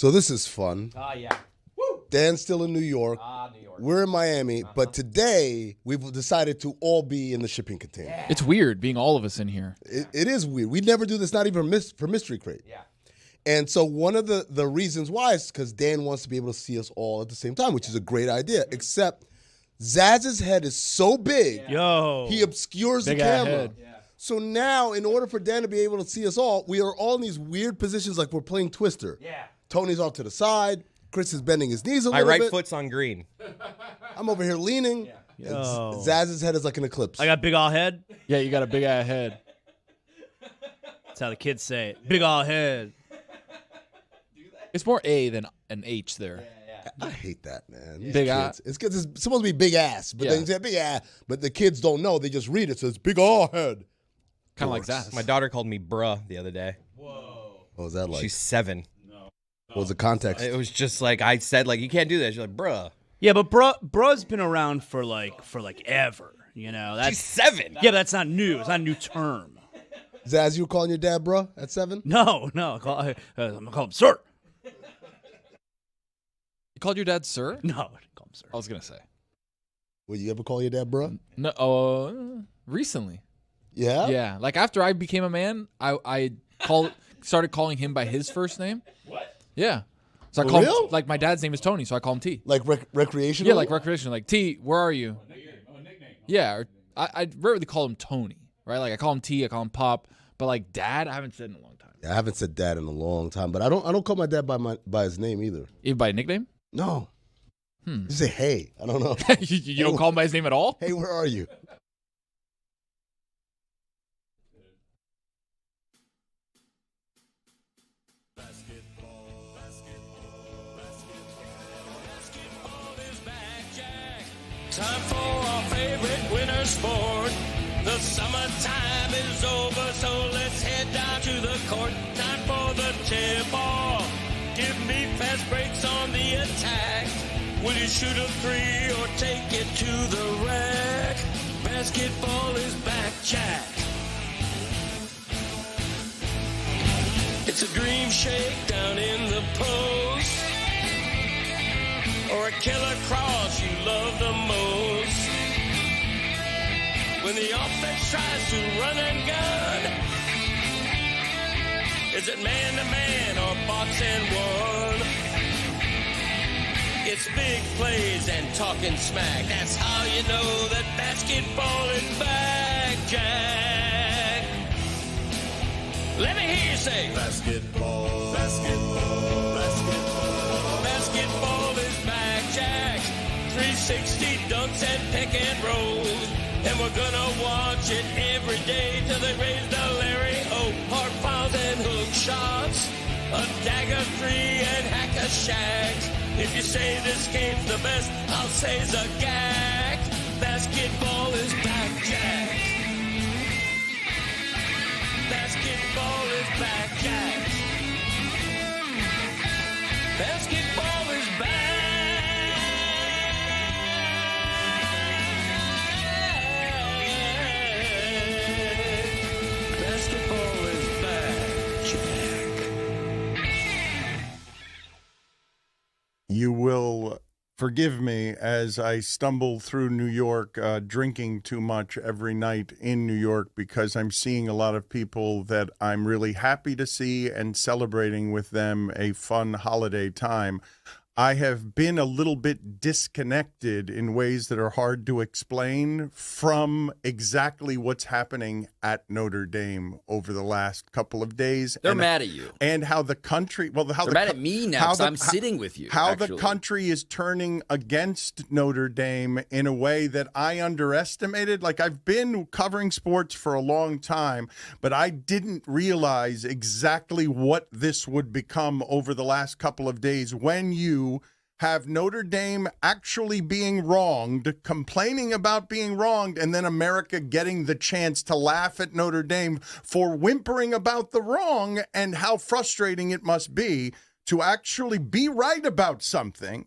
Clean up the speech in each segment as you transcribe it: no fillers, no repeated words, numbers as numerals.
So this is fun. Yeah. Woo! Dan's still in New York. New York. We're in Miami, but today we've decided to all be in the shipping container. Yeah. It's weird being all of us in here. It is weird. We never do this, not even for Mystery Crate. Yeah. And so one of the reasons why is because Dan wants to be able to see us all at the same time, which is a great idea, except Zaz's head is so big, he obscures the camera. Head. Yeah. So now, in order for Dan to be able to see us all, we are all in these weird positions like we're playing Twister. Yeah. Tony's off to the side. Chris is bending his knees a My little right bit. foot's on green. I'm over here leaning. Yeah. And Zaz's head is like an eclipse. I got big ol' head. Yeah, you got a big ass head. That's how the kids say it. Big ol' head. It's more A than an H there. I hate that, man. These Big kids. It's because it's supposed to be big ass, but then you say big ass, but the kids don't know. They just read it, so it's big all head. Kind of like that. My daughter called me bruh the other day. What was that like? She's 7. What was the context? It was just like I said, like, you can't do that. She's like, bruh. Yeah, but bruh's been around for like ever. You know, that's She's 7. yeah, but that's not new. It's not a new term. Zaz, you were calling your dad bruh at 7? No. I'm gonna call him sir. You called your dad sir? No, I didn't call him sir. I was gonna say Would you ever call your dad bruh? no. Recently, Yeah? yeah. Like after I became a man, I started calling him by his first name. What? Yeah. So I For call real? him, like my dad's name is Tony, so I call him T. Like recreational? Yeah, like recreational. Like T, where are you? Nickname. Yeah, or I rarely call him Tony, right? Like I call him T, I call him Pop, but like Dad, I haven't said in a long time. I haven't said dad in a long time, but I don't call my dad by his name either. Even by nickname? No. You say hey. I don't know. you don't call him by his name at all? Hey, where are you? Time for our favorite winter sport. The summertime is over, so let's head down to the court. Time for the tip-off. Give me fast breaks on the attack. Will you shoot a three or take it to the rack? Basketball is back, Jack. It's a dream shake down in the post, or a killer cross you love the most. When the offense tries to run and gun, is it man-to-man or box and one? It's big plays and talking smack. That's how you know that basketball is back, Jack. Let me hear you say, basketball, basketball, basketball. Basketball is back, Jack. 360 dunks and pick and rolls. And we're gonna watch it every day till they raise the Larry O. Hard fouls and hook shots, a dagger three and hack a shack. If you say this game's the best, I'll say Zagak. Basketball is back, Jack. Basketball is back, Jack. Basketball is back. Basketball is back, Jack. You will forgive me as I stumble through New York, drinking too much every night in New York, because I'm seeing a lot of people that I'm really happy to see and celebrating with them a fun holiday time. I have been a little bit disconnected in ways that are hard to explain from exactly what's happening at Notre Dame over the last couple of days. They're mad at you. And how the country, they're mad at me now because I'm sitting with you. How actually. the country is turning against Notre Dame in a way that I underestimated. Like, I've been covering sports for a long time, but I didn't realize exactly what this would become over the last couple of days when you have Notre Dame actually being wronged, complaining about being wronged, and then America getting the chance to laugh at Notre Dame for whimpering about the wrong and how frustrating it must be to actually be right about something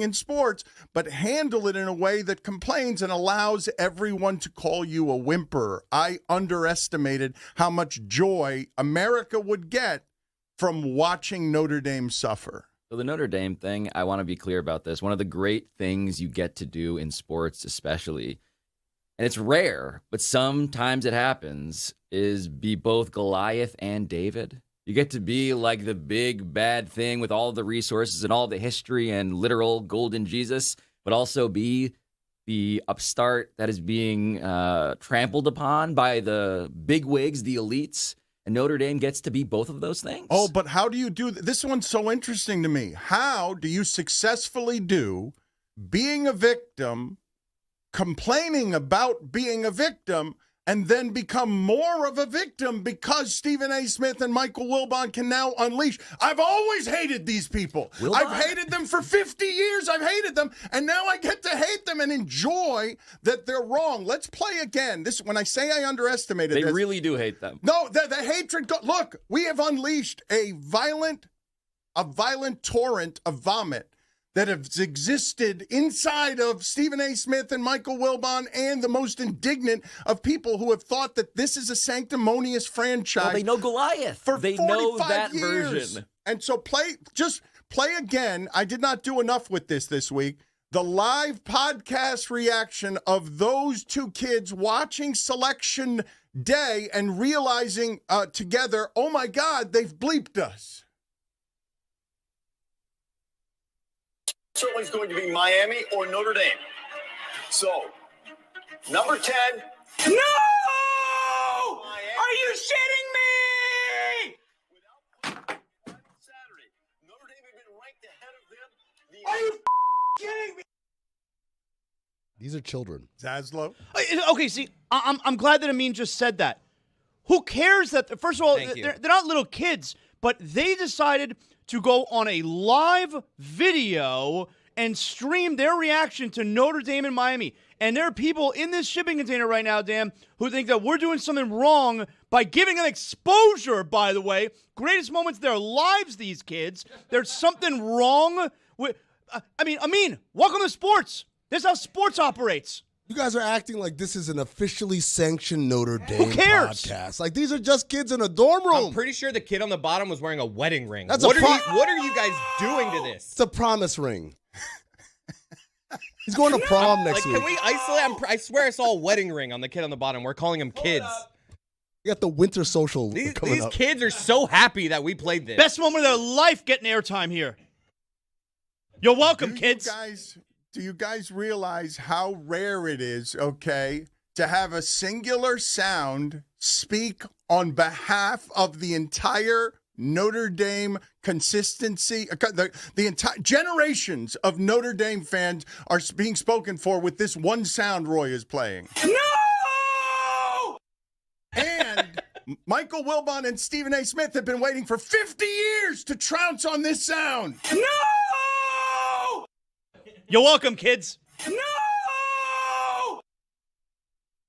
in sports, but handle it in a way that complains and allows everyone to call you a whimper. I underestimated how much joy America would get from watching Notre Dame suffer? So the Notre Dame thing, I want to be clear about this. One of the great things you get to do in sports especially, and it's rare, but sometimes it happens, is be both Goliath and David. You get to be like the big bad thing with all the resources and all the history and literal golden Jesus, but also be the upstart that is being trampled upon by the bigwigs, the elites. And Notre Dame gets to be both of those things. Oh, but how do you do this? One's so interesting to me. How do you successfully do being a victim, complaining about being a victim, and then become more of a victim because Stephen A. Smith and Michael Wilbon can now unleash? I've always hated these people. I've hated them for 50 years. I've hated them, and now I get to hate them and enjoy that they're wrong. Let's play again. This, when I say I underestimated they this, really do hate them. No, the hatred. Look, we have unleashed a violent torrent of vomit that has existed inside of Stephen A. Smith and Michael Wilbon and the most indignant of people who have thought that this is a sanctimonious franchise. Well, they know Goliath. They know that years. Version. And so play again. I did not do enough with this week. The live podcast reaction of those two kids watching Selection Day and realizing together, oh my God, they've bleeped us. Certainly is going to be Miami or Notre Dame. So, number 10. No! Miami. Are you shitting me? Without Saturday, Notre Dame had been ranked ahead of them. Are you kidding me? These are children. Zaslow? Okay, see, I'm glad that Amin just said that. Who cares that, first of all, they're not little kids, but they decided to go on a live video and stream their reaction to Notre Dame and Miami. And there are people in this shipping container right now, Dan, who think that we're doing something wrong by giving them exposure, by the way. Greatest moments of their lives, these kids. There's something wrong with... Amin, welcome to sports. This is how sports operates. You guys are acting like this is an officially sanctioned Notre Dame podcast. Like, these are just kids in a dorm room. I'm pretty sure the kid on the bottom was wearing a wedding ring. What are you guys doing to this? It's a promise ring. He's going to prom next week. Can we isolate? I swear I saw a wedding ring on the kid on the bottom. We're calling them kids. You got the winter social coming up. These kids are so happy that we played this. Best moment of their life getting airtime here. You're welcome, kids. Do you guys realize how rare it is, okay, to have a singular sound speak on behalf of the entire Notre Dame consistency? The entire generations of Notre Dame fans are being spoken for with this one sound Roy is playing. No! And Michael Wilbon and Stephen A. Smith have been waiting for 50 years to trounce on this sound. No! You're welcome, kids. No!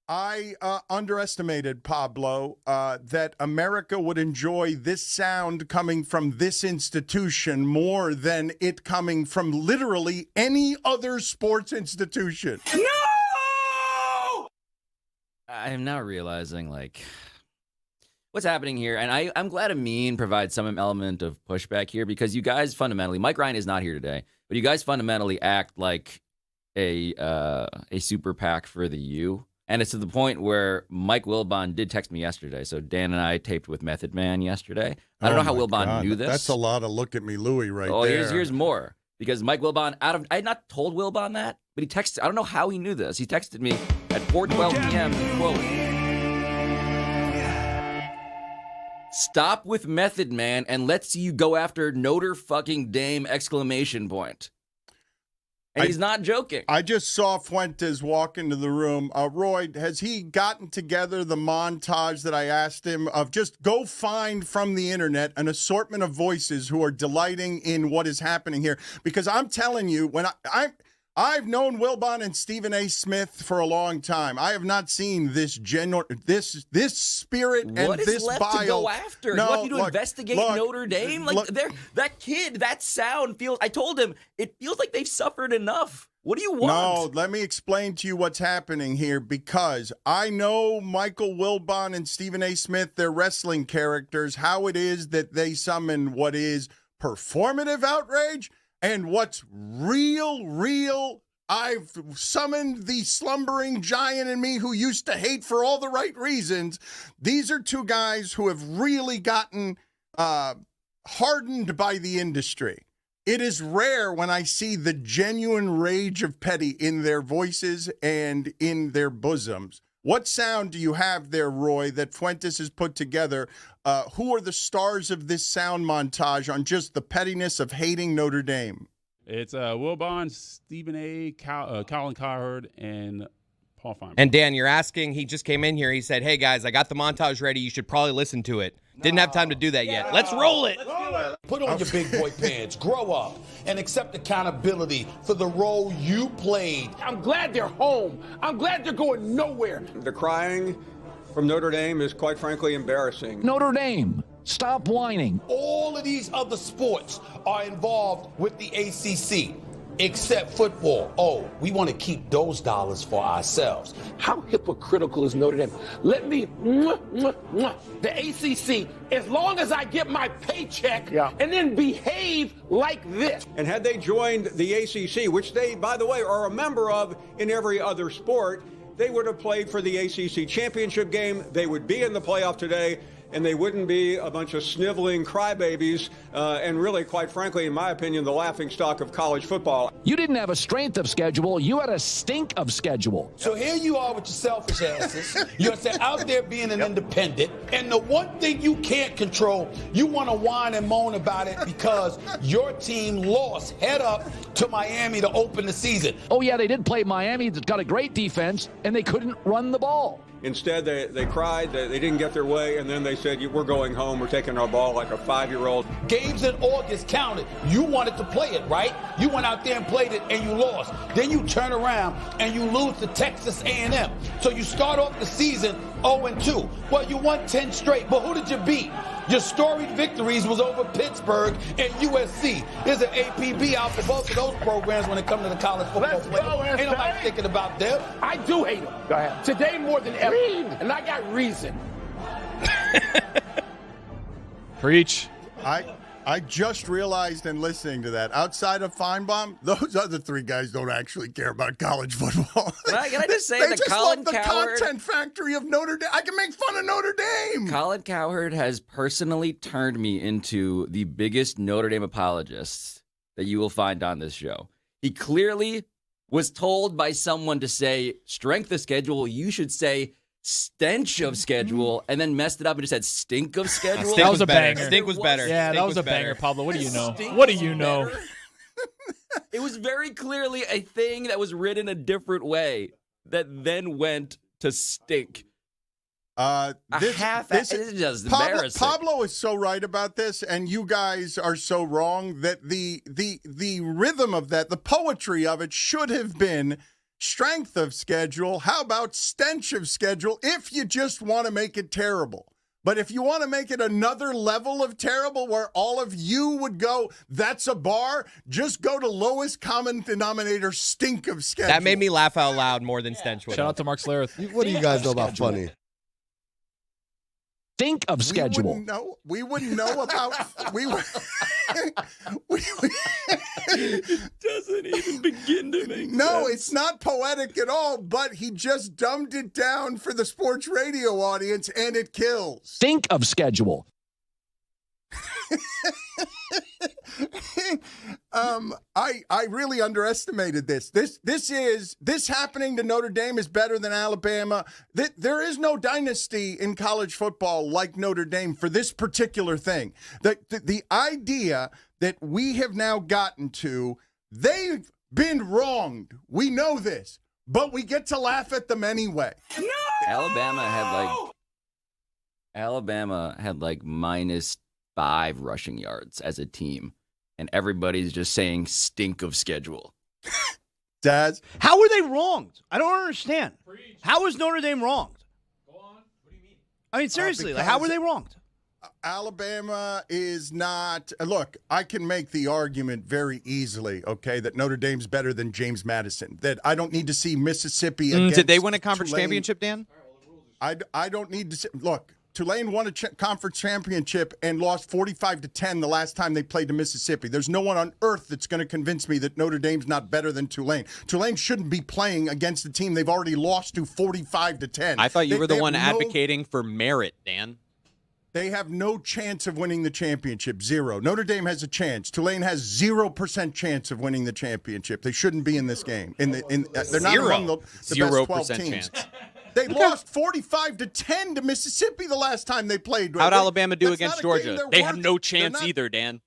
I underestimated, Pablo, that America would enjoy this sound coming from this institution more than it coming from literally any other sports institution. No! I'm now realizing, what's happening here. And I'm glad Amin provides some element of pushback here because you guys fundamentally, Mike Ryan is not here today, but you guys fundamentally act like a super PAC for the U. And it's to the point where Mike Wilbon did text me yesterday. So Dan and I taped with Method Man yesterday. I don't know how Wilbon knew this. That's a lot of look at me Louie right there. Oh, here's more. Because Mike Wilbon, I had not told Wilbon that, but he texted, I don't know how he knew this. He texted me at 4:12 p.m. quote, "Stop with Method Man and let's see you go after Notre fucking Dame !" And he's not joking. I just saw Fuentes walk into the room. Roy, has he gotten together the montage that I asked him of just go find from the internet an assortment of voices who are delighting in what is happening here? Because I'm telling you, when I've known Wilbon and Stephen A. Smith for a long time. I have not seen this spirit and this bile. What is left to go after? No, you want you to investigate Notre Dame? That kid, that sound feels, I told him, it feels like they've suffered enough What do you want? No, let me explain to you what's happening here, because I know Michael Wilbon and Stephen A. Smith, they're wrestling characters, how it is that they summon what is performative outrage and what's real. I've summoned the slumbering giant in me who used to hate for all the right reasons. These are two guys who have really gotten hardened by the industry. It is rare when I see the genuine rage of Petty in their voices and in their bosoms. What sound do you have there, Roy, that Fuentes has put together? Who are the stars of this sound montage on just the pettiness of hating Notre Dame? It's Wilbon, Stephen A., Colin Cowherd, and Paul Feinberg. And Dan, you're asking, he just came in here. He said, hey, guys, I got the montage ready. You should probably listen to it. Didn't have time to do that yet. Let's roll it. Put on your big boy pants, grow up, and accept accountability for the role you played. I'm glad they're home. I'm glad they're going nowhere. The crying from Notre Dame is, quite frankly, embarrassing. Notre Dame, stop whining. All of these other sports are involved with the ACC, except football. Oh, we want to keep those dollars for ourselves. How hypocritical is Notre Dame? Let me, the ACC, as long as I get my paycheck and then behave like this. And had they joined the ACC, which they, by the way, are a member of in every other sport, they would have played for the ACC championship game. They would be in the playoff today, and they wouldn't be a bunch of sniveling crybabies and really, quite frankly, in my opinion, the laughingstock of college football. You didn't have a strength of schedule. You had a stink of schedule. So here you are with your selfish asses. You're out there being an independent, and the one thing you can't control, you want to whine and moan about it because your team lost head up to Miami to open the season. Oh, yeah, they did play Miami. That's got a great defense, and they couldn't run the ball. Instead, they cried, they didn't get their way, and then they said, we're going home, we're taking our ball like a 5-year-old. Games in August counted. You wanted to play it, right? You went out there and played it, and you lost. Then you turn around, and you lose to Texas A&M. So you start off the season 0-2. Well, you won 10 straight, but who did you beat? Your storied victories was over Pittsburgh and USC. There's an APB out for both of those programs when it comes to the college football play. Ain't nobody thinking about them. I do hate them. Go ahead. Today more than ever. And I got reason. Preach. I just realized in listening to that, outside of Feinbaum, those other three guys don't actually care about college football. Can I just say they that just Colin love the Cowherd, content factory of Notre Dame. I can make fun of Notre Dame. Colin Cowherd has personally turned me into the biggest Notre Dame apologist that you will find on this show. He clearly was told by someone to say strength of schedule. You should say stench of schedule, and then messed it up and just said stink of schedule. That was a banger. Stink was better. Yeah, that was a banger, Pablo. What do you know? What do you know? It was very clearly a thing that was written a different way that then went to stink. This is just embarrassing. Pablo is so right about this, and you guys are so wrong that the rhythm of that, the poetry of it should have been strength of schedule. How about stench of schedule if you just want to make it terrible? But if you want to make it another level of terrible where all of you would go, that's a bar, just go to lowest common denominator, stink of schedule. That made me laugh out loud more than stench would. Shout out to Mark Slareth. What do you guys know about funny? Think of schedule. We wouldn't know about. It doesn't even begin to make sense. No, it's not poetic at all, but he just dumbed it down for the sports radio audience, and it kills. Think of schedule. I really underestimated this. This happening to Notre Dame is better than Alabama. There is no dynasty in college football like Notre Dame for this particular thing. The idea that we have now gotten to, they've been wronged. We know this, but we get to laugh at them anyway. No! Alabama had like -5 rushing yards as a team, and everybody's just saying stink of schedule. Daz, how were they wronged? I don't understand. How was Notre Dame wronged? Go on. What do you mean? I mean, seriously, how were they wronged? Alabama is not. Look, I can make the argument very easily, okay, that Notre Dame's better than James Madison. That I don't need to see Mississippi against Did they win a conference Tulane. championship, Dan? I don't need to see. Look, Tulane won a conference championship and lost 45-10 the last time they played to Mississippi. There's no one on earth that's going to convince me that Notre Dame's not better than Tulane. Tulane shouldn't be playing against a team they've already lost to 45-10. I thought you were the one advocating for merit, Dan. They have no chance of winning the championship. Zero. Notre Dame has a chance. Tulane has 0% chance of winning the championship. They shouldn't be in this game. They're not among the best 12 teams. Chance. They lost 45-10 to Mississippi the last time they played. How'd Alabama do against Georgia? They have no chance either, Dan.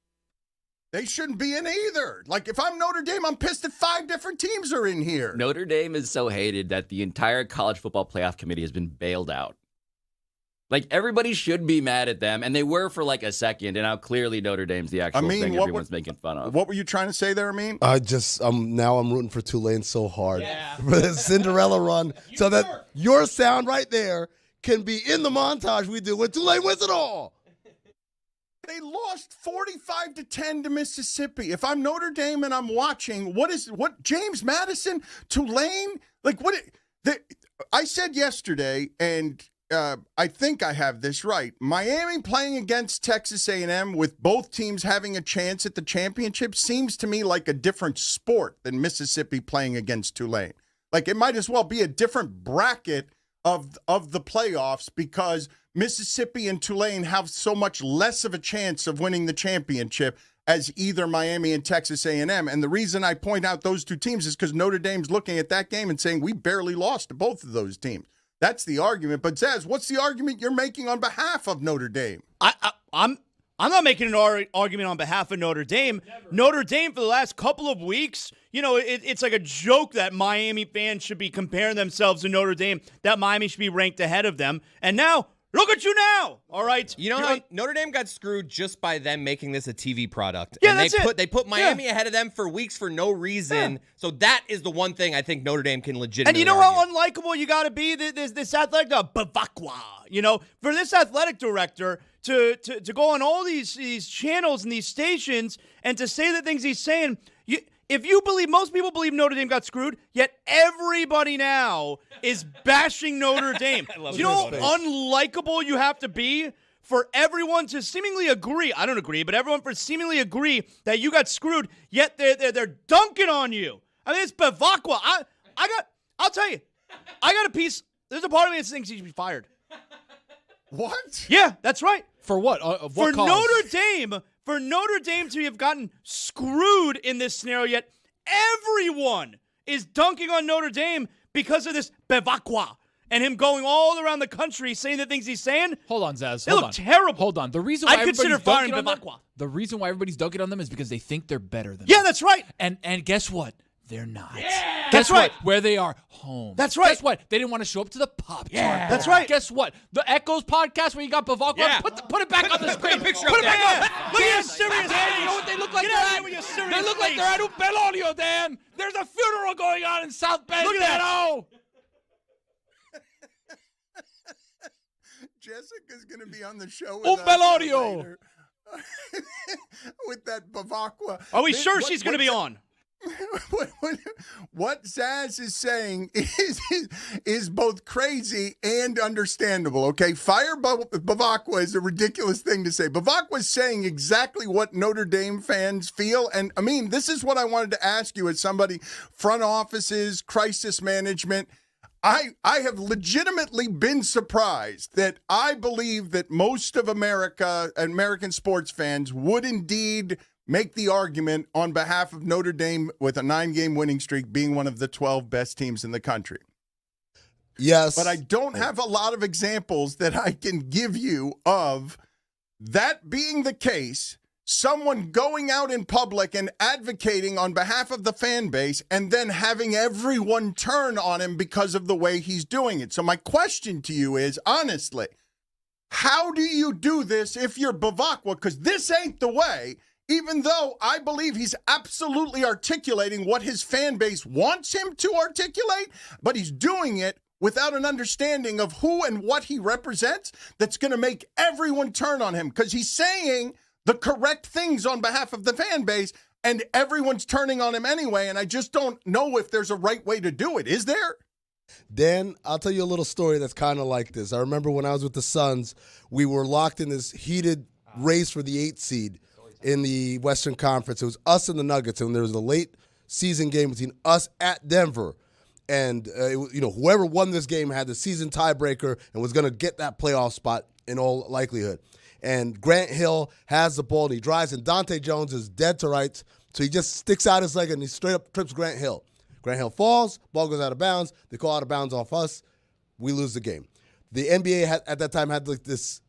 They shouldn't be in either. Like, if I'm Notre Dame, I'm pissed that 5 different teams are in here. Notre Dame is so hated that the entire college football playoff committee has been bailed out. Like, everybody should be mad at them, and they were for like a second, and now clearly Notre Dame's the actual thing everyone's making fun of. What were you trying to say there, Amin? Now I'm rooting for Tulane so hard for the Cinderella run, so that your sound right there can be in the montage we do when Tulane wins it all. They lost 45-10 to Mississippi. If I'm Notre Dame and I'm watching, what James Madison, Tulane, like what? I said yesterday, and I think I have this right. Miami playing against Texas A&M with both teams having a chance at the championship seems to me like a different sport than Mississippi playing against Tulane. Like, it might as well be a different bracket of the playoffs because Mississippi and Tulane have so much less of a chance of winning the championship as either Miami and Texas A&M. And the reason I point out those two teams is because Notre Dame's looking at that game and saying we barely lost to both of those teams. That's the argument. But Zaz, what's the argument you're making on behalf of Notre Dame? I'm not making an argument on behalf of Notre Dame. Never. Notre Dame for the last couple of weeks, it's like a joke that Miami fans should be comparing themselves to Notre Dame, that Miami should be ranked ahead of them. And now, look at you now, all right? You know how Notre Dame got screwed just by them making this a TV product. Yeah, and that's they put Miami ahead of them for weeks for no reason. Yeah. So that is the one thing I think Notre Dame can legitimately And you know argue. how unlikable you got to be, this athletic Bavakwa, for this athletic director to go on all these channels and these stations and to say the things he's saying. If you believe, most people believe Notre Dame got screwed, yet everybody now is bashing Notre Dame. Do you know how unlikable you have to be for everyone to seemingly agree? I don't agree, but everyone for seemingly agree that you got screwed, yet they're dunking on you. I mean, it's Bavakwa. I'll tell you, I got a piece. There's a part of me that thinks he should be fired. What? Yeah, that's right. For what? Of what for cause? Notre Dame to have gotten screwed in this scenario, yet everyone is dunking on Notre Dame because of this Bavakwa and him going all around the country saying the things he's saying. Hold on, Zaz. They look terrible. Hold on. The reason why I consider firing Bavakwa. The reason why everybody's dunking on them is because they think they're better than them. Yeah, that's right. And guess what? They're not. Yeah. Guess what? Where they are, home. That's right. Guess what? They didn't want to show up to the pop chart. Yeah, that's right. Guess what? The Echoes podcast where you got Bavakwa. Yeah. Put it back on the screen. Put a picture Put up it there. back up. Look at your serious face. You know what they look like? Get out of here with your serious They look like they're at Upelonio, Dan. There's a funeral going on in South Bend. Look at that. Jessica's going to be on the show with Upelonio. With that Bavakwa. Are we sure she's going to be on? What Zaz is saying is both crazy and understandable, okay? Fire Bavakwa is a ridiculous thing to say. Bavakwa is saying exactly what Notre Dame fans feel. And, I mean, this is what I wanted to ask you as somebody, front offices, crisis management. I have legitimately been surprised that I believe that most of American sports fans would indeed make the argument on behalf of Notre Dame with a 9-game winning streak being one of the 12 best teams in the country. Yes. But I don't have a lot of examples that I can give you of that being the case, someone going out in public and advocating on behalf of the fan base and then having everyone turn on him because of the way he's doing it. So my question to you is, honestly, how do you do this if you're Bavakwa? Because this ain't the way. Even though I believe he's absolutely articulating what his fan base wants him to articulate, but he's doing it without an understanding of who and what he represents that's going to make everyone turn on him because he's saying the correct things on behalf of the fan base, and everyone's turning on him anyway, and I just don't know if there's a right way to do it. Is there? Dan, I'll tell you a little story that's kind of like this. I remember when I was with the Suns, we were locked in this heated race for the 8th seed in the Western Conference. It was us and the Nuggets, and there was a late season game between us at Denver. And, whoever won this game had the season tiebreaker and was going to get that playoff spot in all likelihood. And Grant Hill has the ball, and he drives, and Dante Jones is dead to rights. So he just sticks out his leg, and he straight up trips Grant Hill. Grant Hill falls, ball goes out of bounds. They call out of bounds off us. We lose the game. The NBA at that time had like this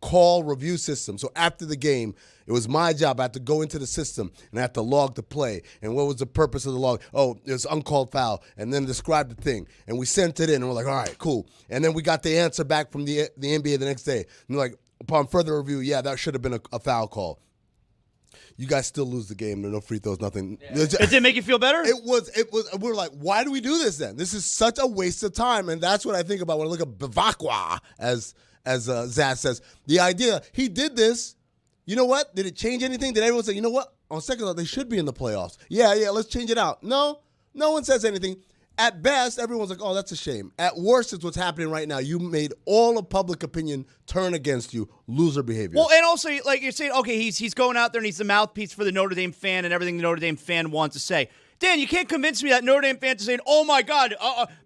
call review system. So after the game, it was my job. I had to go into the system, and I had to log the play. And what was the purpose of the log? Oh, it was uncalled foul. And then describe the thing. And we sent it in, and we're like, all right, cool. And then we got the answer back from the NBA the next day. And like, upon further review, yeah, that should have been a foul call. You guys still lose the game. No free throws, nothing. Yeah. It didn't make you feel better? It was. We were like, why do we do this then? This is such a waste of time. And that's what I think about when I look at Bavakwa, as Zaz says. The idea, he did this. You know what? Did it change anything? Did everyone say, you know what? On second thought, they should be in the playoffs. Yeah, let's change it out. No one says anything. At best, everyone's like, oh, that's a shame. At worst, it's what's happening right now. You made all of public opinion turn against you. Loser behavior. Well, and also, like you're saying, okay, he's going out there and he's the mouthpiece for the Notre Dame fan and everything the Notre Dame fan wants to say. Dan, you can't convince me that Notre Dame fans are saying, oh, my God,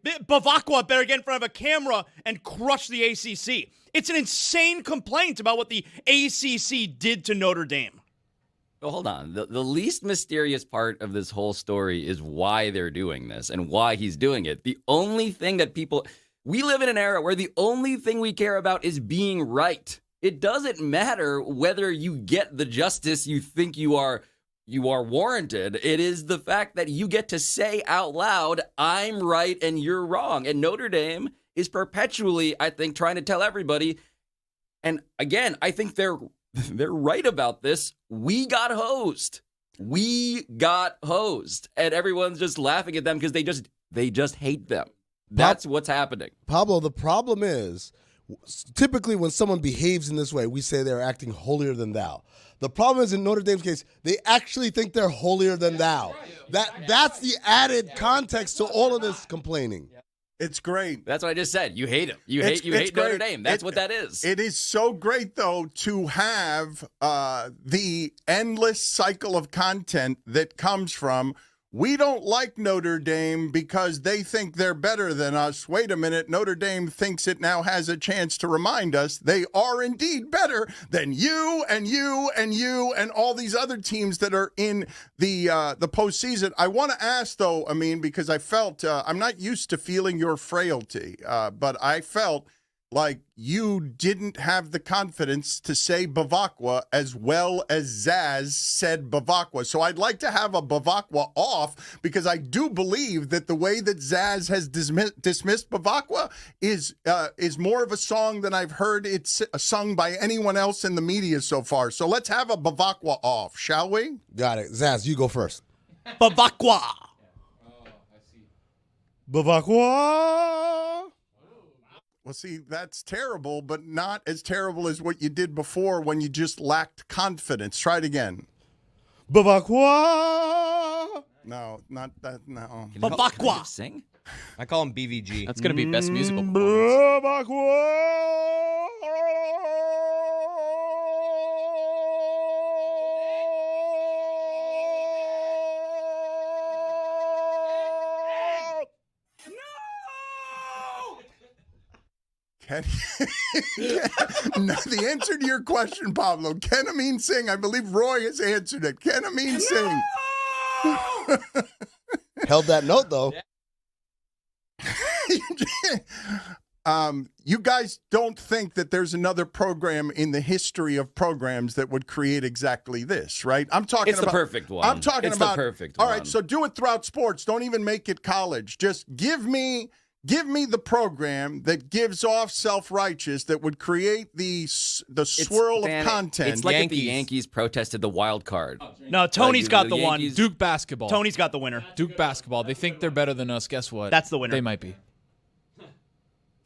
Bavakwa better get in front of a camera and crush the ACC. It's an insane complaint about what the ACC did to Notre Dame. Well, hold on. The least mysterious part of this whole story is why they're doing this and why he's doing it. The only thing that we live in an era where the only thing we care about is being right. It doesn't matter whether you get the justice you think you are warranted. It is the fact that you get to say out loud, I'm right and you're wrong. And Notre Dame is perpetually, I think, trying to tell everybody. And again, I think they're right about this. We got hosed. And everyone's just laughing at them because they just hate them. That's what's happening. Pablo, the problem is, typically when someone behaves in this way, we say they're acting holier than thou. The problem is in Notre Dame's case, they actually think they're holier than thou. That's the added context to all of this complaining. It's great. That's what I just said. You hate him. You hate Notre Dame. That's what that is. It is so great, though, to have the endless cycle of content that comes from, we don't like Notre Dame because they think they're better than us. Wait a minute. Notre Dame thinks it now has a chance to remind us they are indeed better than you and you and you and all these other teams that are in the postseason. I want to ask, though, Amin, because I felt I'm not used to feeling your frailty, but I felt like you didn't have the confidence to say Bavakwa as well as Zaz said Bavakwa. So I'd like to have a Bavakwa off because I do believe that the way that Zaz has dismissed Bavakwa is more of a song than I've heard it's sung by anyone else in the media so far. So let's have a Bavakwa off, shall we? Got it. Zaz, you go first. Bavakwa. Bavakwa. Well, see, that's terrible, but not as terrible as what you did before when you just lacked confidence. Try it again. Bavakwa. No, not that. No. Bavakwa. Sing? I call him BVG. That's going to be best musical performance. Bavakwa. No, the answer to your question, Pablo, can Amin sing? I believe Roy has answered it. Can Amin sing? Held that note, though. You guys don't think that there's another program in the history of programs that would create exactly this, right? I'm talking about the perfect one. I'm talking it's about the perfect all one. right, so do it throughout sports. Don't even make it college. Just give me the program that gives off self-righteous that would create the swirl of content. It's like if the Yankees protested the wild card. No, Tony's got the one. Duke basketball. Tony's got the winner. Duke basketball. They think they're better than us. Guess what? That's the winner. They might be.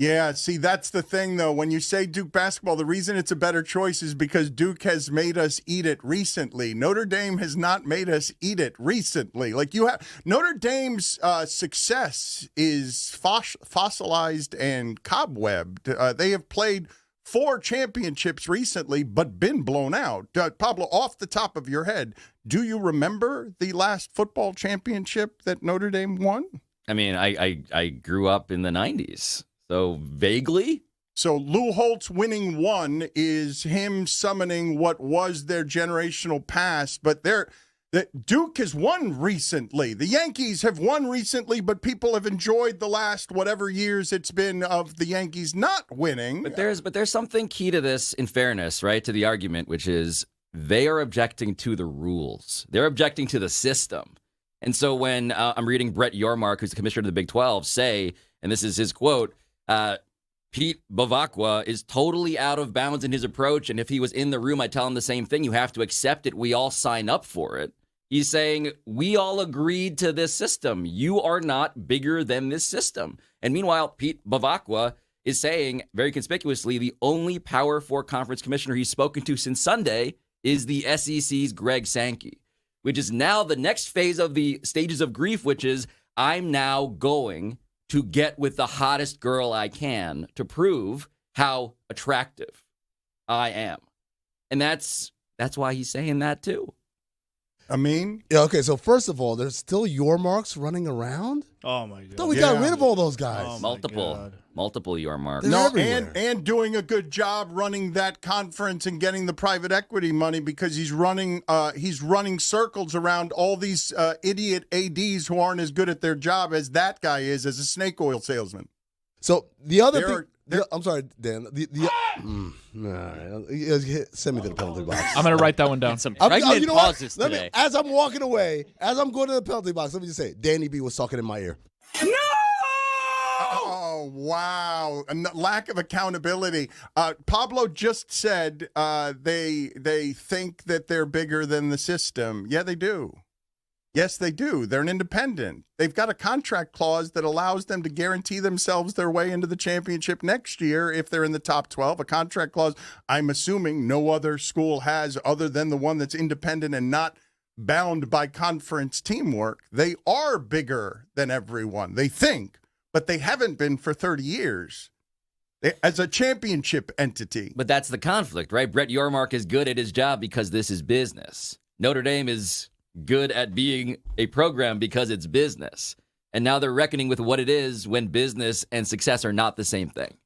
Yeah, see, that's the thing, though. When you say Duke basketball, the reason it's a better choice is because Duke has made us eat it recently. Notre Dame has not made us eat it recently. Like you have Notre Dame's success is fossilized and cobwebbed. They have played 4 championships recently, but been blown out. Pablo, off the top of your head, do you remember the last football championship that Notre Dame won? I mean, I grew up in the 90s. So vaguely? So Lou Holtz winning 1 is him summoning what was their generational past, but Duke has won recently. The Yankees have won recently, but people have enjoyed the last whatever years it's been of the Yankees not winning. But there's something key to this, in fairness, right, to the argument, which is they are objecting to the rules. They're objecting to the system. And so when I'm reading Brett Yormark, who's the commissioner of the Big 12, say, and this is his quote, Pete Bavacqua is totally out of bounds in his approach, and if he was in the room, I'd tell him the same thing. You have to accept it. We all sign up for it. He's saying, we all agreed to this system. You are not bigger than this system. And meanwhile, Pete Bavacqua is saying, very conspicuously, the only Power 4 conference commissioner he's spoken to since Sunday is the SEC's Greg Sankey, which is now the next phase of the stages of grief, which is, I'm now going to get with the hottest girl I can to prove how attractive I am. And that's why he's saying that too. I mean? Yeah, okay, so first of all, there's still Yormarks running around? Oh, my God. I thought we got rid of all those guys. Oh, Multiple Yormarks. No, and doing a good job running that conference and getting the private equity money because he's running circles around all these idiot ADs who aren't as good at their job as that guy is as a snake oil salesman. So the other thing... I'm sorry, Dan. Send me to the penalty box. I'm going to write that one down. Some pregnant pauses today. As I'm walking away, as I'm going to the penalty box, let me just say, Danny B was talking in my ear. No! Oh, wow. And the lack of accountability. Pablo just said they think that they're bigger than the system. Yeah, they do. Yes, they do. They're an independent. They've got a contract clause that allows them to guarantee themselves their way into the championship next year if they're in the top 12. A contract clause I'm assuming no other school has other than the one that's independent and not bound by conference teamwork. They are bigger than everyone, they think, but they haven't been for 30 years. As a championship entity. But that's the conflict, right? Brett Yormark is good at his job because this is business. Notre Dame is good at being a program because it's business. And now they're reckoning with what it is when business and success are not the same thing.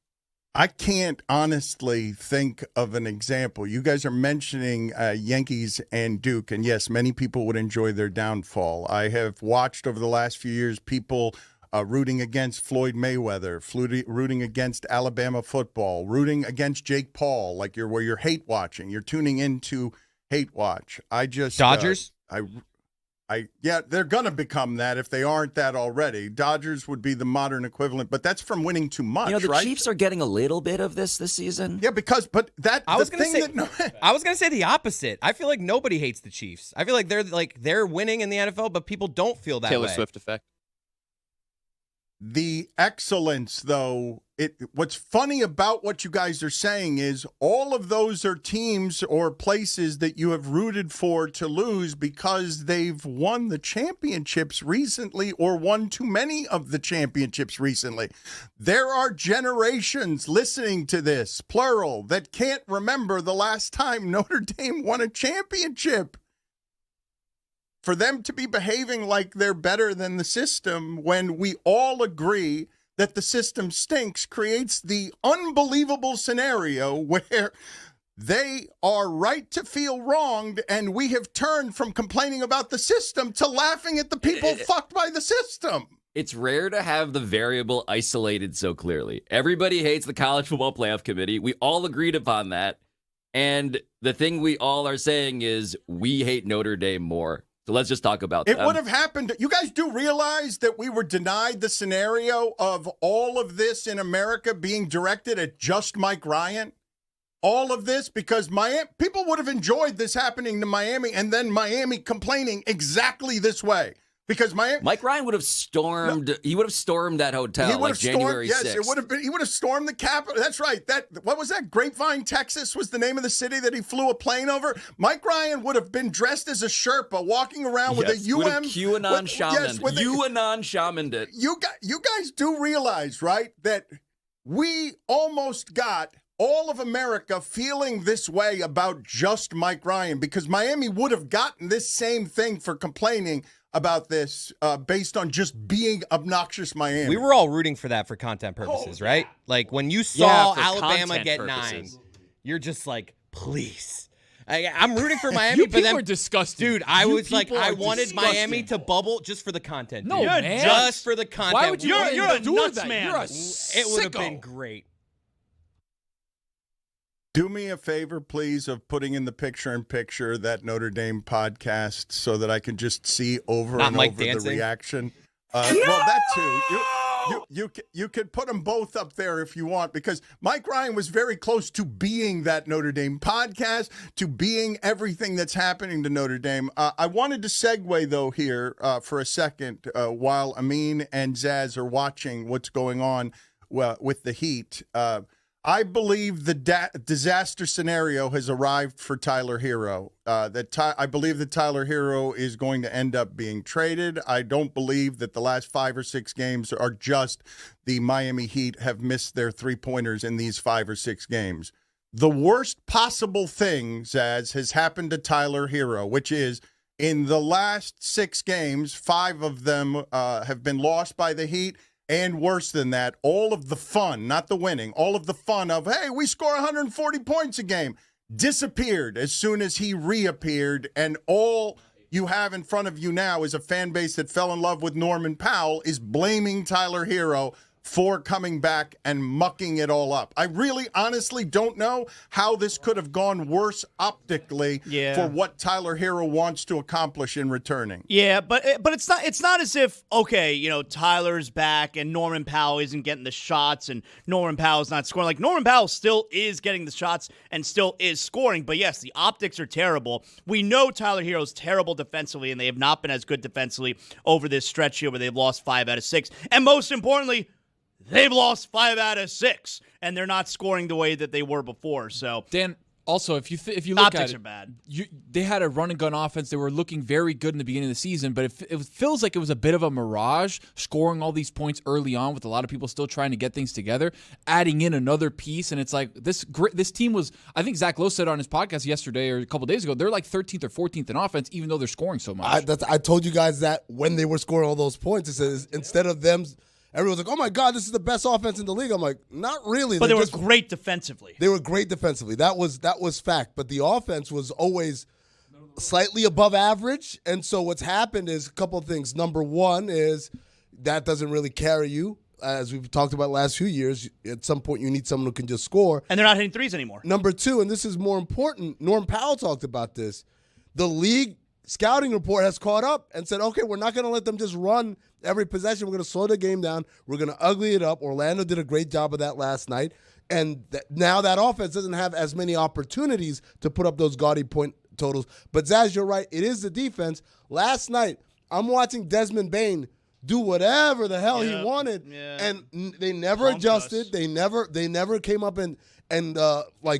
I can't honestly think of an example. You guys are mentioning Yankees and Duke, and yes, many people would enjoy their downfall. I have watched over the last few years people rooting against Floyd Mayweather, rooting against Alabama football, rooting against Jake Paul, like where you're hate watching. You're tuning into hate watch. Dodgers? Yeah, they're going to become that if they aren't that already. Dodgers would be the modern equivalent, but that's from winning too much, the right? Chiefs are getting a little bit of this season. Yeah, I was going to say the opposite. I feel like nobody hates the Chiefs. I feel like they're winning in the NFL, but people don't feel that way. Taylor Swift effect. The excellence, though, what's funny about what you guys are saying is all of those are teams or places that you have rooted for to lose because they've won the championships recently or won too many of the championships recently. There are generations listening to this, plural, that can't remember the last time Notre Dame won a championship. For them to be behaving like they're better than the system when we all agree that the system stinks creates the unbelievable scenario where they are right to feel wronged and we have turned from complaining about the system to laughing at the people fucked by the system. It's rare to have the variable isolated so clearly. Everybody hates the College Football Playoff Committee. We all agreed upon that. And the thing we all are saying is we hate Notre Dame more. So let's just talk about that. It would have happened. You guys do realize that we were denied the scenario of all of this in America being directed at just Mike Ryan? All of this because people would have enjoyed this happening to Miami and then Miami complaining exactly this way. Because Mike Ryan would have stormed. No, he would have stormed that hotel like January 6th. Yes, it would have been. He would have stormed the Capitol. That's right. What was that? Grapevine, Texas, was the name of the city that he flew a plane over. Mike Ryan would have been dressed as a Sherpa, walking around with a QAnon shaman. QAnon shamaned it. You guys do realize, right, that we almost got all of America feeling this way about just Mike Ryan, because Miami would have gotten this same thing for complaining about this based on just being obnoxious Miami. We were all rooting for that for content purposes, right? Like when you saw Alabama get purposes. 9, you're just like, please. I'm rooting for Miami, but then, are disgusting. Dude, I was like, I wanted Miami to bubble just for the content. No, man. Just for the content. Why would you? You're a nuts man. You're a It would have been great. Do me a favor, please, of putting in the picture-in-picture that Notre Dame podcast so that I can just see over and over the reaction. Well, that too. You could put them both up there if you want, because Mike Ryan was very close to being that Notre Dame podcast, to being everything that's happening to Notre Dame. I wanted to segue, though, here for a second while Amin and Zaz are watching what's going on with the Heat. I believe the disaster scenario has arrived for Tyler Herro. I believe that Tyler Herro is going to end up being traded. I don't believe that the last 5 or 6 games are just the Miami Heat have missed their three-pointers in these 5 or 6 games. The worst possible thing, Zaz, has happened to Tyler Herro, which is in the last 6 games, 5 of them have been lost by the Heat. And worse than that, all of the fun, not the winning, all of the fun of, hey, we score 140 points a game, disappeared as soon as he reappeared. And all you have in front of you now is a fan base that fell in love with Norman Powell is blaming Tyler Herro for coming back and mucking it all up. I really honestly don't know how this could have gone worse optically for what Tyler Herro wants to accomplish in returning. Yeah, but it's not as if, okay, Tyler's back and Norman Powell isn't getting the shots and Norman Powell's not scoring. Like, Norman Powell still is getting the shots and still is scoring, but yes, the optics are terrible. We know Tyler Herro's terrible defensively, and they have not been as good defensively over this stretch here where they've lost 5 out of 6. And most importantly, they've lost 5 out of 6, and they're not scoring the way that they were before. So, Dan, also, if you look optics at it, are bad. They had a run and gun offense. They were looking very good in the beginning of the season, but it feels like it was a bit of a mirage, scoring all these points early on with a lot of people still trying to get things together, adding in another piece, and it's like this team was. I think Zach Lowe said on his podcast yesterday or a couple days ago, they're like 13th or 14th in offense, even though they're scoring so much. I told you guys that when they were scoring all those points, it says instead of them. Everyone's like, oh, my God, this is the best offense in the league. I'm like, not really. But they were great defensively. They were great defensively. That was fact. But the offense was always slightly above average. And so what's happened is a couple of things. Number one is that doesn't really carry you. As we've talked about the last few years, at some point you need someone who can just score. And they're not hitting threes anymore. Number two, and this is more important, Norm Powell talked about this. The league scouting report has caught up and said, okay, we're not going to let them just run every possession. We're going to slow the game down. We're going to ugly it up. Orlando did a great job of that last night. And now that offense doesn't have as many opportunities to put up those gaudy point totals. But Zaz, you're right. It is the defense. Last night, I'm watching Desmond Bane do whatever the hell he wanted. Yeah. And they never adjusted. They never came up and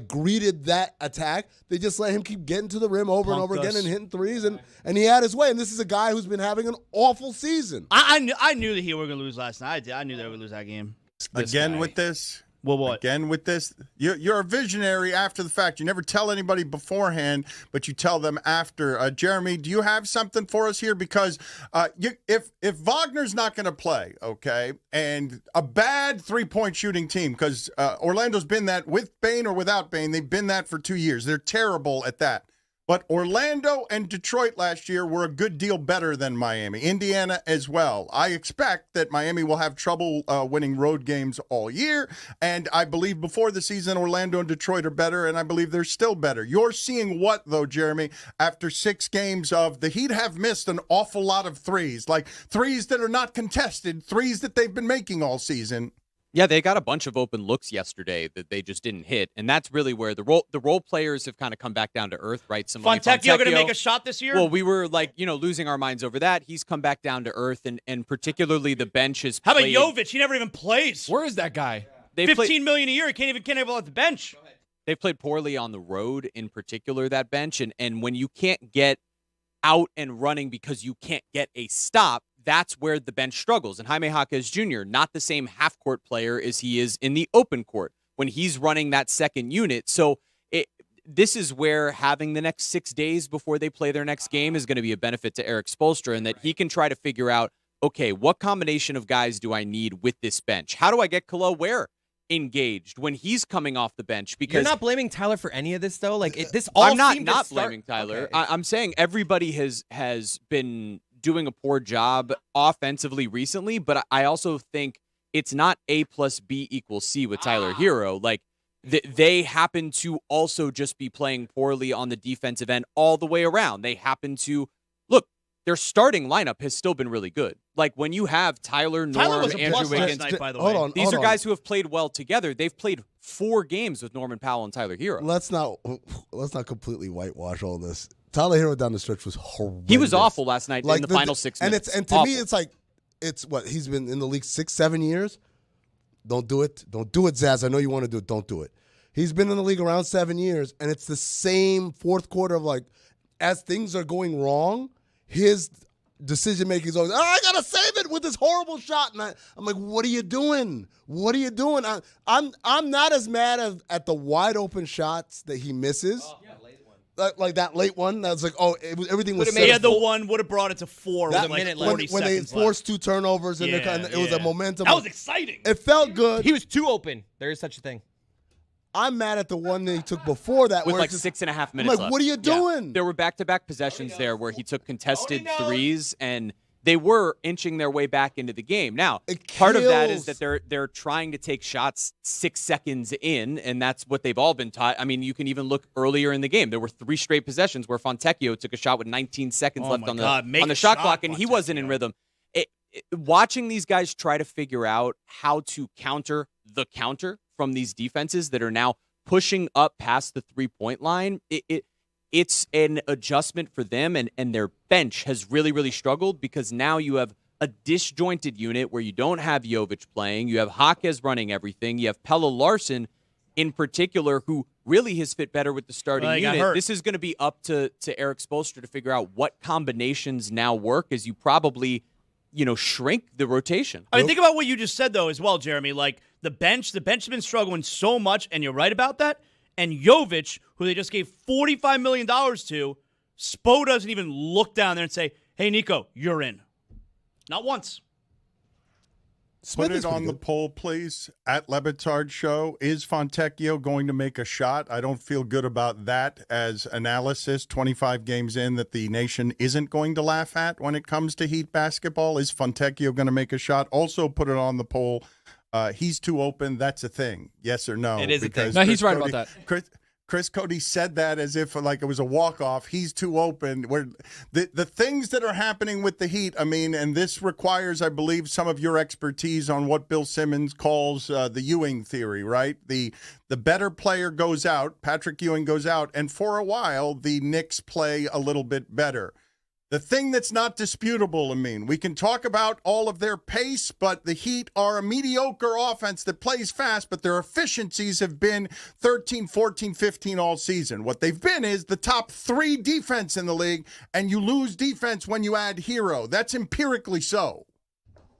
greeted that attack. They just let him keep getting to the rim over and over again and hitting threes, and he had his way. And this is a guy who's been having an awful season. I knew that he were going to lose last night. I knew they were going to lose that game. Again with this. Well, what? Again with this, you're a visionary after the fact. You never tell anybody beforehand, but you tell them after. Jeremy, do you have something for us here? Because if Wagner's not going to play, okay, and a bad three-point shooting team, because Orlando's been that with Bane or without Bane, they've been that for 2 years. They're terrible at that. But Orlando and Detroit last year were a good deal better than Miami. Indiana as well. I expect that Miami will have trouble winning road games all year. And I believe before the season, Orlando and Detroit are better, and I believe they're still better. You're seeing what, though, Jeremy, after 6 games of the Heat have missed an awful lot of threes, like threes that are not contested, threes that they've been making all season. Yeah, they got a bunch of open looks yesterday that they just didn't hit, and that's really where the role players have kind of come back down to earth, right? Fontecchio going to make a shot this year? Well, we were losing our minds over that. He's come back down to earth, and particularly the bench has How about played. Jovic? He never even plays. Where is that guy? $15 million a year. He can't even off the bench. They've played poorly on the road, in particular, that bench, and when you can't get out and running because you can't get a stop, that's where the bench struggles. And Jaime Jaquez Jr., not the same half-court player as he is in the open court when he's running that second unit. So this is where having the next 6 days before they play their next game is going to be a benefit to Erik Spoelstra, and that he can try to figure out, okay, what combination of guys do I need with this bench? How do I get Khalil Ware engaged when he's coming off the bench? Because you're not blaming Tyler for any of this, though. Like this, all I'm not seemed to start- blaming Tyler. Okay. I'm saying everybody has been doing a poor job offensively recently, but I also think it's not A plus B equals C with Tyler Herro. Like they happen to also just be playing poorly on the defensive end all the way around. They happen to look. Their starting lineup has still been really good. Like when you have Tyler was a Andrew plus Wiggins. last night, by the way. These are guys who have played well together. They've played 4 games with Norman Powell and Tyler Herro. Let's not completely whitewash all this. Tyler Herro down the stretch was horrendous. He was awful last night in the final 6 minutes. And to me, it's like, it's what, he's been in the league 6-7 years. Don't do it. Don't do it, Zaz. I know you want to do it. Don't do it. He's been in the league around 7 years, and it's the same fourth quarter of like, as things are going wrong, his decision making is always, I gotta save it with this horrible shot, and I'm like, what are you doing? What are you doing? I'm not as mad at the wide open shots that he misses. Like that late one, that was like, everything was. He had the one would have brought it to 4 with like 40 when they seconds forced left. 2 turnovers and it was a momentum. That was exciting. It felt good. He was too open. There is such a thing. I'm mad at the one that he took before that. With where like it's 6.5 minutes I'm like, left. what are you doing? Yeah. There were back-to-back possessions there where he took contested threes, and they were inching their way back into the game. Now, part of that is that they're trying to take shots 6 seconds in, and that's what they've all been taught. I mean, you can even look earlier in the game. There were 3 straight possessions where Fontecchio took a shot with 19 seconds left on the shot clock, and he wasn't in rhythm. Watching these guys try to figure out how to counter the counter from these defenses that are now pushing up past the 3-point line, it's an adjustment for them, and their bench has really, really struggled because now you have a disjointed unit where you don't have Jovic playing. You have Jaquez running everything. You have Pelle Larsson in particular, who really has fit better with the starting unit. This is going to be up to Erik Spoelstra to figure out what combinations now work as you probably shrink the rotation. I mean, think about what you just said, though, as well, Jeremy. Like, the bench has been struggling so much, and you're right about that. And Jovic, who they just gave $45 million to, Spo doesn't even look down there and say, hey, Nico, you're in. Not once. Put it on the poll, please, at Le Batard Show. Is Fontecchio going to make a shot? I don't feel good about that as analysis 25 games in that the nation isn't going to laugh at when it comes to Heat basketball. Is Fontecchio going to make a shot? Also put it on the poll. He's too open. That's a thing. Yes or no? It is a thing. No, he's right about that. Chris Cody said that as if like it was a walk-off. He's too open. Where the things that are happening with the Heat, I mean, and this requires, I believe, some of your expertise on what Bill Simmons calls the Ewing theory, right? The better player goes out, Patrick Ewing goes out, and for a while, the Knicks play a little bit better. The thing that's not disputable, I mean, we can talk about all of their pace, but the Heat are a mediocre offense that plays fast, but their efficiencies have been 13, 14, 15 all season. What they've been is the top 3 defense in the league, and you lose defense when you add Herro. That's empirically so.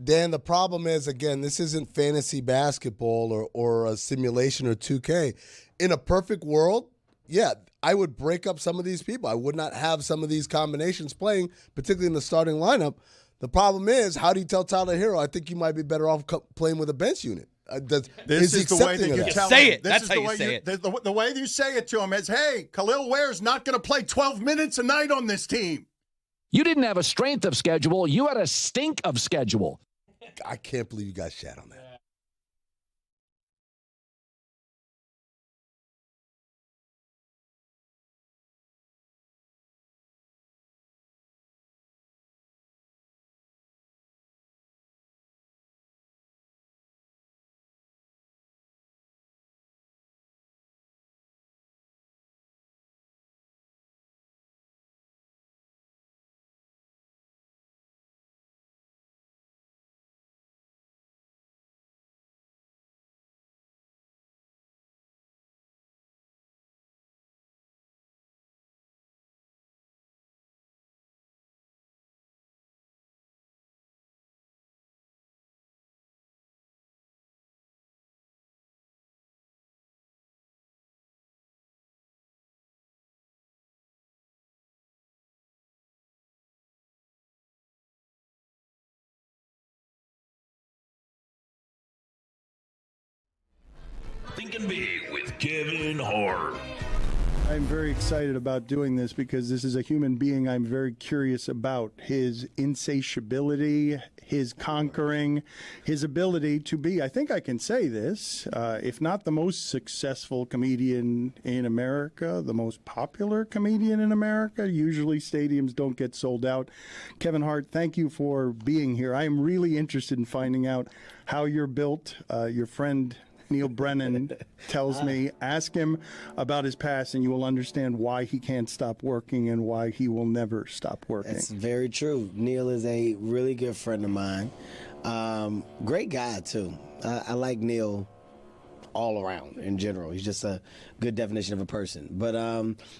Dan, the problem is, again, this isn't fantasy basketball or a simulation or 2K. In a perfect world, yeah, I would break up some of these people. I would not have some of these combinations playing, particularly in the starting lineup. The problem is, how do you tell Tyler Herro, I think you might be better off playing with a bench unit? This is the way that you tell say him. it. That's how you say it. The way you say it to him is, hey, Khalil Ware's not going to play 12 minutes a night on this team. You didn't have a strength of schedule. You had a stink of schedule. I can't believe you guys shat on that. B with Kevin Hart. I'm very excited about doing this because this is a human being I'm very curious about. His insatiability, his conquering, his ability to be, I think I can say this, if not the most successful comedian in America, the most popular comedian in America. Usually stadiums don't get sold out. Kevin Hart, thank you for being here. I am really interested in finding out how you're built. Your friend Neil Brennan tells me, ask him about his past and you will understand why he can't stop working and why he will never stop working. That's very true. Neil is a really good friend of mine. Great guy, too. I like Neil all around in general. He's just a good definition of a person. But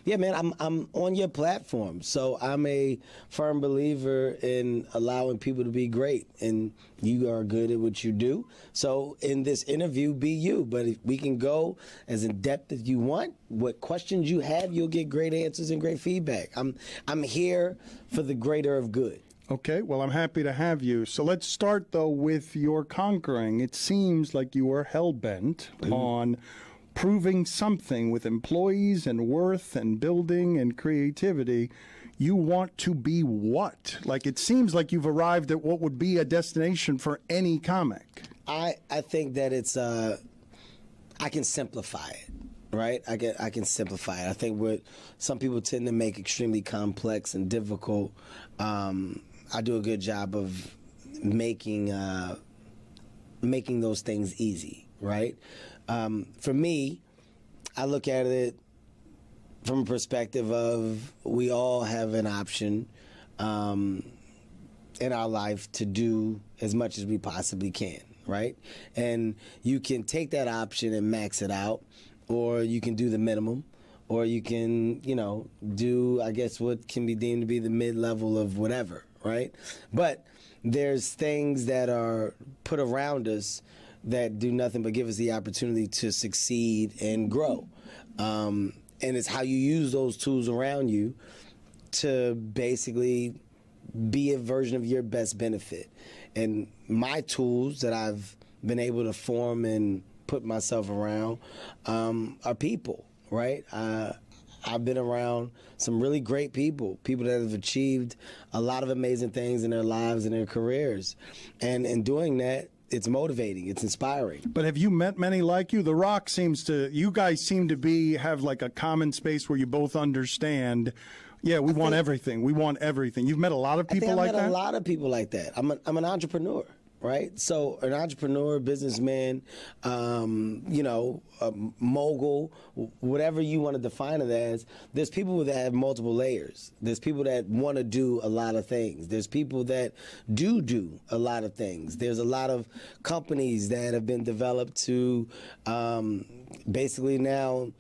yeah, man, I'm on your platform, so I'm a firm believer in allowing people to be great, and you are good at what you do. So in this interview, be you. But if we can go as in depth as you want, what questions you have, you'll get great answers and great feedback. I'm here for the greater of good. Okay, well, I'm happy to have you. So let's start, though, with your conquering. It seems like you are hell-bent on proving something with employees and worth and building and creativity. You want to be what? Like, it seems like you've arrived at what would be a destination for any comic. I think that it's, I can simplify it. Right, I can simplify it. I think what some people tend to make extremely complex and difficult, I do a good job of making those things easy. Right, for me, I look at it from a perspective of we all have an option in our life to do as much as we possibly can. Right, and you can take that option and max it out. Or you can do the minimum, or you can, do, I guess, what can be deemed to be the mid-level of whatever, right? But there's things that are put around us that do nothing but give us the opportunity to succeed and grow. And it's how you use those tools around you to basically be a version of your best benefit. And my tools that I've been able to form and put myself around are people, right? I've been around some really great people that have achieved a lot of amazing things in their lives and their careers. And in doing that, it's motivating, it's inspiring. But have you met many like you? The Rock you guys seem to have like a common space where you both understand, yeah, we want everything. We want everything. You've met a lot of people like that? I've met a lot of people like that. I'm an entrepreneur. Right? So an entrepreneur, businessman, a mogul, whatever you want to define it as, there's people that have multiple layers. There's people that want to do a lot of things. There's people that do a lot of things. There's a lot of companies that have been developed to basically now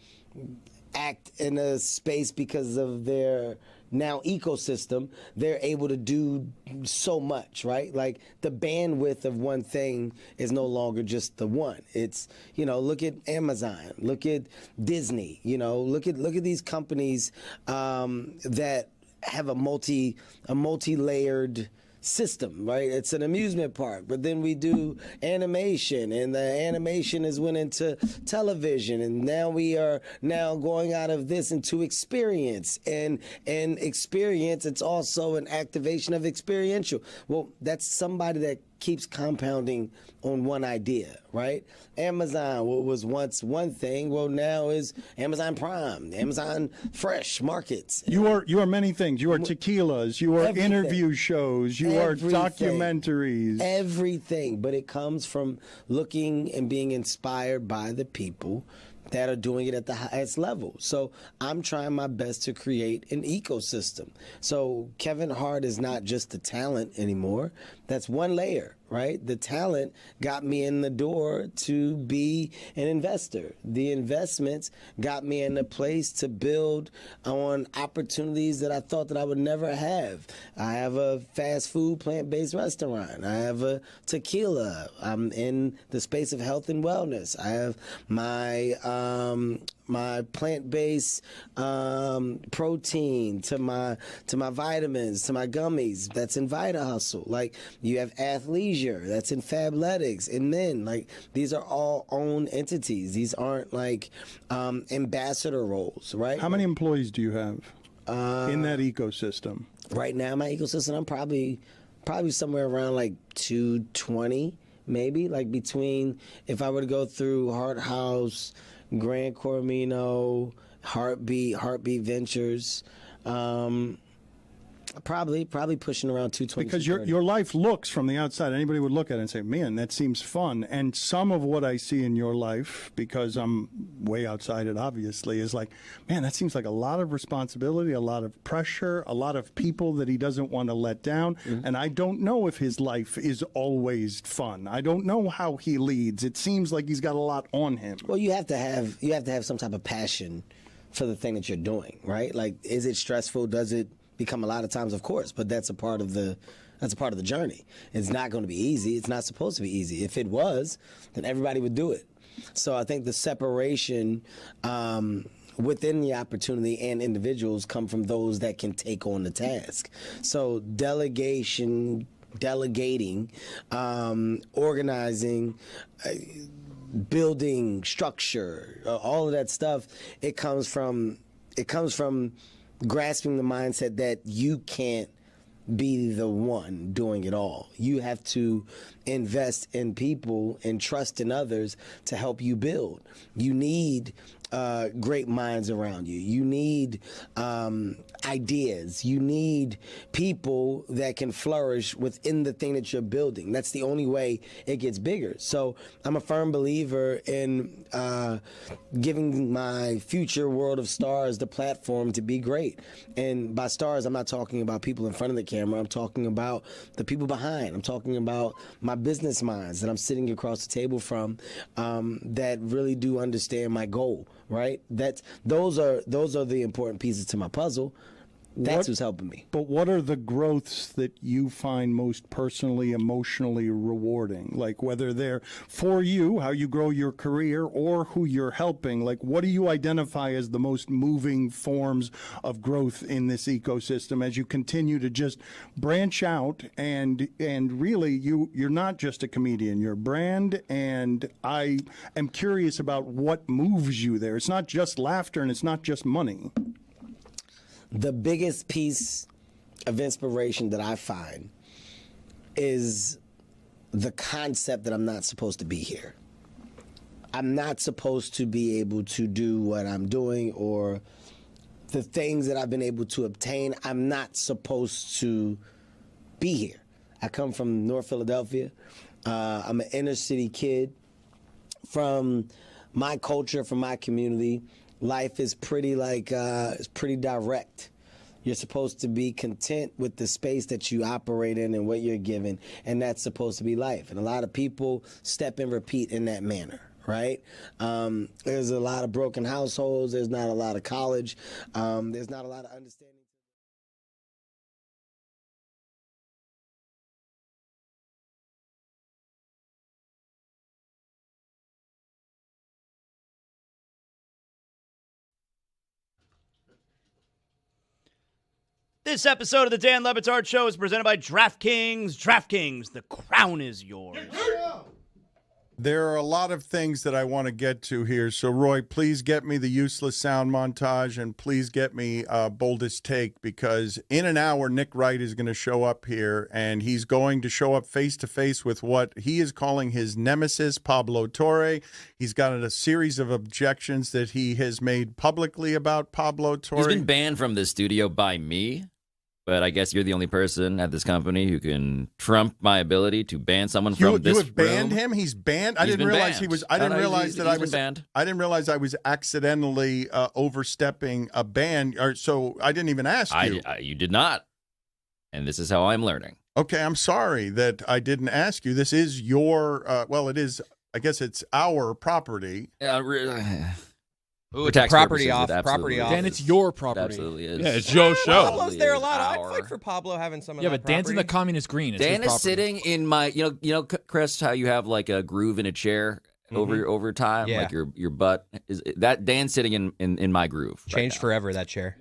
act in a space because of their now ecosystem. They're able to do so much, right? Like the bandwidth of one thing is no longer just the one. It's, look at Amazon, look at Disney, look at these companies that have a multi-layered system, right? It's an amusement park, but then we do animation, and the animation has went into television, and now we are going out of this into experience, and experience, it's also an activation of experiential. Well, that's somebody that keeps compounding on one idea, right? Amazon was once one thing, well now is Amazon Prime, Amazon Fresh Markets. You are many things. You are tequilas, you are interview shows, you are documentaries. Everything, but it comes from looking and being inspired by the people that are doing it at the highest level. So I'm trying my best to create an ecosystem. So Kevin Hart is not just the talent anymore. That's one layer, right? The talent got me in the door to be an investor. The investments got me in a place to build on opportunities that I thought that I would never have. I have a fast food plant-based restaurant. I have a tequila. I'm in the space of health and wellness. I have my plant-based protein to my vitamins, to my gummies. That's in Vita Hustle. Like, you have athleisure. leisure, that's in Fabletics, and men. Like, these are all owned entities. These aren't like ambassador roles, right? How many employees do you have in that ecosystem? Right now, my ecosystem, I'm probably somewhere around like 220, maybe. Like between, if I were to go through Heart House, Grand Cormino, Heartbeat Ventures, probably pushing around 220. Because your life looks from the outside, anybody would look at it and say, man, that seems fun. And some of what I see in your life, because I'm way outside it obviously, is like, man, that seems like a lot of responsibility, a lot of pressure, a lot of people that he doesn't want to let down. Mm-hmm. And I don't know if his life is always fun. I don't know how he leads. It seems like he's got a lot on him. Well, you have to have some type of passion for the thing that you're doing, right? Like, is it stressful? Does it become a lot of times? Of course, but that's a part of the journey. It's not going to be easy. It's not supposed to be easy. If it was, then everybody would do it. So I think the separation within the opportunity and individuals come from those that can take on the task. So delegating, organizing, building structure, all of that stuff, it comes from grasping the mindset that you can't be the one doing it all. You have to invest in people and trust in others to help you build. You need great minds around you. You need ideas. You need people that can flourish within the thing that you're building. That's the only way it gets bigger. So I'm a firm believer in giving my future world of stars the platform to be great. And by stars, I'm not talking about people in front of the camera. I'm talking about the people behind. I'm talking about my business minds that I'm sitting across the table from that really do understand my goal. Right? Those are the important pieces to my puzzle. That's who's helping me. But what are the growths that you find most personally, emotionally rewarding? Like whether they're for you, how you grow your career, or who you're helping. Like what do you identify as the most moving forms of growth in this ecosystem as you continue to just branch out and really you're not just a comedian, you're a brand, and I am curious about what moves you there. It's not just laughter and it's not just money. The biggest piece of inspiration that I find is the concept that I'm not supposed to be here. I'm not supposed to be able to do what I'm doing or the things that I've been able to obtain. I'm not supposed to be here. I come from North Philadelphia. I'm an inner city kid. From my culture, from my community, life is pretty it's pretty direct. You're supposed to be content with the space that you operate in and what you're given, and that's supposed to be life. And a lot of people step and repeat in that manner, right? There's a lot of broken households. There's not a lot of college. There's not a lot of understanding. This episode of the Dan Le Batard Show is presented by DraftKings. DraftKings, the crown is yours. There are a lot of things that I want to get to here. So, Roy, please get me the useless sound montage and please get me boldest take, because in an hour, Nick Wright is going to show up here and he's going to show up face to face with what he is calling his nemesis, Pablo Torre. He's got a series of objections that he has made publicly about Pablo Torre. He's been banned from the studio by me. But I guess you're the only person at this company who can trump my ability to ban someone from this room. You have banned him? He's banned? I didn't realize he was. I didn't realize that I was banned. I didn't realize I was accidentally overstepping a ban. So I didn't even ask you. You did not. And this is how I'm learning. Okay, I'm sorry that I didn't ask you. This is your. Well, it is. I guess it's our property. Ooh, it's property off. Property off. Dan, it's your property. It absolutely is. Yeah, it's your show. Pablo's there a lot. I'd fight for Pablo having some of that but Dan's in the communist green. It's Dan is sitting in my, you know, Chris, how you have like a groove in a chair over time, like your butt is that Dan's sitting in my groove. Changed forever, that chair.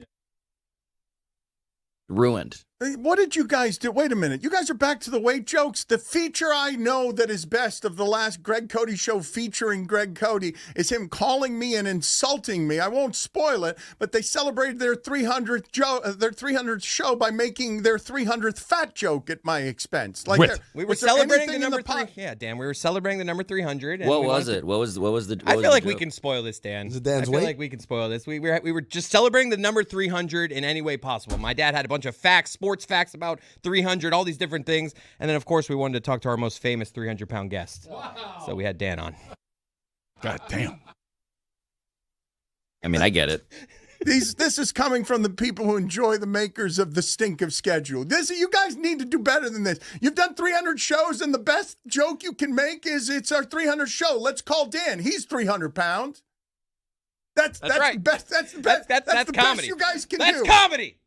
Ruined. What did you guys do? Wait a minute. You guys are back to the weight jokes. The feature I know that is best of the last Greg Cody show featuring Greg Cody is him calling me and insulting me. I won't spoil it, but they celebrated their 300th show by making their 300th fat joke at my expense. Like we were celebrating the number 3. Yeah, Dan, we were celebrating the number 300. And what was it? What was the? I feel like we can spoil this, Dan. Is it Dan's I feel weight? like we can spoil this. We were just celebrating the number 300 in any way possible. My dad had a bunch of facts, sports facts about 300, all these different things. And then, of course, we wanted to talk to our most famous 300-pound guest. Wow. So we had Dan on. God damn. I mean, I get it. This is coming from the people who enjoy the makers of the stink of schedule. You guys need to do better than this. You've done 300 shows, and the best joke you can make is it's our 300th show. Let's call Dan. He's 300 pounds. That's right. Best. That's the best. That's the comedy. Best you guys can do. That's comedy.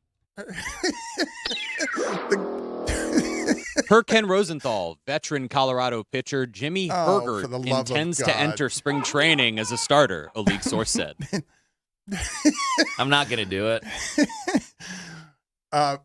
Per Ken Rosenthal, veteran Colorado pitcher Jimmy for the Hergert love of intends to God. enter spring training as a starter, a league source said. I'm not going to do it.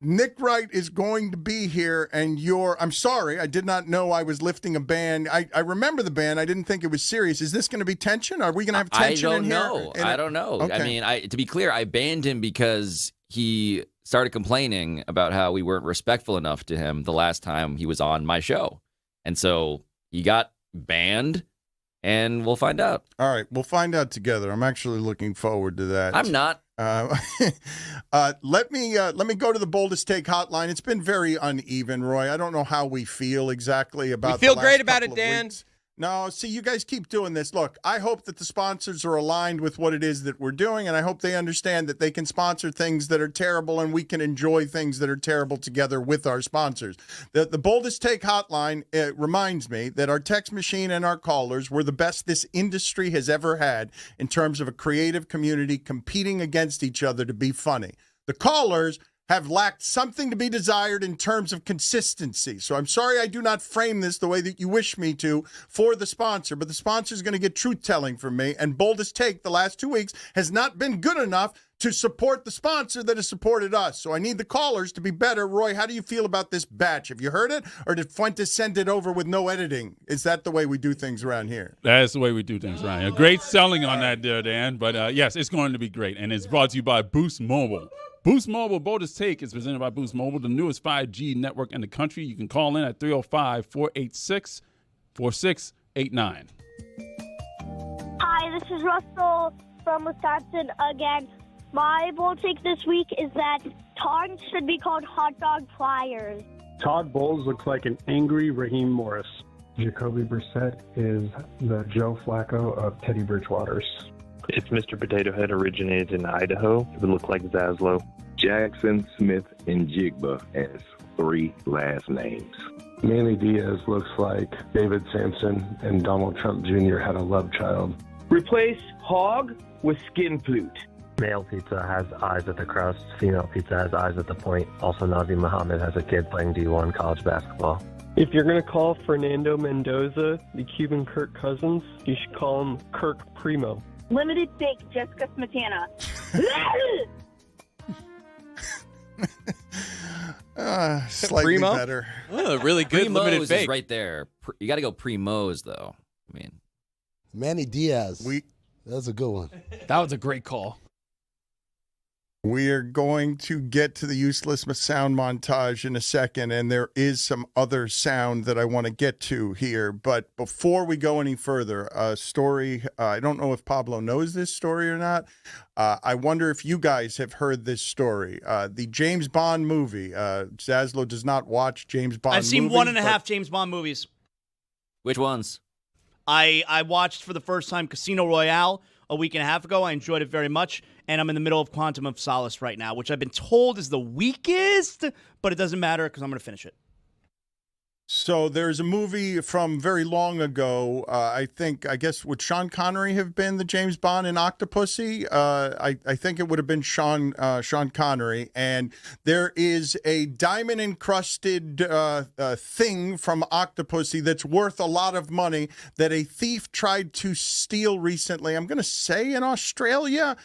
Nick Wright is going to be here, and I'm sorry, I did not know I was lifting a ban. I remember the ban. I didn't think it was serious. Is this going to be tension? Are we going to have tension in here? I don't know. Okay. I mean, to be clear, I banned him because he started complaining about how we weren't respectful enough to him the last time he was on my show. And so he got banned, and we'll find out. All right, we'll find out together. I'm actually looking forward to that. I'm not. Let me go to the boldest take hotline. It's been very uneven, Roy. I don't know how we feel exactly about. We feel the last great about couple it, of Dan. weeks. No, see, you guys keep doing this. Look, I hope that the sponsors are aligned with what it is that we're doing, and I hope they understand that they can sponsor things that are terrible, and we can enjoy things that are terrible together with our sponsors. The boldest take hotline reminds me that our text machine and our callers were the best this industry has ever had in terms of a creative community competing against each other to be funny. The callers have lacked something to be desired in terms of consistency. So I'm sorry I do not frame this the way that you wish me to for the sponsor, but the sponsor is going to get truth-telling from me, and Boldest Take the last 2 weeks has not been good enough to support the sponsor that has supported us. So I need the callers to be better. Roy, how do you feel about this batch? Have you heard it, or did Fuentes send it over with no editing? Is that the way we do things around here? That's the way we do things around here. Great selling on that there, Dan. But, yes, it's going to be great, and it's brought to you by Boost Mobile. Boost Mobile Boldest Take is presented by Boost Mobile, the newest 5G network in the country. You can call in at 305-486-4689. Hi, this is Russell from Wisconsin again. My bold take this week is that tongs should be called hot dog pliers. Todd Bowles looks like an angry Raheem Morris. Jacoby Brissett is the Joe Flacco of Teddy Bridgewater's. If Mr. Potato Head originated in Idaho, it would look like Zaslow. Jackson, Smith, and Jigba as 3 last names. Manny Diaz looks like David Sampson and Donald Trump Jr. had a love child. Replace hog with skin flute. Male pizza has eyes at the crust. Female pizza has eyes at the point. Also, Nazi Muhammad has a kid playing D1 college basketball. If you're going to call Fernando Mendoza the Cuban Kirk Cousins, you should call him Kirk Primo. Limited bake, Jessica Smetana. Slightly Primo? better. Oh, really good Primo's limited is bake. right there. You got to go Primo's, though. I mean, Manny Diaz. That's a good one. That was a great call. We are going to get to the useless sound montage in a second, and there is some other sound that I want to get to here. But before we go any further, a story, I don't know if Pablo knows this story or not. I wonder if you guys have heard this story. The James Bond movie. Zaslow does not watch James Bond I've seen movies, 1.5 James Bond movies. which ones? I watched for the first time Casino Royale a week and a half ago. I enjoyed it very much, and I'm in the middle of Quantum of Solace right now, which I've been told is the weakest, but it doesn't matter because I'm going to finish it. So there's a movie from very long ago. I guess, would Sean Connery have been the James Bond in Octopussy? I think it would have been Sean Connery. And there is a diamond encrusted thing from Octopussy that's worth a lot of money that a thief tried to steal recently. I'm going to say in Australia.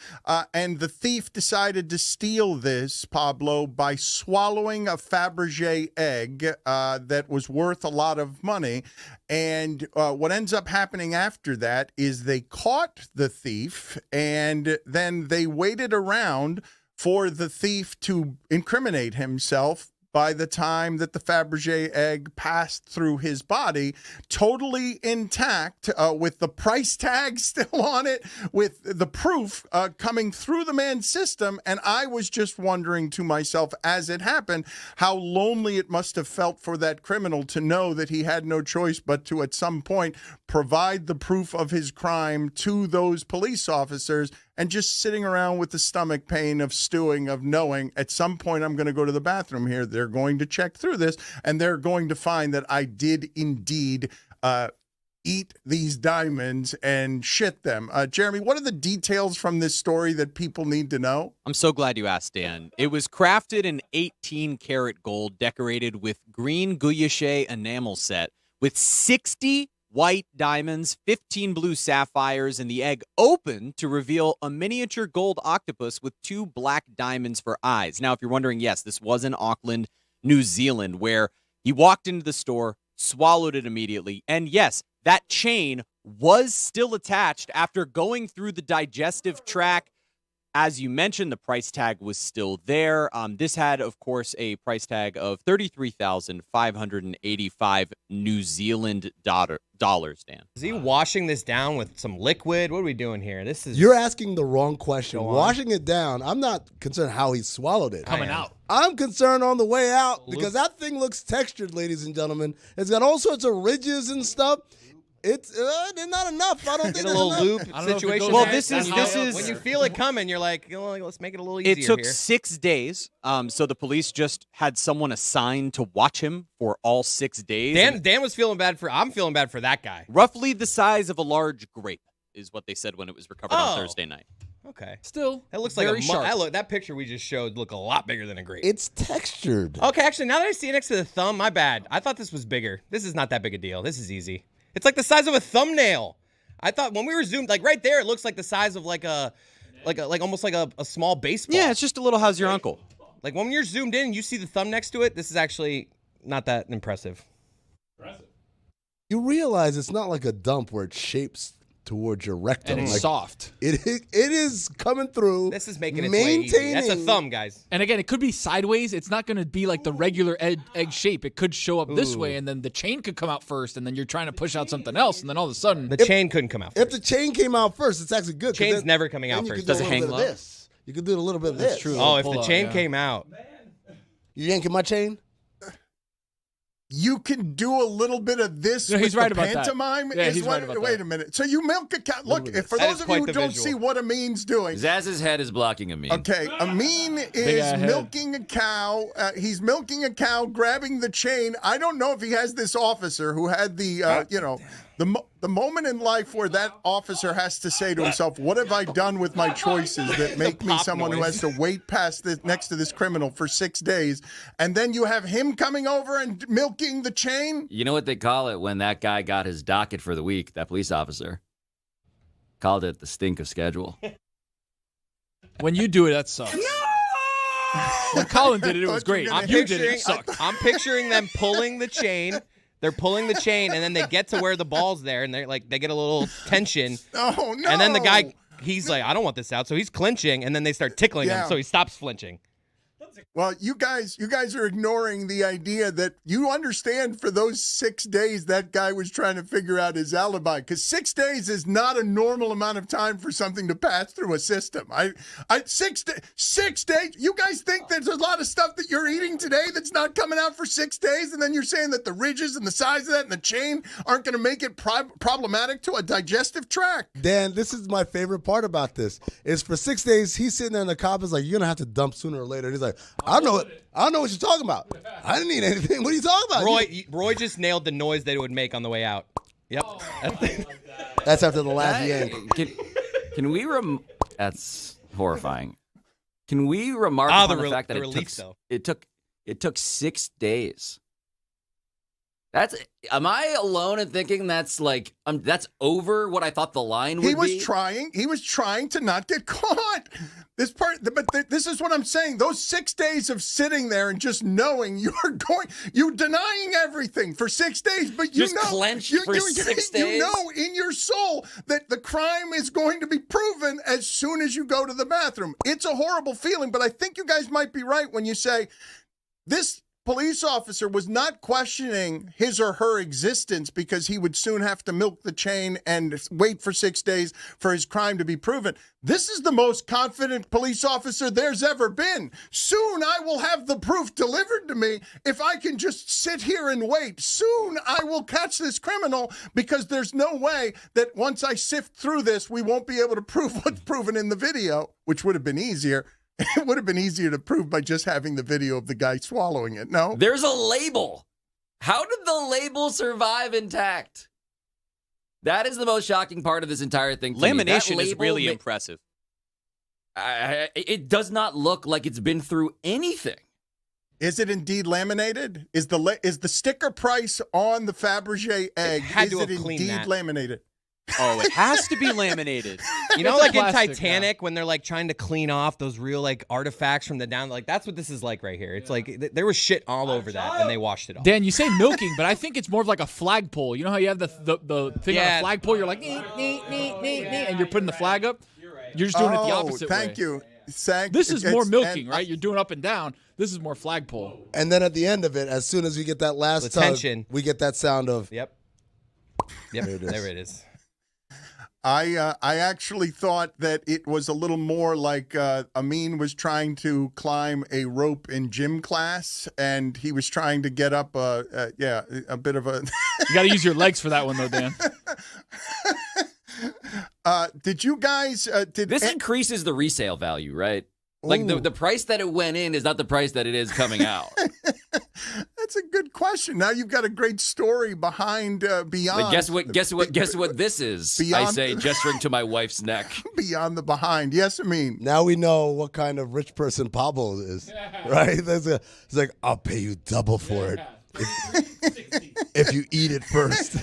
And the thief decided to steal this, Pablo, by swallowing a Fabergé egg that was worth a lot of money. And what ends up happening after that is they caught the thief, and then they waited around for the thief to incriminate himself. By the time that the Fabergé egg passed through his body, totally intact, with the price tag still on it, with the proof coming through the man's system. And I was just wondering to myself as it happened how lonely it must have felt for that criminal to know that he had no choice but to at some point provide the proof of his crime to those police officers, and just sitting around with the stomach pain of stewing, of knowing at some point I'm going to go to the bathroom here. They're going to check through this, and they're going to find that I did indeed eat these diamonds and shit them. Jeremy, what are the details from this story that people need to know? I'm so glad you asked, Dan. It was crafted in 18-karat gold, decorated with green guilloche enamel set, with 60 white diamonds, 15 blue sapphires, and the egg open to reveal a miniature gold octopus with 2 black diamonds for eyes. Now, if you're wondering, yes, this was in Auckland, New Zealand, where he walked into the store, swallowed it immediately, and yes, that chain was still attached after going through the digestive tract. As you mentioned, the price tag was still there. This had, of course, a price tag of 33,585 New Zealand dollars, Dan. Is he washing this down with some liquid? What are we doing here? You're asking the wrong question. Washing it down, I'm not concerned how he swallowed it. Coming out. I'm concerned on the way out because that thing looks textured, ladies and gentlemen. It's got all sorts of ridges and stuff. It's not enough. I don't think a little loop situation. Well, this is when you feel it coming, you're like, let's make it a little easier. It took here. 6 days. So the police just had someone assigned to watch him for all 6 days. Dan was feeling bad for. I'm feeling bad for that guy. Roughly the size of a large grape is what they said when it was recovered on Thursday night. Okay. Still, that looks like very sharp. That picture we just showed look a lot bigger than a grape. It's textured. Okay, actually, now that I see it next to the thumb, my bad. I thought this was bigger. This is not that big a deal. This is easy. It's like the size of a thumbnail. I thought when we were zoomed, like right there, it looks like the size of like almost like a small baseball. Yeah, it's just a little how's your uncle. Like when you're zoomed in and you see the thumb next to it, this is actually not that impressive. You realize it's not like a dump where it shapes towards your rectum. And it's soft. It is coming through. This is making its way easy. That's a thumb, guys. And again, it could be sideways. It's not going to be like the regular egg shape. It could show up this way, and then the chain could come out first, and then you're trying to push out something else, and then all of a sudden... The chain couldn't come out first. If the chain came out first, it's actually good. Chain's never coming out first. Does it hang low? You could do a little bit of this. That's true. Oh, if the chain came out. You yanking my chain? You can do a little bit of this with he's right the about pantomime. that. Yeah, he's right about Wait that. a minute. So you milk a cow. Look, for those of you who don't see what Amin's doing. Zaz's head is blocking Amin. Okay, Amin is milking a cow. He's milking a cow, grabbing the chain. I don't know if he has this officer who had the, the moment in life where that officer has to say to himself, what have I done with my choices that make me someone who has to wait past this next to this criminal for 6 days? And then you have him coming over and milking the chain? You know what they call it when that guy got his docket for the week, that police officer? Called it the stink of schedule. When you do it, that sucks. No! When Colin did it, it was great. You did it, it sucked. I'm picturing them pulling the chain. They're pulling the chain, and then they get to where the ball's there, and they get a little tension. Oh, no. And then the guy, he's like, I don't want this out. So he's clinching, and then they start tickling him, so he stops flinching. Well, you guys are ignoring the idea that you understand for those 6 days that guy was trying to figure out his alibi, because 6 days is not a normal amount of time for something to pass through a system. 6 days. You guys think there's a lot of stuff that you're eating today that's not coming out for 6 days, and then you're saying that the ridges and the size of that and the chain aren't going to make it problematic to a digestive tract. Dan, this is my favorite part about this. Is for 6 days he's sitting there and the cop is like, you're gonna have to dump sooner or later. And he's like, I don't know what you're talking about. I didn't need anything. What are you talking about? Roy just nailed the noise that it would make on the way out. Yep. That's after the last yank. Can we That's horrifying. Can we remark on the fact that it took 6 days? Am I alone in thinking that's like that's over what I thought the line would be? He was trying to not get caught. This is what I'm saying. Those 6 days of sitting there and just knowing you're denying everything for 6 days, but you just know, clenched for 6 days. You know in your soul that the crime is going to be proven as soon as you go to the bathroom. It's a horrible feeling, but I think you guys might be right when you say this police officer was not questioning his or her existence because he would soon have to milk the chain and wait for 6 days for his crime to be proven. This is the most confident police officer there's ever been. Soon I will have the proof delivered to me if I can just sit here and wait. Soon I will catch this criminal because there's no way that once I sift through this, we won't be able to prove what's proven in the video, which would have been easier. It would have been easier to prove by just having the video of the guy swallowing it, no? There's a label. How did the label survive intact? That is the most shocking part of this entire thing. Lamination is really impressive. It does not look like it's been through anything. Is it indeed laminated? Is the sticker price on the Fabergé egg, laminated? Oh, it has to be laminated. You know, like in Titanic, when they're like trying to clean off those real like artifacts from the down, like that's what this is like right here. It's like there was shit all over that, and they washed it off. Dan, you say milking, but I think it's more of like a flagpole. You know how you have the thing on a flagpole? You're like, and you're putting the flag up. You're just doing it the opposite way. Thank you. This is more milking, right? You're doing up and down. This is more flagpole. And then at the end of it, as soon as we get that last tug, we get that sound of. Yep. There it is. I actually thought that it was a little more like Amin was trying to climb a rope in gym class, and he was trying to get up a bit of a. You got to use your legs for that one, though, Dan. Did you guys? This increases the resale value, right? Like the price that it went in is not the price that it is coming out. That's a good question. Now you've got a great story behind beyond. Like guess what this is? Beyond, I say, gesturing to my wife's neck. Beyond the behind. Yes, I mean. Now we know what kind of rich person Pablo is, right? It's like, I'll pay you double for it if you eat it first.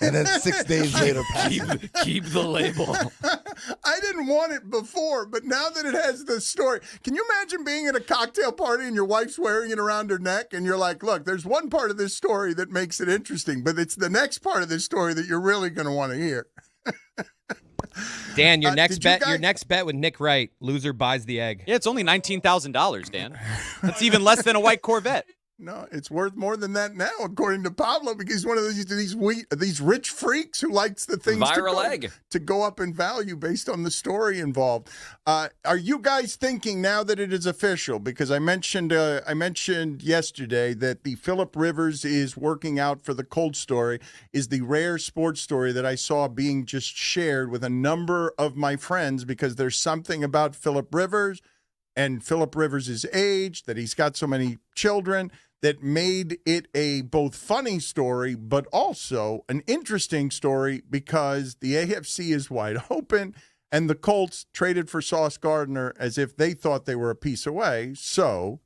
And then 6 days later, keep the label. I didn't want it before, but now that it has the story, can you imagine being at a cocktail party and your wife's wearing it around her neck and you're like, look, there's one part of this story that makes it interesting, but it's the next part of this story that you're really going to want to hear. Dan, your next bet with Nick Wright, loser buys the egg. Yeah, it's only $19,000, Dan. That's even less than a white Corvette. No, it's worth more than that now, according to Pablo, because he's one of these rich freaks who likes the things to go up in value based on the story involved. Are you guys thinking now that it is official? Because I mentioned yesterday that the Philip Rivers is working out for the Colts story is the rare sports story that I saw being just shared with a number of my friends, because there's something about Philip Rivers and Philip Rivers' age, that he's got so many children, that made it a both funny story but also an interesting story, because the AFC is wide open and the Colts traded for Sauce Gardner as if they thought they were a piece away. So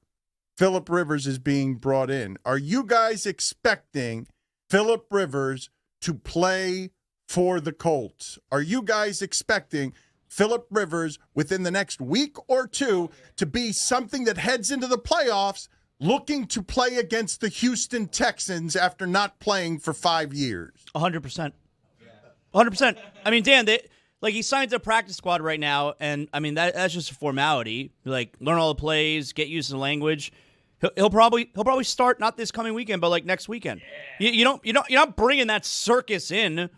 Philip Rivers is being brought in. Are you guys expecting Philip Rivers to play for the Colts? Are you guys expecting Philip Rivers within the next week or two to be something that heads into the playoffs looking to play against the Houston Texans after not playing for 5 years? 100%. 100%. I mean, Dan, he signed to a practice squad right now, and I mean that's just a formality. Like, learn all the plays, get used to the language. He'll probably start not this coming weekend, but like next weekend. You're not bringing that circus in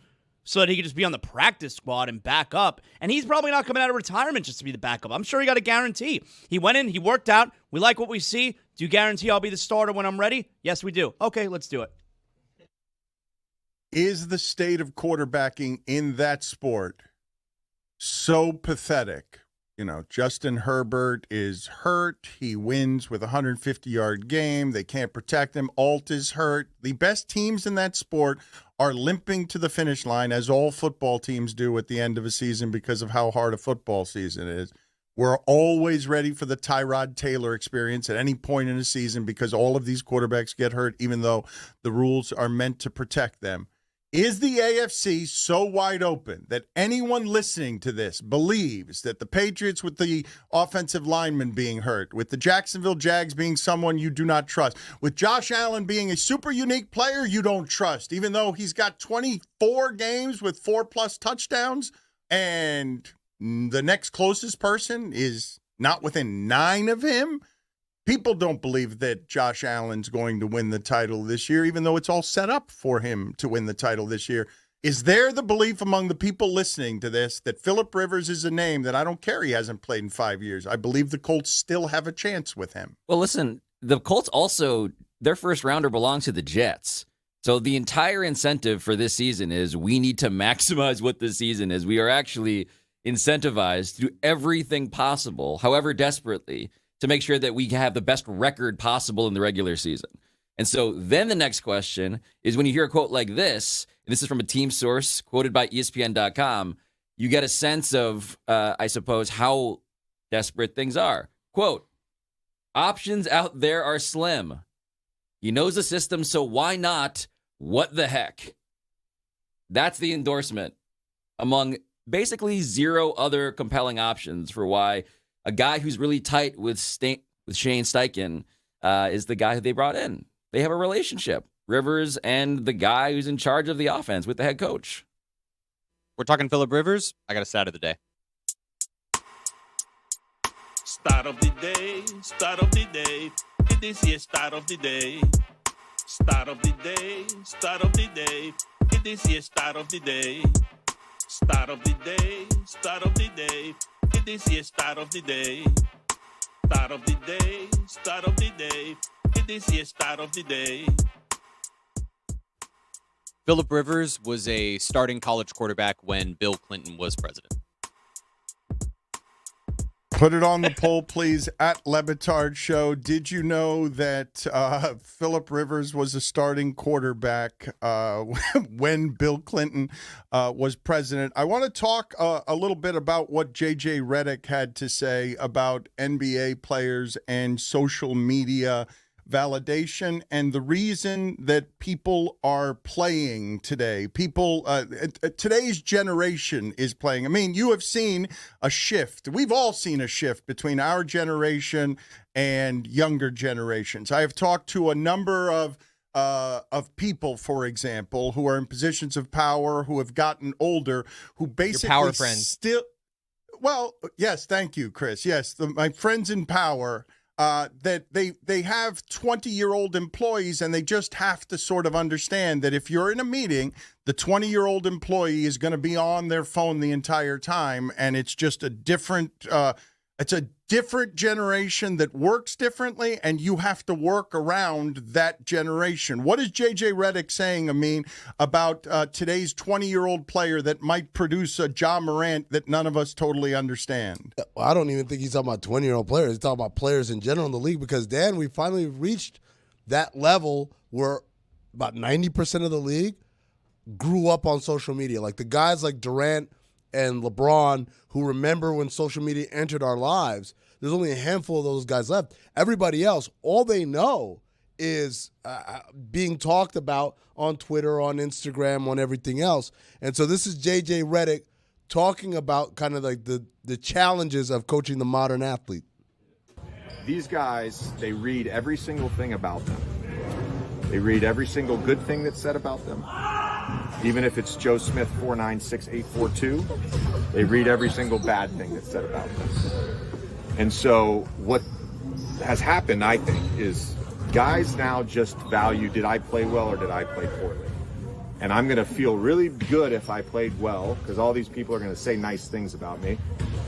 so that he could just be on the practice squad and back up. And he's probably not coming out of retirement just to be the backup. I'm sure he got a guarantee. He went in, he worked out. We like what we see. Do you guarantee I'll be the starter when I'm ready? Yes, we do. Okay, let's do it. Is the state of quarterbacking in that sport so pathetic? Justin Herbert is hurt. He wins with a 150-yard game. They can't protect him. Alt is hurt. The best teams in that sport are limping to the finish line, as all football teams do at the end of a season because of how hard a football season is. We're always ready for the Tyrod Taylor experience at any point in the season because all of these quarterbacks get hurt, even though the rules are meant to protect them. Is the AFC so wide open that anyone listening to this believes that the Patriots, with the offensive lineman being hurt, with the Jacksonville Jags being someone you do not trust, with Josh Allen being a super unique player you don't trust, even though he's got 24 games with 4+ touchdowns, and the next closest person is not within 9 of him? People don't believe that Josh Allen's going to win the title this year, even though it's all set up for him to win the title this year. Is there the belief among the people listening to this that Phillip Rivers is a name that I don't care he hasn't played in 5 years? I believe the Colts still have a chance with him. Well, listen, the Colts also, their first rounder belongs to the Jets. So the entire incentive for this season is we need to maximize what this season is. We are actually incentivized to do everything possible, however desperately, to make sure that we have the best record possible in the regular season. And so then the next question is when you hear a quote like this, and this is from a team source quoted by ESPN.com, you get a sense of, I suppose, how desperate things are. Quote, options out there are slim. He knows the system, so why not? What the heck? That's the endorsement among basically zero other compelling options for why a guy who's really tight with Shane Steichen is the guy who they brought in. They have a relationship, Rivers and the guy who's in charge of the offense with the head coach. We're talking Phillip Rivers. I got a stat of the day. Start of the day, start of the day. This is start of the day. Start of the day, start of the day. This is start of the day. Start of the day, start of the day. This is start of the day. Start of the day, start of the day. This is start of the day. Phillip Rivers was a starting college quarterback when Bill Clinton was president. Put it on the poll, please, at Le Batard Show. Did you know that Phillip Rivers was a starting quarterback when Bill Clinton was president? I want to talk a little bit about what J.J. Redick had to say about NBA players and social media validation and the reason that people are playing today. Today's generation is playing. I mean, you have seen a shift. We've all seen a shift between our generation and younger generations. I have talked to a number of people, for example, who are in positions of power, who have gotten older, who basically your power friends. Still. Well, yes, thank you, Chris. Yes, my friends in power. That they have 20-year-old employees, and they just have to sort of understand that if you're in a meeting, the 20-year-old employee is going to be on their phone the entire time, and it's just a different generation that works differently, and you have to work around that generation. What is J.J. Redick saying, Amin, about today's 20-year-old player that might produce a Ja Morant that none of us totally understand? Well, I don't even think he's talking about 20-year-old players. He's talking about players in general in the league because, Dan, we finally reached that level where about 90% of the league grew up on social media. Like the guys like Durant and LeBron who remember when social media entered our lives, there's only a handful of those guys left. Everybody else, all they know is being talked about on Twitter, on Instagram, on everything else. And so this is J.J. Redick talking about kind of like the challenges of coaching the modern athlete. These guys, they read every single thing about them. They read every single good thing that's said about them. Even if it's Joe Smith 496-842, they read every single bad thing that's said about them. And so what has happened, I think, is guys now just value, did I play well or did I play poorly? And I'm going to feel really good if I played well because all these people are going to say nice things about me.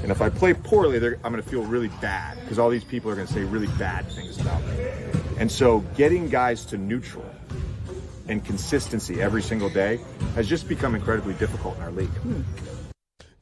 And if I play poorly, I'm going to feel really bad because all these people are going to say really bad things about me. And so getting guys to neutral and consistency every single day has just become incredibly difficult in our league.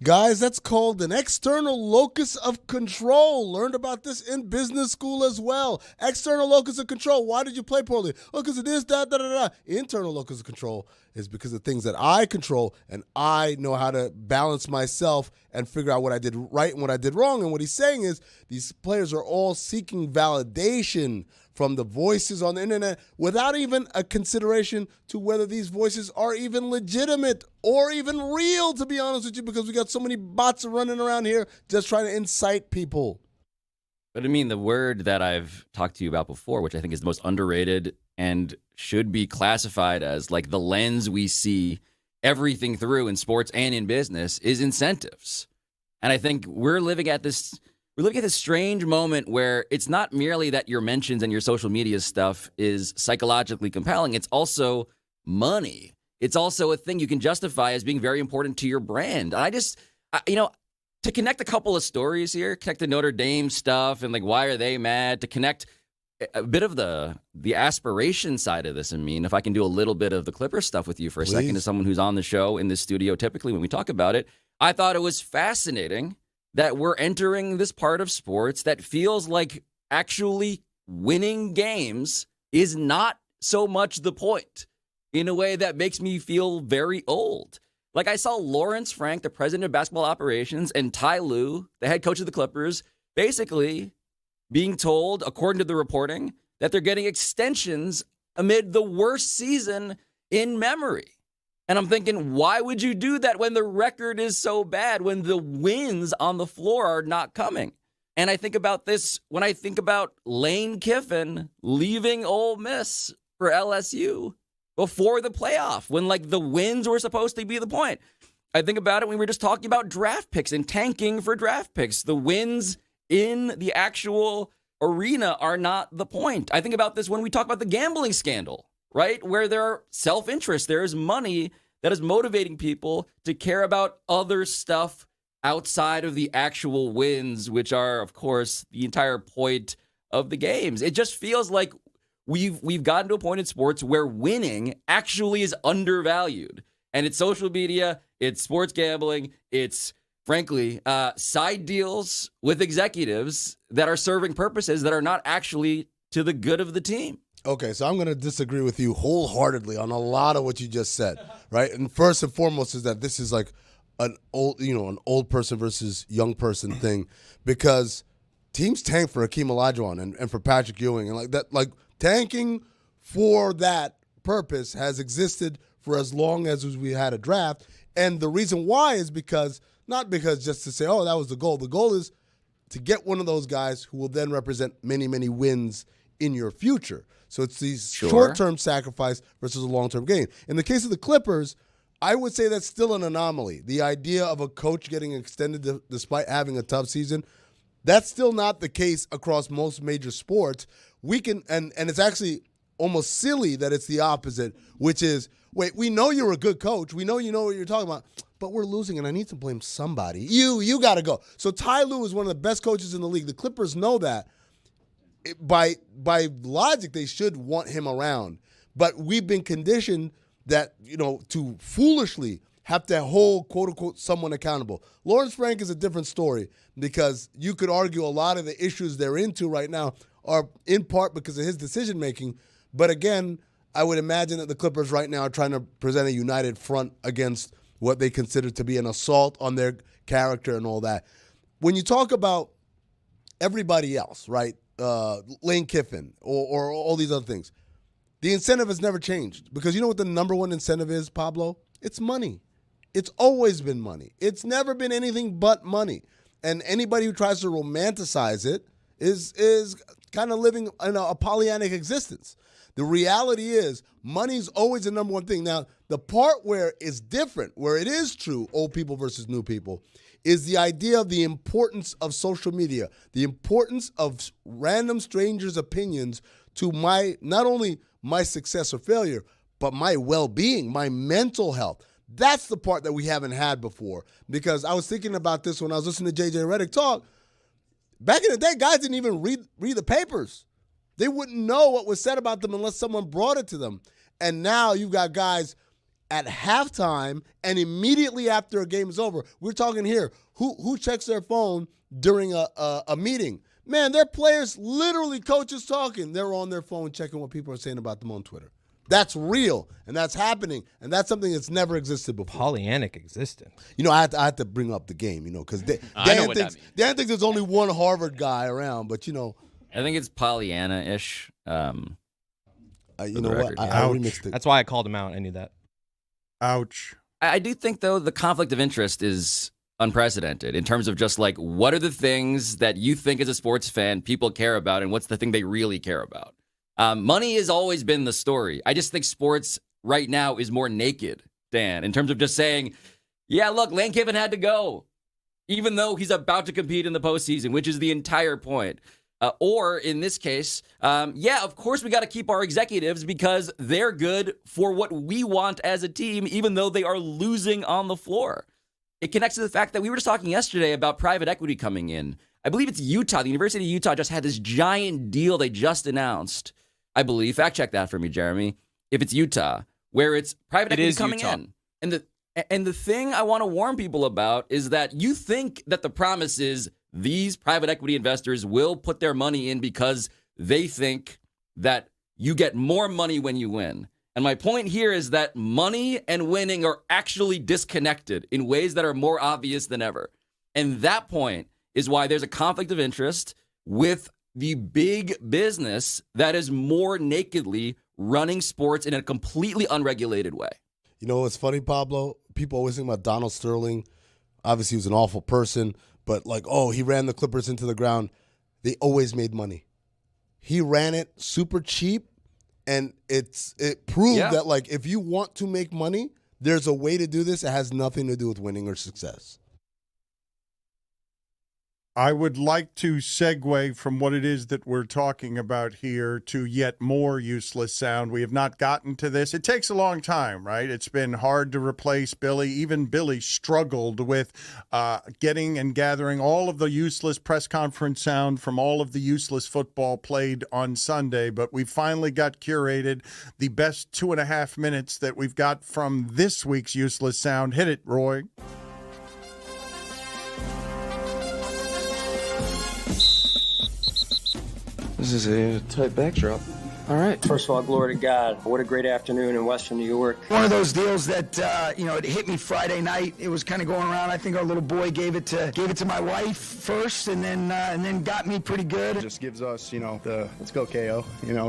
Guys, that's called an external locus of control. Learned about this in business school as well. External locus of control. Why did you play poorly? Oh, because of this, that, da. Internal locus of control is because of things that I control, and I know how to balance myself and figure out what I did right and what I did wrong. And what he's saying is these players are all seeking validation from the voices on the internet without even a consideration to whether these voices are even legitimate or even real, to be honest with you, because we got so many bots running around here just trying to incite people. But I mean, the word that I've talked to you about before, which I think is the most underrated and should be classified as like the lens we see everything through in sports and in business, is incentives. And I think we're living at this strange moment where it's not merely that your mentions and your social media stuff is psychologically compelling. It's also money. It's also a thing you can justify as being very important to your brand. To connect a couple of stories here, connect the Notre Dame stuff and like why are they mad, to connect a bit of the aspiration side of this. I mean, if I can do a little bit of the Clippers stuff with you for a second, as someone who's on the show in this studio, typically when we talk about it, I thought it was fascinating that we're entering this part of sports that feels like actually winning games is not so much the point, in a way that makes me feel very old. Like I saw Lawrence Frank, the president of basketball operations, and Ty Lue, the head coach of the Clippers, basically being told, according to the reporting, that they're getting extensions amid the worst season in memory. And I'm thinking, why would you do that when the record is so bad, when the wins on the floor are not coming? And I think about this when I think about Lane Kiffin leaving Ole Miss for LSU before the playoff, when like the wins were supposed to be the point. I think about it when we were just talking about draft picks and tanking for draft picks. The wins in the actual arena are not the point. I think about this when we talk about the gambling scandal, right? Where there are self-interest, there is money that is motivating people to care about other stuff outside of the actual wins, which are, of course, the entire point of the games. It just feels like we've gotten to a point in sports where winning actually is undervalued. And it's social media, it's sports gambling, it's, frankly, side deals with executives that are serving purposes that are not actually to the good of the team. Okay, so I'm going to disagree with you wholeheartedly on a lot of what you just said, right? And first and foremost is that this is like an old person versus young person thing, because teams tank for Hakeem Olajuwon and for Patrick Ewing, and like that, like tanking for that purpose has existed for as long as we had a draft. And the reason why is because, not because just to say, oh, that was the goal. The goal is to get one of those guys who will then represent many, many wins in your future. So it's these short-term sacrifice versus a long-term gain. In the case of the Clippers, I would say that's still an anomaly. The idea of a coach getting extended despite having a tough season, that's still not the case across most major sports. We can, and it's actually almost silly that it's the opposite, which is, wait, we know you're a good coach. We know you know what you're talking about, but we're losing, and I need to blame somebody. You got to go. So Ty Lue is one of the best coaches in the league. The Clippers know that. By logic, they should want him around. But we've been conditioned that, to foolishly have to hold, quote-unquote, someone accountable. Lawrence Frank is a different story, because you could argue a lot of the issues they're into right now are in part because of his decision-making. But again, I would imagine that the Clippers right now are trying to present a united front against what they consider to be an assault on their character and all that. When you talk about everybody else, right, Lane Kiffin or all these other things, the incentive has never changed, because you know what the number one incentive is, Pablo? It's money. It's always been money. It's never been anything but money. And anybody who tries to romanticize it is kind of living in a Pollyannic existence. The reality is money's always the number one thing. Now, the part where it's different, where it is true, old people versus new people, is the idea of the importance of social media, the importance of random strangers' opinions to not only my success or failure, but my well-being, my mental health. That's the part that we haven't had before. Because I was thinking about this when I was listening to JJ Redick talk. Back in the day, guys didn't even read the papers. They wouldn't know what was said about them unless someone brought it to them. And now you've got guys at halftime and immediately after a game is over. We're talking here. Who checks their phone during a meeting? Man, their players, literally coaches talking. They're on their phone checking what people are saying about them on Twitter. That's real, and that's happening, and that's something that's never existed before. Pollyannic existence. You know, I had to bring up the game, you know, because Dan thinks there's only one Harvard guy around, but, you know. I think it's Pollyanna-ish. You know what? I remixed it. That's why I called him out. I knew that. Ouch. I do think, though, the conflict of interest is unprecedented in terms of just like, what are the things that you think as a sports fan people care about, and what's the thing they really care about? Money has always been the story. I just think sports right now is more naked, Dan, in terms of just saying, yeah, look, Lane Kiffin had to go, even though he's about to compete in the postseason, which is the entire point. Or in this case, yeah, of course we got to keep our executives because they're good for what we want as a team, even though they are losing on the floor. It connects to the fact that we were just talking yesterday about private equity coming in. I believe it's Utah. The University of Utah just had this giant deal they just announced. I believe, fact check that for me, Jeremy, if it's Utah, where it's private equity coming in. And the thing I want to warn people about is that you think that the promise is these private equity investors will put their money in because they think that you get more money when you win. And my point here is that money and winning are actually disconnected in ways that are more obvious than ever. And that point is why there's a conflict of interest with the big business that is more nakedly running sports in a completely unregulated way. You know what's funny, Pablo? People always think about Donald Sterling. Obviously, he was an awful person, but like, oh, he ran the Clippers into the ground. They always made money. He ran it super cheap, and it proved that, like, if you want to make money, there's a way to do this. It has nothing to do with winning or success. I would like to segue from what it is that we're talking about here to yet more useless sound. We have not gotten to this. It takes a long time, right? It's been hard to replace Billy. Even Billy struggled with getting and gathering all of the useless press conference sound from all of the useless football played on Sunday. But we finally got curated the best 2.5 minutes that we've got from this week's useless sound. Hit it, Roy. This is a tight backdrop. All right. First of all, glory to God. What a great afternoon in Western New York. One of those deals that, it hit me Friday night. It was kind of going around. I think our little boy gave it to my wife first and then got me pretty good. It just gives us, the let's go KO,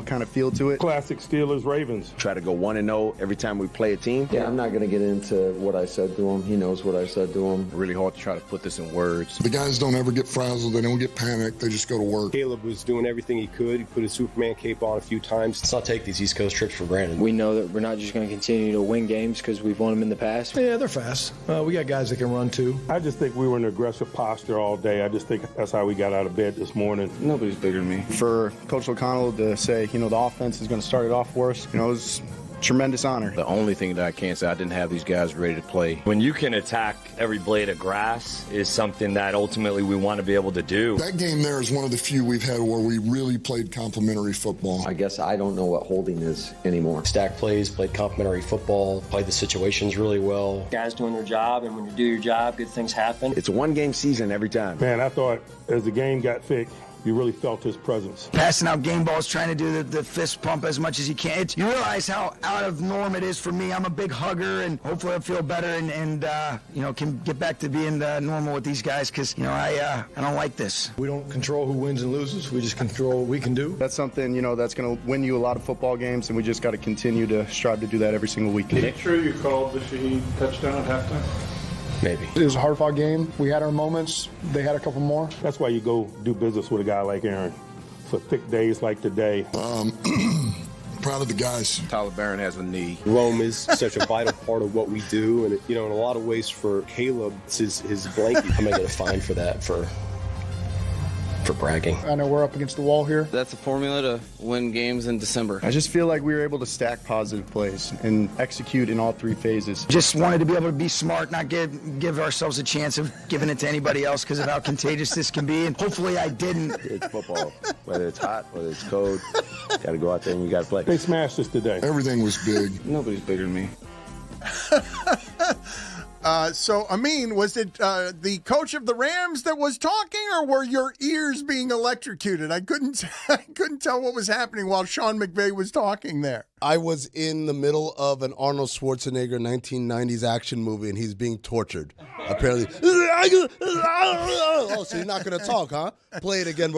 kind of feel to it. Classic Steelers-Ravens. Try to go 1-0 every time we play a team. Yeah, I'm not going to get into what I said to him. He knows what I said to him. Really hard to try to put this in words. The guys don't ever get frazzled. They don't get panicked. They just go to work. Caleb was doing everything he could. He put his Superman cape on a few times. Let's not take these East Coast trips for granted. We know that we're not just going to continue to win games because we've won them in the past. Yeah, they're fast. We got guys that can run too. I just think we were in aggressive posture all day. I just think that's how we got out of bed this morning. Nobody's bigger than me. For Coach O'Connell to say, the offense is going to start it off for us, it was tremendous honor. The only thing that I can't say, I didn't have these guys ready to play. When you can attack every blade of grass is something that ultimately we want to be able to do. That game there is one of the few we've had where we really played complementary football. I guess I don't know what holding is anymore. Stack plays, played complementary football, played the situations really well. Guys doing their job, and when you do your job, good things happen. It's a one-game season every time. Man, I thought as the game got thick, you really felt his presence. Passing out game balls, trying to do the fist pump as much as you can. You realize how out of norm it is for me. I'm a big hugger, and hopefully I'll feel better and can get back to being normal with these guys because, I don't like this. We don't control who wins and loses. We just control what we can do. That's something, that's going to win you a lot of football games, and we just got to continue to strive to do that every single week. Make sure you called the Shaheed touchdown at halftime. Maybe. It was a hard-fought game. We had our moments. They had a couple more. That's why you go do business with a guy like Aaron for thick days like today. Proud of the guys. Tyler Barron has a knee. Rome is such a vital part of what we do, and in a lot of ways for Caleb, it's his blanket. I'm gonna get a fine for that for bragging. I know we're up against the wall here. That's a formula to win games in December. I just feel like we were able to stack positive plays and execute in all three phases. Just wanted to be able to be smart, not give ourselves a chance of giving it to anybody else because of how contagious this can be, and hopefully I didn't. It's football. Whether it's hot, whether it's cold, you got to go out there and you got to play. They smashed us today. Everything was big. Nobody's bigger than me. So, Amin, was it the coach of the Rams that was talking, or were your ears being electrocuted? I couldn't tell what was happening while Sean McVay was talking there. I was in the middle of an Arnold Schwarzenegger 1990s action movie, and he's being tortured. Apparently. Oh, so you're not going to talk, huh? Play it again.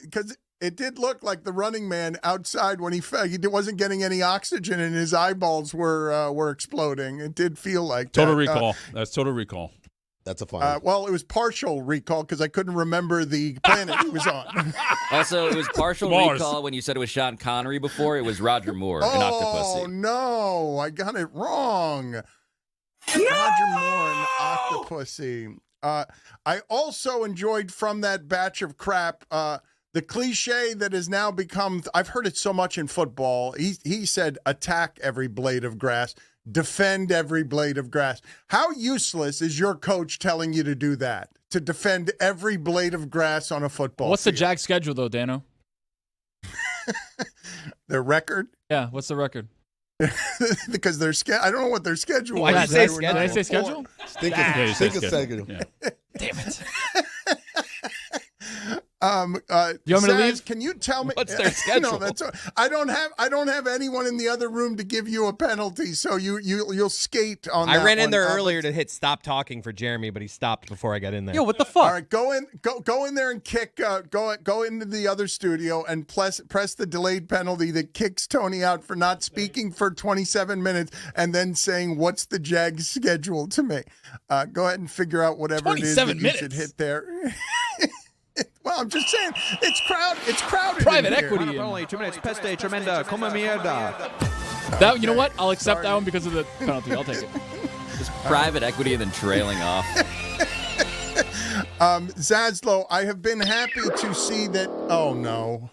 Because it did look like the running man outside when he fell. He wasn't getting any oxygen, and his eyeballs were exploding. It did feel like Total that. Recall. That's Total Recall. That's a fine. Well, it was partial recall because I couldn't remember the planet he was on. Also, it was partial recall when you said it was Sean Connery before. It was Roger Moore in Octopussy. Oh, no. I got it wrong. Roger Moore in Octopussy. I also enjoyed from that batch of crap the cliche that has now become, I've heard it so much in football. He said, attack every blade of grass, defend every blade of grass. How useless is your coach telling you to do that, to defend every blade of grass on a football What's field? the Jags schedule, though, Dano? Their record? Yeah, what's the record? Because I don't know what their schedule Why was. did you say schedule? Did I say schedule? Schedule. Yeah. Damn it. You want me to leave? Can you tell me What's their schedule? No, that's I don't have anyone in the other room to give you a penalty, so you'll skate on. I that ran in one. there earlier to hit stop talking for Jeremy, but he stopped before I got in there. Yo, what the fuck? All right, go in there and kick. Go into the other studio and press the delayed penalty that kicks Tony out for not speaking for 27 minutes and then saying, "What's the Jags schedule?" to me. Go ahead and figure out whatever it is that you should hit there. Well, I'm just saying, it's crowded. Private in equity. Here. Only 2 minutes. Peste tremenda. Come mierda. That, you know what? I'll accept that one because of the penalty. I'll take it. Just private equity and then trailing off. Zaslow, I have been happy to see that. Oh no.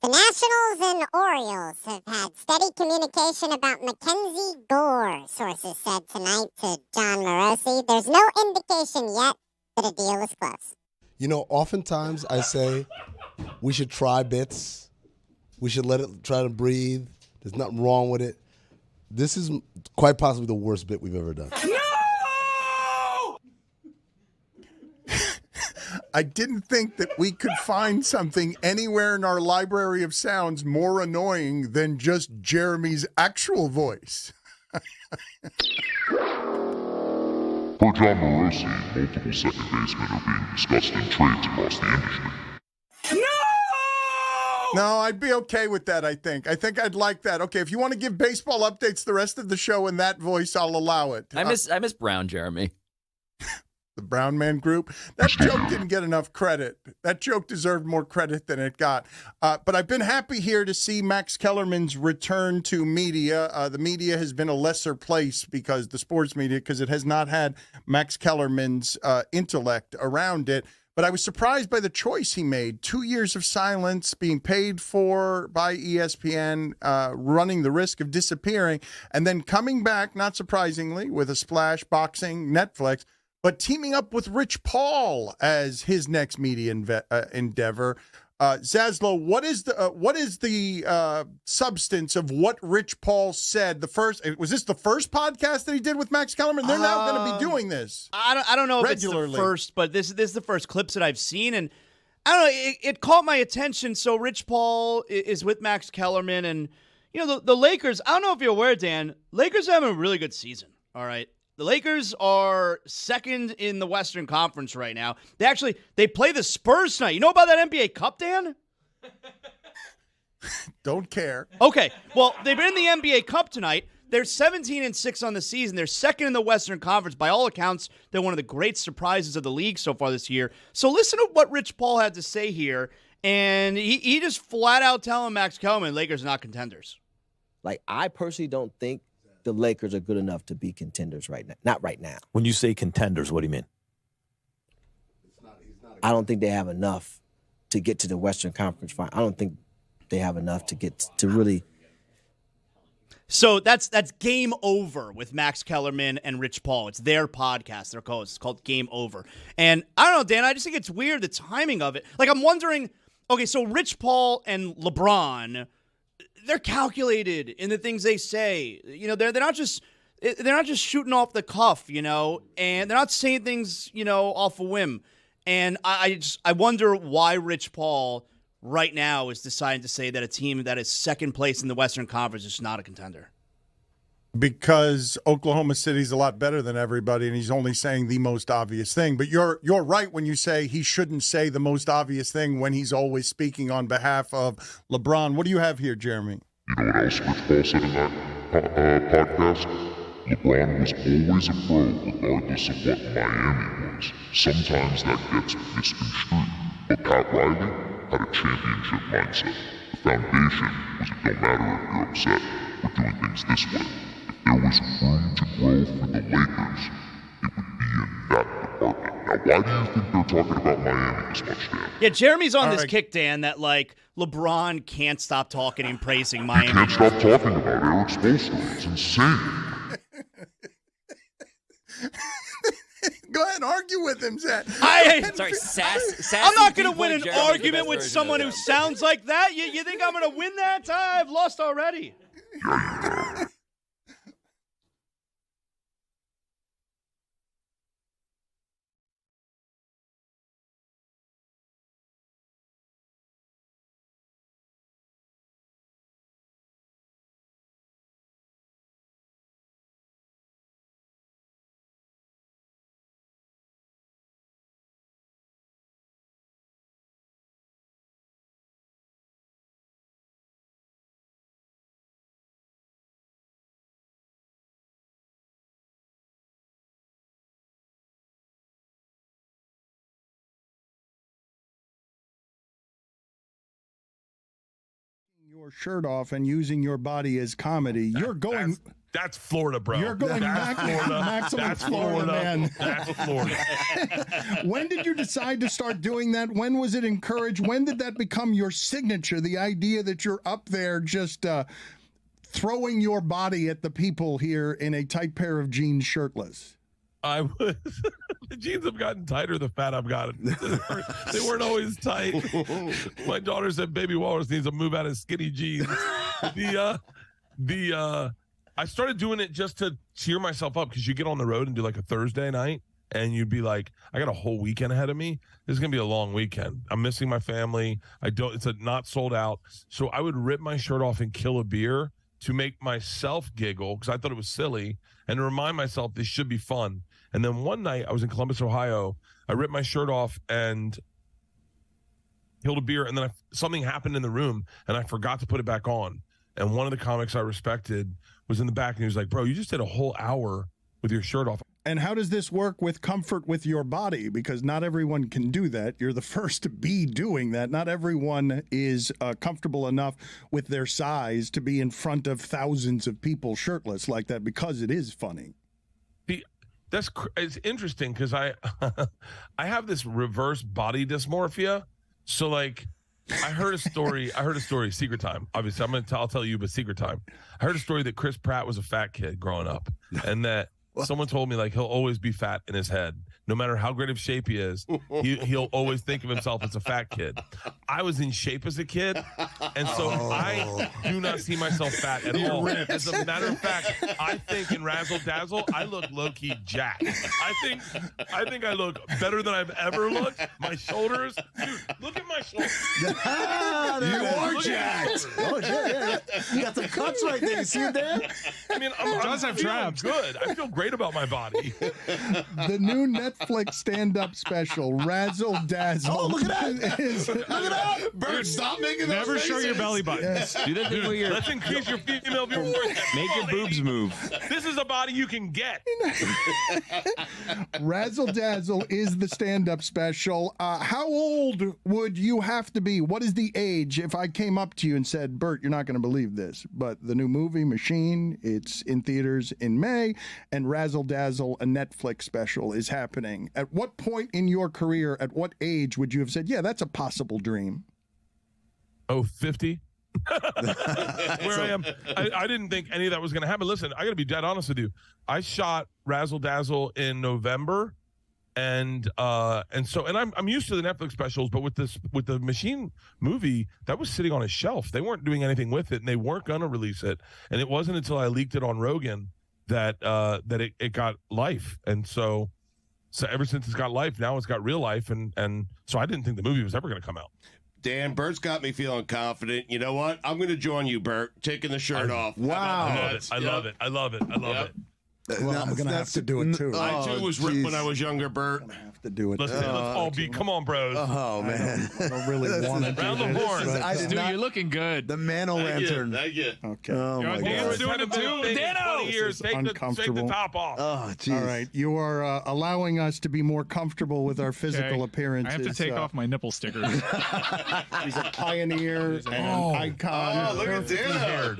The Nationals and Orioles have had steady communication about Mackenzie Gore, sources said tonight to John Morosi. There's no indication yet that a deal is close. You know, oftentimes I say we should try bits. We should let it try to breathe. There's nothing wrong with it. This is quite possibly the worst bit we've ever done. I didn't think that we could find something anywhere in our library of sounds more annoying than just Jeremy's actual voice. Per John Morosi, multiple second basemen are being discussed in trades across the industry. No, I'd be okay with that, I think. I think I'd like that. Okay, if you want to give baseball updates the rest of the show in that voice, I'll allow it. I miss Brown, Jeremy. The Brown Man Group. That joke didn't get enough credit. That joke deserved more credit than it got. But I've been happy here to see Max Kellerman's return to media. The media has been a lesser place because the sports media, because it has not had Max Kellerman's intellect around it. But I was surprised by the choice he made. 2 years of silence, being paid for by ESPN, running the risk of disappearing, and then coming back, not surprisingly, with a splash, boxing, Netflix, but teaming up with Rich Paul as his next media endeavor. Zaslow, what is the substance of what Rich Paul said? Was this the first podcast that he did with Max Kellerman? They're now going to be doing this. I don't know regularly. If it's the first, but this is the first clips that I've seen, and I don't know. It caught my attention. So Rich Paul is with Max Kellerman, and you know the Lakers. I don't know if you're aware, Dan. Lakers are having a really good season. All right. The Lakers are second in the Western Conference right now. They play the Spurs tonight. You know about that NBA Cup, Dan? Don't care. Okay. Well, they've been in the NBA Cup tonight. They're 17-6 on the season. They're second in the Western Conference. By all accounts, they're one of the great surprises of the league so far this year. So listen to what Rich Paul had to say here. And he just flat out telling Max Kellerman, Lakers are not contenders. Like, I personally don't think the Lakers are good enough to be contenders right now. Not right now. When you say contenders, what do you mean? I don't think they have enough to get to the Western Conference final. I don't think they have enough to get to really. So that's Game Over with Max Kellerman and Rich Paul. It's their podcast, their co-host. It's called Game Over. And I don't know, Dan, I just think it's weird, the timing of it. Like, I'm wondering, okay, so Rich Paul and LeBron, they're calculated in the things they say. You know, they're not just shooting off the cuff, you know, and they're not saying things, you know, off a whim. And I wonder why Rich Paul right now is deciding to say that a team that is second place in the Western Conference is not a contender. Because Oklahoma City's a lot better than everybody, and he's only saying the most obvious thing. But you're right when you say he shouldn't say the most obvious thing when he's always speaking on behalf of LeBron. What do you have here, Jeremy? You know what else Rich Paul said in that podcast? LeBron was always a pro regardless of what Miami was. Sometimes that gets misconstrued. But Pat Riley had a championship mindset. The foundation was it don't matter if you're upset, we're doing things this way. There was room to grow for the Lakers, it would be in that department. Now, why do you think they're talking about Miami this much, Dan? Yeah, Jeremy's on this kick, Dan, that, like, LeBron can't stop talking and praising Miami. He can't stop talking about Eric Spoelstra. It's insane. Go ahead and argue with him, Zach. I'm not going to win an argument with someone who sounds like that. You think I'm going to win that? I've lost already. Your shirt off and using your body as comedy. You're going. That's Florida, bro. You're going maximum Florida, man. That's Florida. When did you decide to start doing that? When was it encouraged? When did that become your signature? The idea that you're up there just throwing your body at the people here in a tight pair of jeans, shirtless. I was. The jeans have gotten tighter the fat I've gotten. They weren't always tight. My daughter said Baby Walrus needs to move out of skinny jeans. I started doing it just to cheer myself up because you get on the road and do like a Thursday night and you'd be like, I got a whole weekend ahead of me. This is gonna be a long weekend. I'm missing my family. It's not sold out. So I would rip my shirt off and kill a beer to make myself giggle because I thought it was silly and to remind myself this should be fun. And then one night I was in Columbus, Ohio. I ripped my shirt off and killed a beer. And then something happened in the room and I forgot to put it back on. And one of the comics I respected was in the back and he was like, bro, you just did a whole hour with your shirt off. And how does this work with comfort with your body? Because not everyone can do that. You're the first to be doing that. Not everyone is comfortable enough with their size to be in front of thousands of people shirtless like that because it is funny. It's interesting because I have this reverse body dysmorphia. So like I heard a story, secret time. Obviously, I'll tell you, but secret time. I heard a story that Chris Pratt was a fat kid growing up and that someone told me like he'll always be fat in his head. No matter how great of shape he is, he'll always think of himself as a fat kid. I was in shape as a kid, and so I do not see myself fat at all. As a matter of fact, I think in Razzle Dazzle, I look low-key jacked. I think I look better than I've ever looked. My shoulders, dude, look at my shoulders. You are jacked. Oh, yeah. You got some cuts right there. You see it there? I mean, I'm feeling good. I feel great about my body. The new Netflix stand-up special, Razzle Dazzle. Oh, look at that! Look at that! Bert, stop making those Never show your belly button. Yes. Do that thing where you're... Let's increase your female viewers. Make your boobs move. This is a body you can get. Razzle Dazzle is the stand-up special. How old would you have to be? What is the age if I came up to you and said, Bert, you're not going to believe this, but the new movie, Machine, it's in theaters in May, and Razzle Dazzle, a Netflix special, is happening. At what point in your career, at what age would you have said, yeah, that's a possible dream? Oh, 50? Where I am. I didn't think any of that was going to happen. Listen, I got to be dead honest with you. I shot Razzle Dazzle in November, And I'm used to the Netflix specials, but with the Machine movie, that was sitting on a shelf. They weren't doing anything with it, and they weren't gonna release it. And it wasn't until I leaked it on Rogan that it got life. And so ever since it's got life, now it's got real life. And so I didn't think the movie was ever gonna come out. Dan, Bert's got me feeling confident. You know what? I'm going to join you, Bert, taking the shirt off. Wow. I love it. I love it. Well, I'm going to have to do it too. I too was ripped when I was younger, Bert. I have to do it. Let's all be. Come on, bros. Oh man, I don't really want to do Round the horn. Dude, you're looking good. The Mano Lantern. Thank you. Okay. Oh my Dan's God. doing it too. Dano. This is Take the uncomfortable. top off. Oh, jeez. All right, you are allowing us to be more comfortable with our physical appearances. I have to take off my nipple stickers. He's a pioneer and an icon. Oh, look at Dan.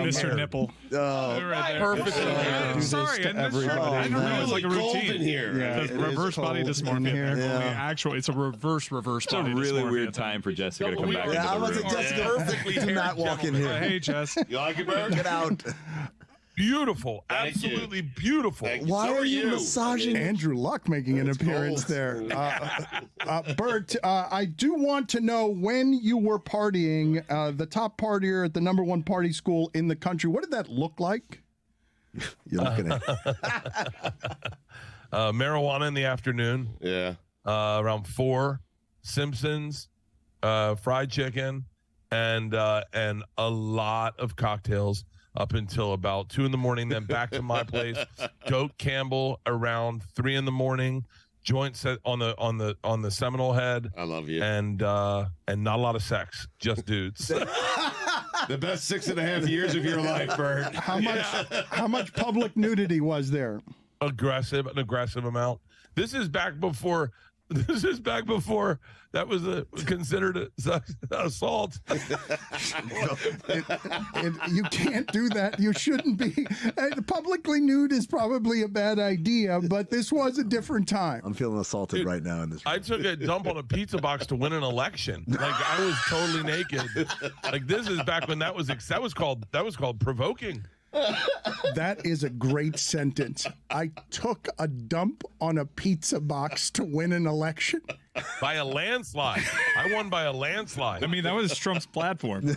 Mr. Nipple. Perfectly haired. Sorry, I didn't realize like a routine in here. Yeah, It's reverse body dysmorphia. Actually, it's a reverse body dysmorphia. It's a really weird time for Jessica to come back. Yeah, I was like, Jessica, do not walk in here. Hey, Jess. You like it, Bert? Get out. Beautiful. Absolutely beautiful. Why So are are you you. massaging? Andrew Luck making an appearance there. Bert, I do want to know when you were partying, the top partier at the #1 party school in the country. What did that look like? You're looking at Marijuana in the afternoon. Yeah. Around 4, Simpsons, fried chicken, and a lot of cocktails up until about 2 a.m. Then back to my place. Dope Campbell around 3 a.m. Joint set on the Seminole Head. I love you. And not a lot of sex, just dudes. The best 6.5 years of your life, Bert. How much public nudity was there? An aggressive amount. This is back before that was considered assault. You can't do that. You shouldn't be. Publicly nude is probably a bad idea, but this was a different time. I'm feeling assaulted right now in this room. I took a dump on a pizza box to win an election. Like I was totally naked. Like this is back when that was called provoking. That is a great sentence. I took a dump on a pizza box to win an election. By a landslide. I won by a landslide. I mean, that was Trump's platform.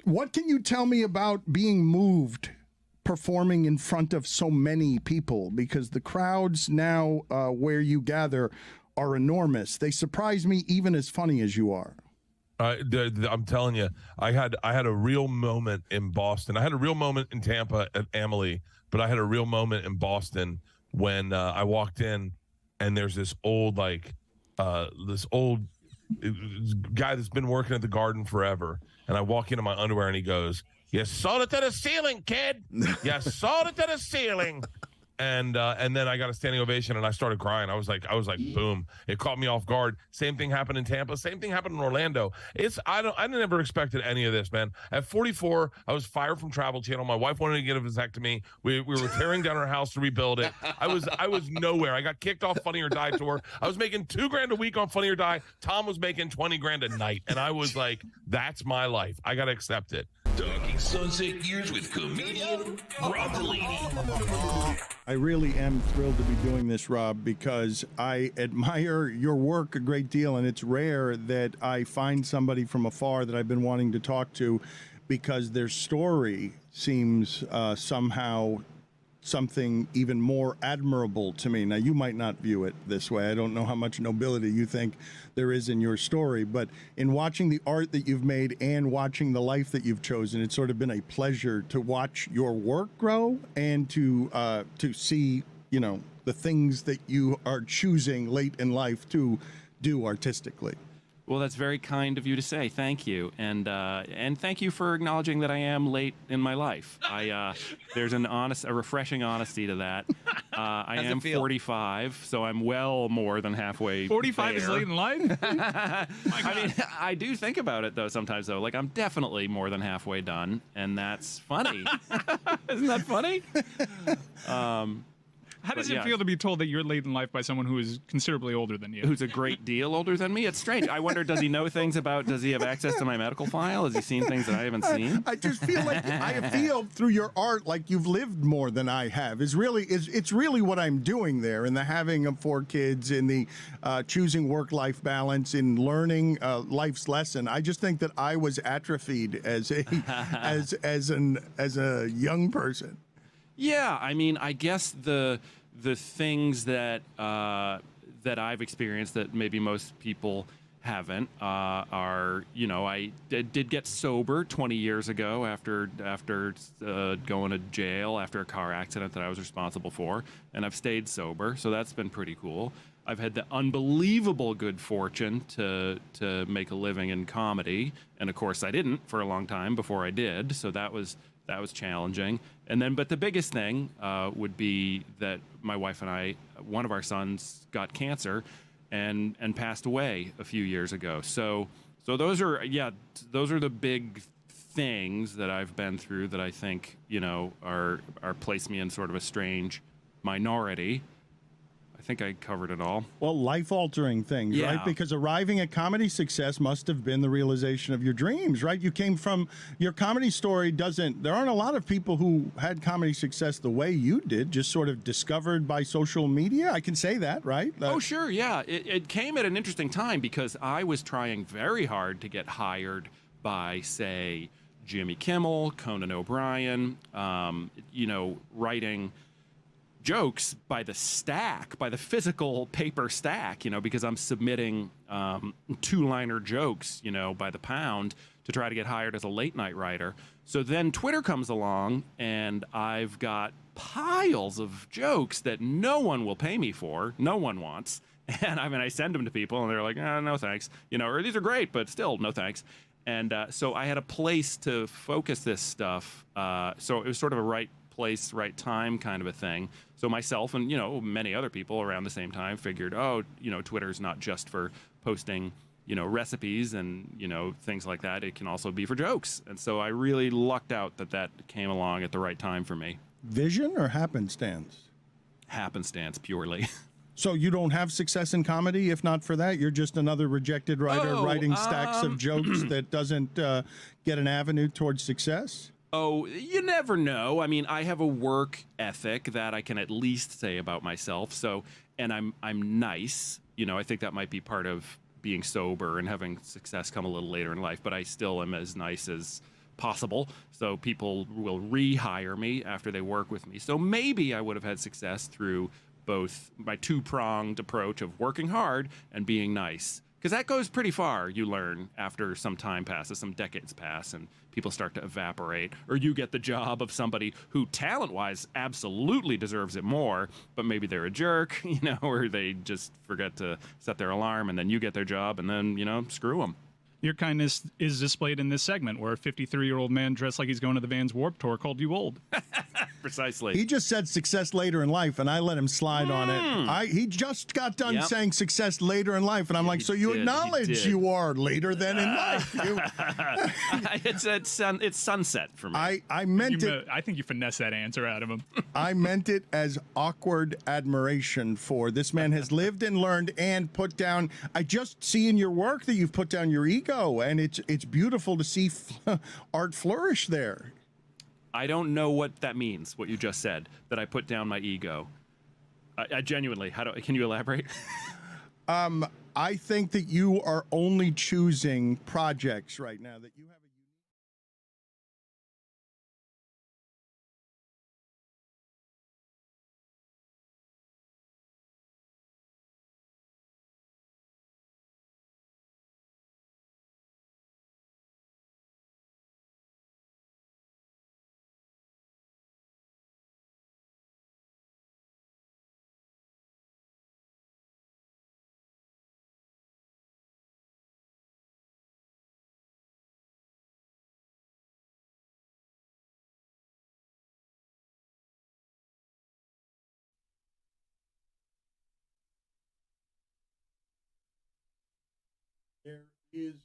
What can you tell me about being moved performing in front of so many people? Because the crowds now where you gather are enormous. They surprise me even as funny as you are. I'm telling you, I had a real moment in Boston. I had a real moment in Tampa at Emily, but I had a real moment in Boston when I walked in, and there's this old guy that's been working at the Garden forever, and I walk into my underwear, and he goes, "You sold it to the ceiling, kid. You sold it to the ceiling." And then I got a standing ovation, and I started crying. I was like, boom! It caught me off guard. Same thing happened in Tampa. Same thing happened in Orlando. I never expected any of this, man. At 44, I was fired from Travel Channel. My wife wanted to get a vasectomy. We were tearing down our house to rebuild it. I was nowhere. I got kicked off Funny or Die tour. I was making $2,000 a week on Funny or Die. Tom was making $20,000 a night, and I was like, that's my life. I got to accept it. Talking Sunset Gears with comedian Rob Delaney. I really am thrilled to be doing this, Rob, because I admire your work a great deal, and it's rare that I find somebody from afar that I've been wanting to talk to because their story seems somehow something even more admirable to me. Now, you might not view it this way. I don't know how much nobility you think there is in your story, but in watching the art that you've made and watching the life that you've chosen, it's sort of been a pleasure to watch your work grow and to see, the things that you are choosing late in life to do artistically. Well, that's very kind of you to say. Thank you, and thank you for acknowledging that I am late in my life. There's a refreshing honesty to that. I am 45, so I'm well more than halfway. 45 is late in life. I mean, I do think about it though sometimes. Though, like I'm definitely more than halfway done, and that's funny. Isn't that funny? How does But it feel to be told that you're late in life by someone who is considerably older than you? Who's a great deal older than me? It's strange. I wonder, does he know things about, does he have access to my medical file? Has he seen things that I haven't seen? I just feel like I feel through your art like you've lived more than I have. It's really what I'm doing there, in the having of 4 kids, in the choosing work-life balance, in learning life's lesson. I just think that I was atrophied as a as a young person. Yeah, I mean, I guess the things that that I've experienced that maybe most people haven't are, I did get sober 20 years ago after going to jail after a car accident that I was responsible for, and I've stayed sober, so that's been pretty cool. I've had the unbelievable good fortune to make a living in comedy, and of course I didn't for a long time before I did, so that was challenging. And then, but the biggest thing would be that my wife and I, one of our sons got cancer and passed away a few years ago. So those are the big things that I've been through that I think, are place me in sort of a strange minority. I think I covered it all. Well, life-altering things, right? Because arriving at comedy success must have been the realization of your dreams, right? You came from, your comedy story there aren't a lot of people who had comedy success the way you did, just sort of discovered by social media. I can say that, right? Oh, sure, yeah. It came at an interesting time because I was trying very hard to get hired by, say, Jimmy Kimmel, Conan O'Brien, writing jokes by the stack, by the physical paper stack, because I'm submitting 2-liner jokes, by the pound to try to get hired as a late night writer. So then Twitter comes along and I've got piles of jokes that no one will pay me for, no one wants. And I send them to people and they're like, no thanks, or these are great, but still no thanks. And so I had a place to focus this stuff. So it was sort of a right place, right time kind of a thing. So myself and, many other people around the same time figured, Twitter's not just for posting, recipes and, things like that. It can also be for jokes. And so I really lucked out that came along at the right time for me. Vision or happenstance? Happenstance, purely. So you don't have success in comedy? If not for that, you're just another rejected writer writing stacks of jokes that doesn't get an avenue towards success? Oh, you never know. I mean, I have a work ethic that I can at least say about myself. So, and I'm nice. I think that might be part of being sober and having success come a little later in life. But I still am as nice as possible. So people will rehire me after they work with me. So maybe I would have had success through both my 2-pronged approach of working hard and being nice. Because that goes pretty far, you learn, after some time passes, some decades pass, and people start to evaporate. Or you get the job of somebody who, talent-wise, absolutely deserves it more, but maybe they're a jerk, or they just forget to set their alarm, and then you get their job, and then, screw them. Your kindness is displayed in this segment where a 53-year-old man dressed like he's going to the Vans Warped Tour called you old. Precisely. He just said success later in life, and I let him slide on it. He just got done saying success later in life, and I'm like, so you acknowledge you are later than in life. It's sunset for me. I meant it. I think you finessed that answer out of him. I meant it as awkward admiration for this man has lived and learned and put down. I just see in your work that you've put down your ego, and it's beautiful to see art flourish there. I don't know what that means, what you just said, that I put down my ego. I genuinely, can you elaborate? I think that you are only choosing projects right now that you have. There is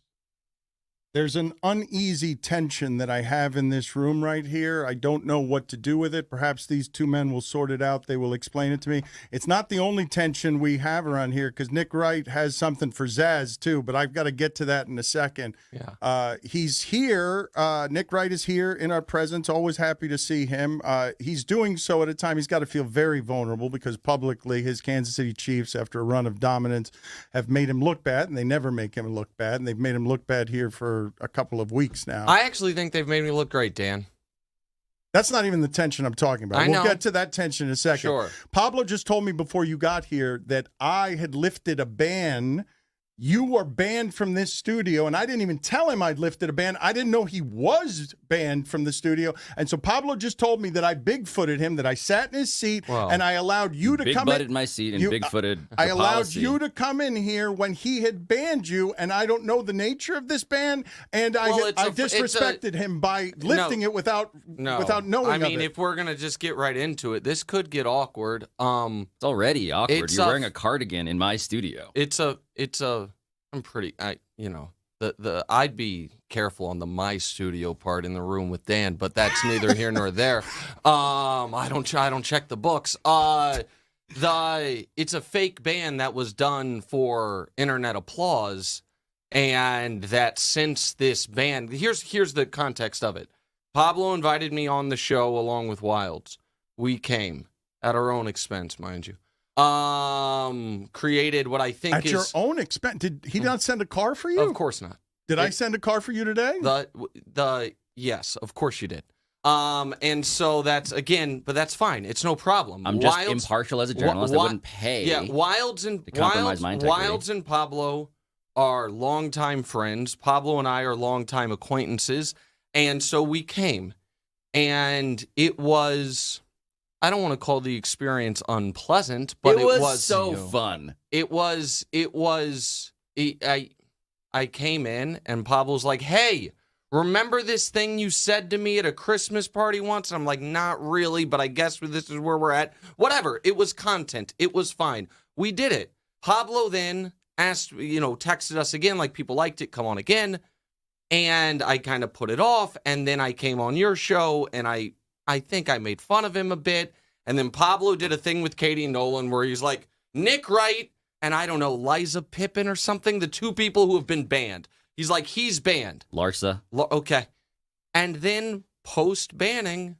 There's an uneasy tension that I have in this room right here. I don't know what to do with it. Perhaps these two men will sort it out. They will explain it to me. It's not the only tension we have around here because Nick Wright has something for Zaz too, but I've got to get to that in a second. Yeah. He's here. Nick Wright is here in our presence. Always happy to see him. He's doing so at a time he's got to feel very vulnerable because publicly his Kansas City Chiefs, after a run of dominance, have made him look bad, and they never make him look bad, and they've made him look bad here for a couple of weeks now. I actually think they've made me look great, Dan. That's not even the tension I'm talking about. We'll get to that tension in a second. Sure. Pablo just told me before you got here that I had lifted a ban. You were banned from this studio, and I didn't even tell him I'd lifted a ban. I didn't know he was banned from the studio. And so Pablo just told me that I Bigfooted him, that I sat in his seat, and I allowed you to come in. Big-butted my seat and Bigfooted I the allowed policy. you to come in here when he had banned you, and I don't know the nature of this ban, and I disrespected him by lifting it without knowing I mean, of it. if we're going to just get right into it, this could get awkward. It's already awkward. You're wearing a cardigan in my studio. I'd be careful on the my studio part in the room with Dan, but that's neither here nor there. I don't check the books. It's a fake ban that was done for internet applause, and that since this ban, here's the context of it. Pablo invited me on the show along with Wilds. We came at our own expense, mind you. Created what I think at your own expense. Did he not send a car for you? Of course not. Did I send a car for you today? Yes, of course you did. And so that's but that's fine. It's no problem. I'm just impartial as a journalist. I wouldn't pay. Yeah, Wilds and Pablo are longtime friends. Pablo and I are longtime acquaintances, and so we came, and it was. I don't want to call the experience unpleasant, but it was so fun. I came in and Pablo's like, "Hey, remember this thing you said to me at a Christmas party once?" And I'm like, "Not really, but I guess this is where we're at." Whatever. It was content. It was fine. We did it. Pablo then asked, texted us again, like people liked it. Come on again. And I kind of put it off. And then I came on your show and I think I made fun of him a bit. And then Pablo did a thing with Katie Nolan where he's like, Nick Wright and I don't know, Liza Pippin or something, the two people who have been banned. He's like, he's banned. Larsa. Okay. And then post-banning,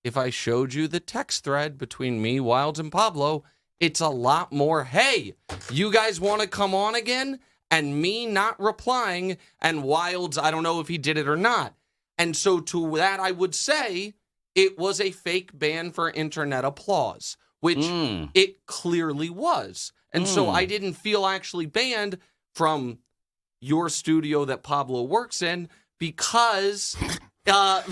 if I showed you the text thread between me, Wilds, and Pablo, it's a lot more, hey, you guys want to come on again? And me not replying, and Wilds, I don't know if he did it or not. And so to that, I would say it was a fake ban for internet applause, which it clearly was. And so I didn't feel actually banned from your studio that Pablo works in because I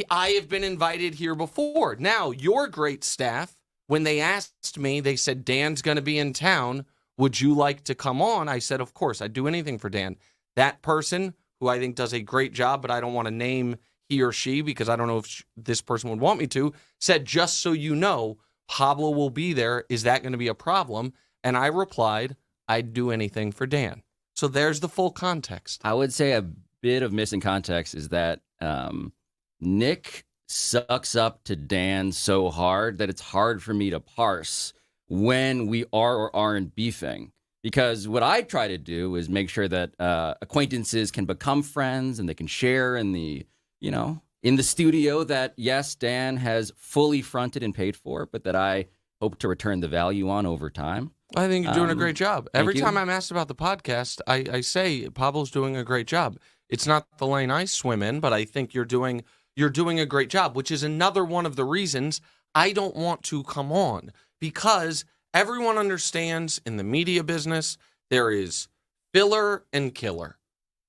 have been invited here before. Now, your great staff, when they asked me, they said, Dan's going to be in town. Would you like to come on? I said, of course, I'd do anything for Dan. That person, who I think does a great job, but I don't want to name he or she because I don't know if this person would want me to, said, just so you know, Pablo will be there. Is that going to be a problem? And I replied, I'd do anything for Dan. So there's the full context. I would say a bit of missing context is that Nick sucks up to Dan so hard that it's hard for me to parse when we are or aren't beefing. Because what I try to do is make sure that acquaintances can become friends and they can share in the, in the studio that, yes, Dan has fully fronted and paid for, but that I hope to return the value on over time. I think you're doing a great job. Every you. time I'm asked about the podcast, I say Pablo's doing a great job. It's not the lane I swim in, but I think you're doing a great job, which is another one of the reasons I don't want to come on, because everyone understands in the media business there is filler and killer.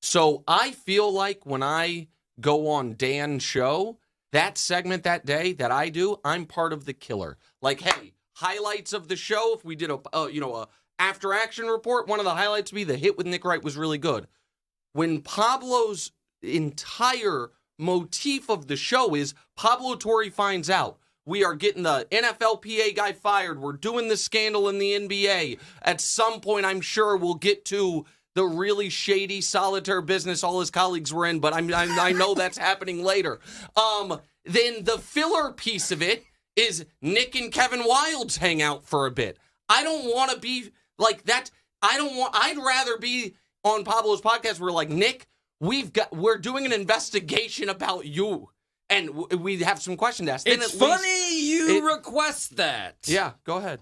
So I feel like when I go on Dan's show, that segment that day that I do, I'm part of the killer. Like, hey, highlights of the show. If we did a after action report, one of the highlights would be the hit with Nick Wright was really good. When Pablo's entire motif of the show is Pablo Torre finds out we are getting the NFLPA guy fired. We're doing the scandal in the NBA. At some point, I'm sure we'll get to the really shady solitaire business all his colleagues were in, but I know that's happening later. Then the filler piece of it is Nick and Kevin Wildes hang out for a bit. I don't want to be like that. I'd rather be on Pablo's podcast where like, Nick, we're doing an investigation about you. And we have some questions to ask. It's funny you request that. Yeah, go ahead.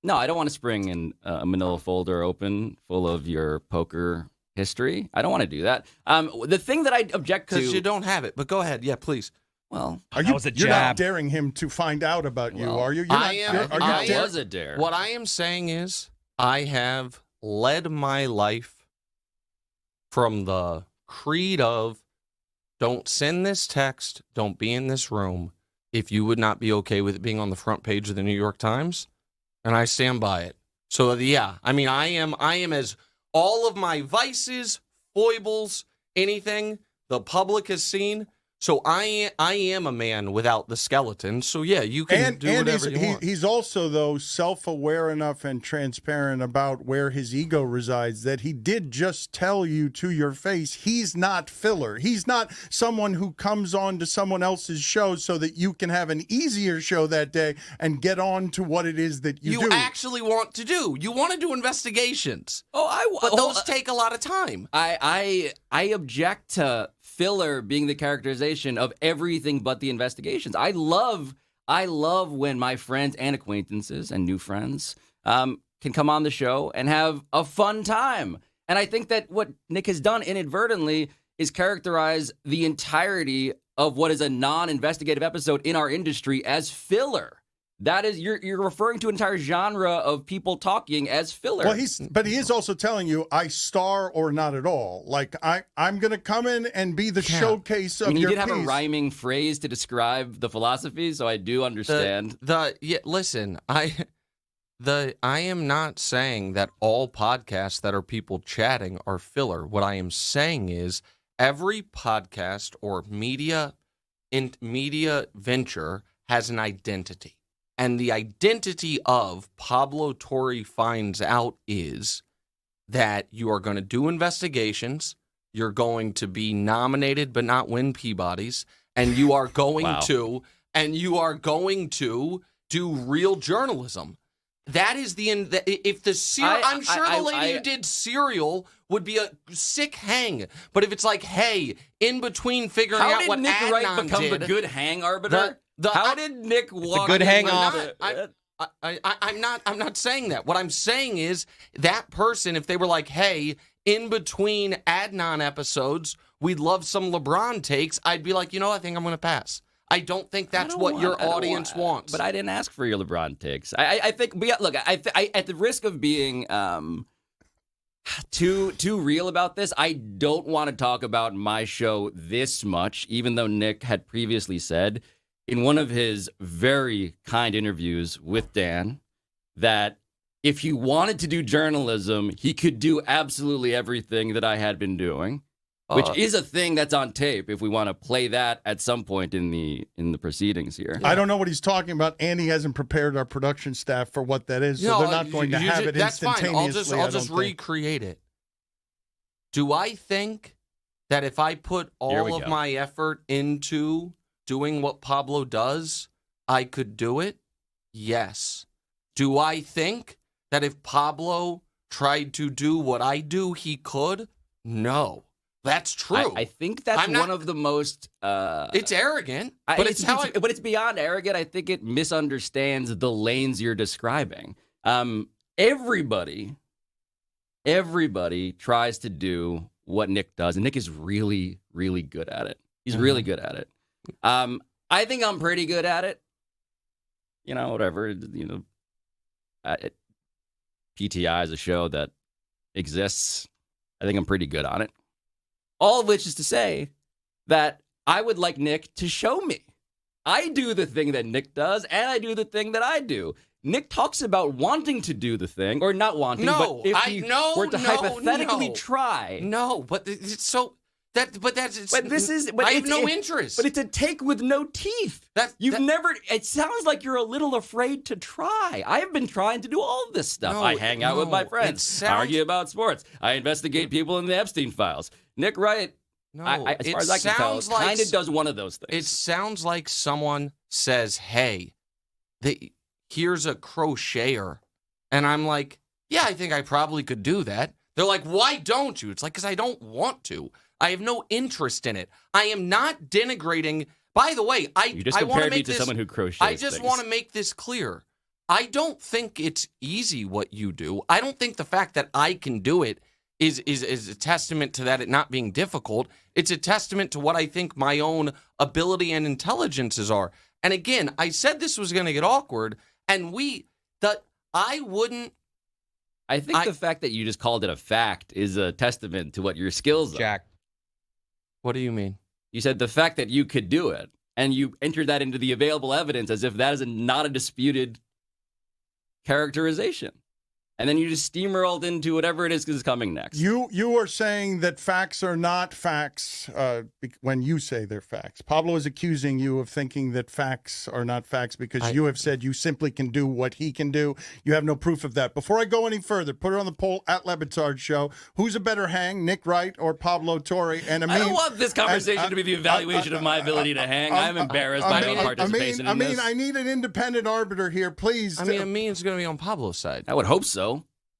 No, I don't want to spring in a manila folder open full of your poker history. I don't want to do that. The thing that I object to... Because you don't have it, but go ahead. Yeah, please. Well, you're not daring him to find out about you, are you? I was a dare. What I am saying is I have led my life from the creed of don't send this text, don't be in this room if you would not be okay with it being on the front page of the New York Times, and I stand by it. So yeah, I mean, I am as all of my vices, foibles, anything the public has seen. So I am a man without the skeleton. So yeah, you can do whatever you want. He's also, though, self-aware enough and transparent about where his ego resides that he did just tell you to your face he's not filler. He's not someone who comes on to someone else's show so that you can have an easier show that day and get on to what it is that you do. You actually want to do. You want to do investigations. But those take a lot of time. I object to filler being the characterization of everything but the investigations. I love when my friends and acquaintances and new friends can come on the show and have a fun time. And I think that what Nick has done inadvertently is characterize the entirety of what is a non-investigative episode in our industry as filler. That is, you're referring to an entire genre of people talking as filler. Well, but he is also telling you, I star or not at all. Like, I'm going to come in and be the showcase of your piece. He did have a rhyming phrase to describe the philosophy, so I do understand. Listen, I am not saying that all podcasts that are people chatting are filler. What I am saying is every podcast or media venture has an identity. And the identity of Pablo Torre Finds Out is that you are going to do investigations, you're going to be nominated but not win Peabodys, and you are going to do real journalism. That is I'm sure the lady who did Serial would be a sick hang. But if it's like, hey, in between figuring out what Nick Wright Adnan become did, the good hang arbiter? How did Nick walk? Good hang off. I'm not saying that. What I'm saying is that person, if they were like, hey, in between Adnan episodes, we'd love some LeBron takes, I'd be like, I think I'm going to pass. I don't think that's what your audience wants. But I didn't ask for your LeBron takes. I think, look, I at the risk of being too real about this, I don't want to talk about my show this much, even though Nick had previously said in one of his very kind interviews with Dan that if he wanted to do journalism, he could do absolutely everything that I had been doing, which is a thing that's on tape if we want to play that at some point in the proceedings here. I don't know what he's talking about, and he hasn't prepared our production staff for what that is, so they're not going to have it instantaneously. That's fine. I'll just recreate it. Do I think that if I put all of my effort into doing what Pablo does, I could do it? Yes. Do I think that if Pablo tried to do what I do, he could? No. That's true. I think that's one of the most... it's arrogant, but but it's beyond arrogant. I think it misunderstands the lanes you're describing. Everybody tries to do what Nick does, and Nick is really, really good at it. He's really good at it. I think I'm pretty good at it. Whatever. PTI is a show that exists. I think I'm pretty good on it. All of which is to say that I would like Nick to show me. I do the thing that Nick does, and I do the thing that I do. Nick talks about wanting to do the thing, or not wanting, but if he were to hypothetically try. No, but it's so... I have no interest. But it's a take with no teeth. It sounds like you're a little afraid to try. I have been trying to do all of this stuff. I hang out with my friends, argue about sports. I investigate people in the Epstein files. Nick Wright, as far as I can tell, kind of does one of those things. It sounds like someone says, hey, here's a crocheter. And I'm like, yeah, I think I probably could do that. They're like, why don't you? It's like, because I don't want to. I have no interest in it. I am not denigrating. By the way, you just compared me to someone who crochets. I just want to make this clear. I don't think it's easy what you do. I don't think the fact that I can do it is a testament to that it not being difficult. It's a testament to what I think my own ability and intelligences are. And again, I said this was going to get awkward, and I wouldn't. I think the fact that you just called it a fact is a testament to what your skills are. Jack. What do you mean? You said the fact that you could do it, and you entered that into the available evidence as if that is not a disputed characterization. And then you just steamrolled into whatever it is coming next. You are saying that facts are not facts when you say they're facts. Pablo is accusing you of thinking that facts are not facts because you have said you simply can do what he can do. You have no proof of that. Before I go any further, put it on the poll at Le Batard Show. Who's a better hang, Nick Wright or Pablo Torre? And I don't want this conversation to be the evaluation of my ability to hang. I'm embarrassed by my participation in this. I need an independent arbiter here, please. Amin's going to be on Pablo's side. I would hope so.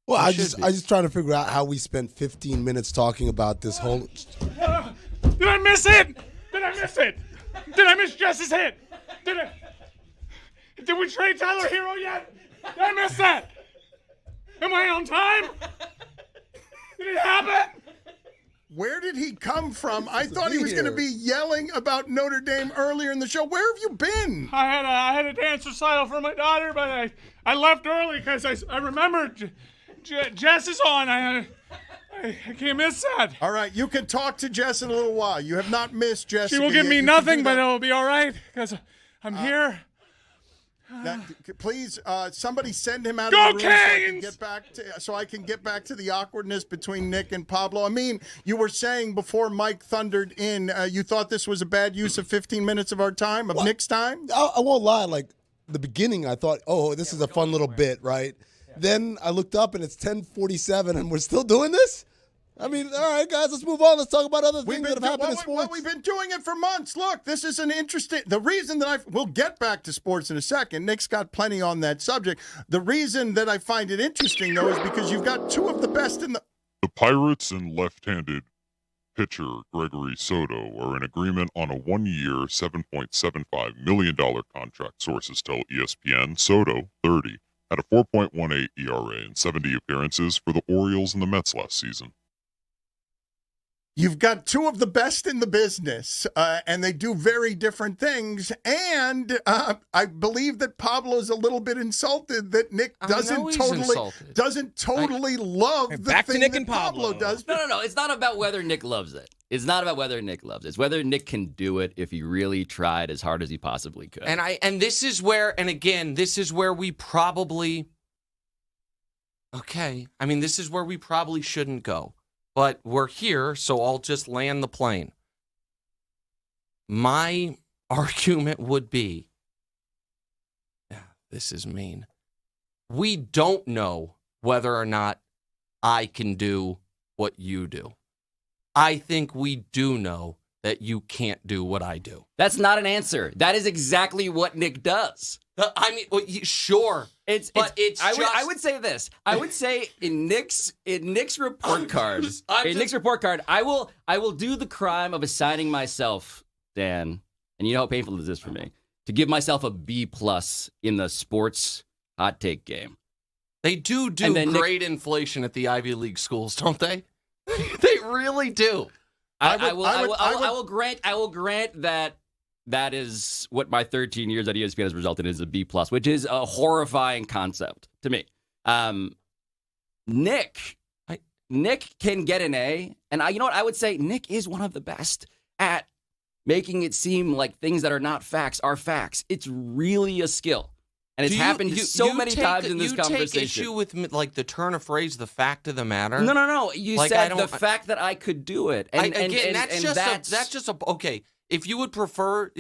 Well, I just trying to figure out how we spent 15 minutes talking about this whole. Did I miss it? Did I miss it? Did I miss Jess's hit? Did we trade Tyler Herro yet? Did I miss that? Am I on time? Did it happen? Where did he come from? I thought he was going to be yelling about Notre Dame earlier in the show. Where have you been? I had a dance recital for my daughter, but I left early because I remembered Jess is on. I can't miss that. All right, you can talk to Jess in a little while. You have not missed Jess. She will give me nothing, but it'll be all right because I'm here. Please, somebody send him out Go of the room Canes! so I can get back to the awkwardness between Nick and Pablo. I mean, you were saying before Mike thundered in, you thought this was a bad use of 15 minutes of our time, of Nick's time? I won't lie. Like, the beginning, I thought, this is a fun little bit, right? Then I looked up, and it's 10:47, and we're still doing this? I mean, all right, guys, let's move on. Let's talk about other things that have happened in sports. We've been doing it for months. Look, this is an interesting. The reason that we'll get back to sports in a second. Nick's got plenty on that subject. The reason that I find it interesting, though, is because you've got two of the best in the. The Pirates and left-handed pitcher Gregory Soto are in agreement on a 1-year, $7.75 million contract. Sources tell ESPN. Soto, 30, had a 4.18 ERA in 70 appearances for the Orioles and the Mets last season. You've got two of the best in the business, and they do very different things. And I believe that Pablo's a little bit insulted that Nick doesn't totally love the thing that Pablo does. No. It's not about whether Nick loves it. It's not about whether Nick loves it. It's whether Nick can do it if he really tried as hard as he possibly could. And this is where, and again, this is where we probably. Okay, I mean, this is where we probably shouldn't go. But we're here, so I'll just land the plane. My argument would be, this is mean. We don't know whether or not I can do what you do. I think we do know that you can't do what I do. That's not an answer. That is exactly what Nick does. I mean, well, sure. I would say this. I would say in Nick's report card, I will do the crime of assigning myself, Dan, and you know how painful this is for me, to give myself a B+ in the sports hot take game. They do great inflation at the Ivy League schools, don't they? They really do. I will grant that is what my 13 years at ESPN has resulted in, is a B+, which is a horrifying concept to me. Nick can get an A, and you know what? I would say Nick is one of the best at making it seem like things that are not facts are facts. It's really a skill. And it's happened so many times in this conversation. You take issue with like the turn of phrase, the fact of the matter? No. You said the fact that I could do it. That's just okay. If you would prefer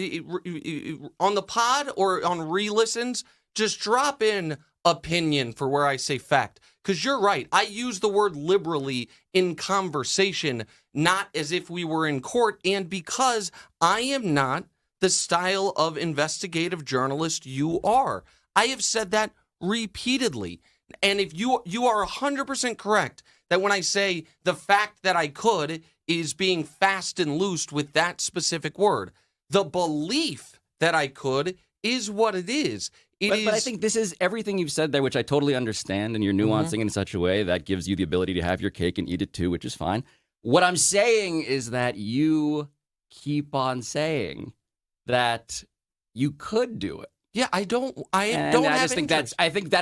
on the pod or on re-listens, just drop in opinion for where I say fact. Because you're right. I use the word liberally in conversation, not as if we were in court. And because I am not the style of investigative journalist you are. I have said that repeatedly. And if you are 100% correct that when I say the fact that I could is being fast and loose with that specific word, the belief that I could is what it is. But I think this is everything you've said there, which I totally understand, and you're nuancing in such a way that gives you the ability to have your cake and eat it too, which is fine. What I'm saying is that you keep on saying that you could do it. Yeah, I don't think that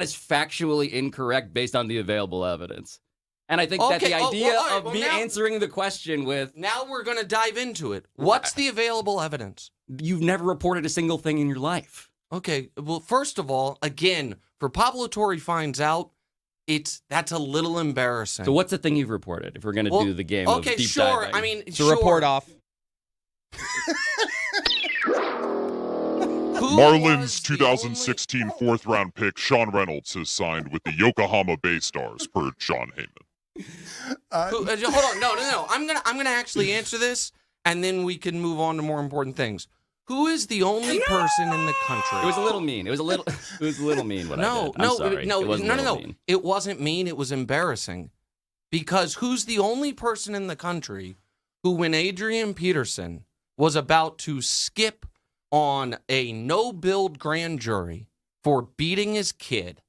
is factually incorrect based on the available evidence. And I think that the idea of me answering the question with... Now we're going to dive into it. What's the available evidence? You've never reported a single thing in your life. Okay, well, first of all, again, for Pablo Torre finds out, that's a little embarrassing. So what's the thing you've reported, if we're going to do the game of deep diving? I mean, report off. Marlins 2016 fourth-round pick Sean Reynolds has signed with the Yokohama Bay Stars, per John Heyman. Hold on, no. I'm gonna actually answer this, and then we can move on to more important things. Who is the only person in the country? It was a little mean. It was a little mean. What I did. I'm sorry. No. Mean. It wasn't mean. It was embarrassing, because who's the only person in the country who, when Adrian Peterson was about to skip on a no-build grand jury for beating his kid,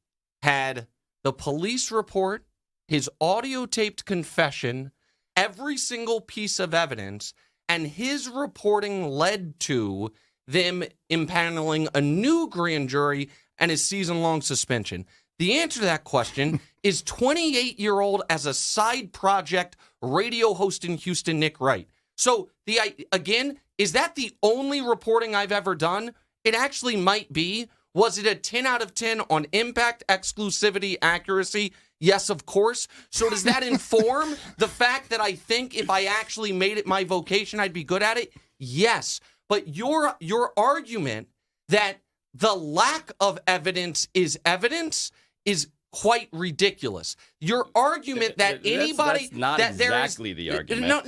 had the police report, his audio-taped confession, every single piece of evidence, and his reporting led to them impaneling a new grand jury and his season-long suspension? The answer to that question is 28-year-old as a side project radio host in Houston, Nick Wright. So, again, is that the only reporting I've ever done? It actually might be. Was it a 10 out of 10 on impact, exclusivity, accuracy? Yes, of course. So does that inform the fact that I think if I actually made it my vocation, I'd be good at it? Yes. But your argument that the lack of evidence is evidence is quite ridiculous. Your argument that anybody... That's not exactly the argument. No,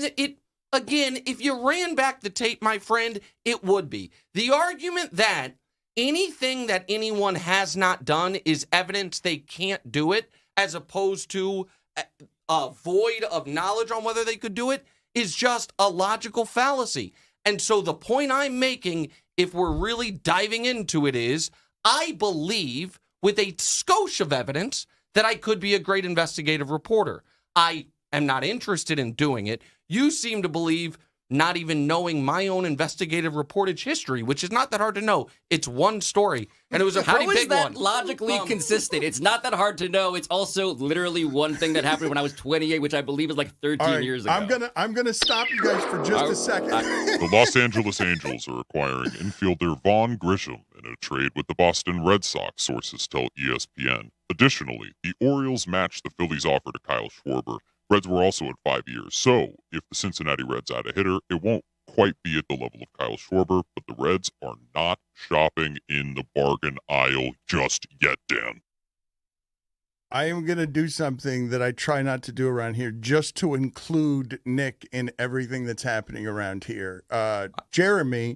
again, if you ran back the tape, my friend, it would be. The argument that anything that anyone has not done is evidence they can't do it, as opposed to a void of knowledge on whether they could do it, is just a logical fallacy. And so the point I'm making, if we're really diving into it, is I believe, with a skosh of evidence, that I could be a great investigative reporter. I am not interested in doing it. You seem to believe not even knowing my own investigative reportage history, which is not that hard to know. It's one story, and it was a pretty big one. How is that logically consistent? It's not that hard to know. It's also literally one thing that happened when I was 28, which I believe is like 13 years ago. I'm gonna stop you guys for just a second. The Los Angeles Angels are acquiring infielder Vaughn Grisham in a trade with the Boston Red Sox, sources tell ESPN. Additionally, the Orioles matched the Phillies' offer to Kyle Schwarber. Reds were also at 5 years, so if the Cincinnati Reds add a hitter, it won't quite be at the level of Kyle Schwarber, but the Reds are not shopping in the bargain aisle just yet, Dan. I am going to do something that I try not to do around here, just to include Nick in everything that's happening around here. Jeremy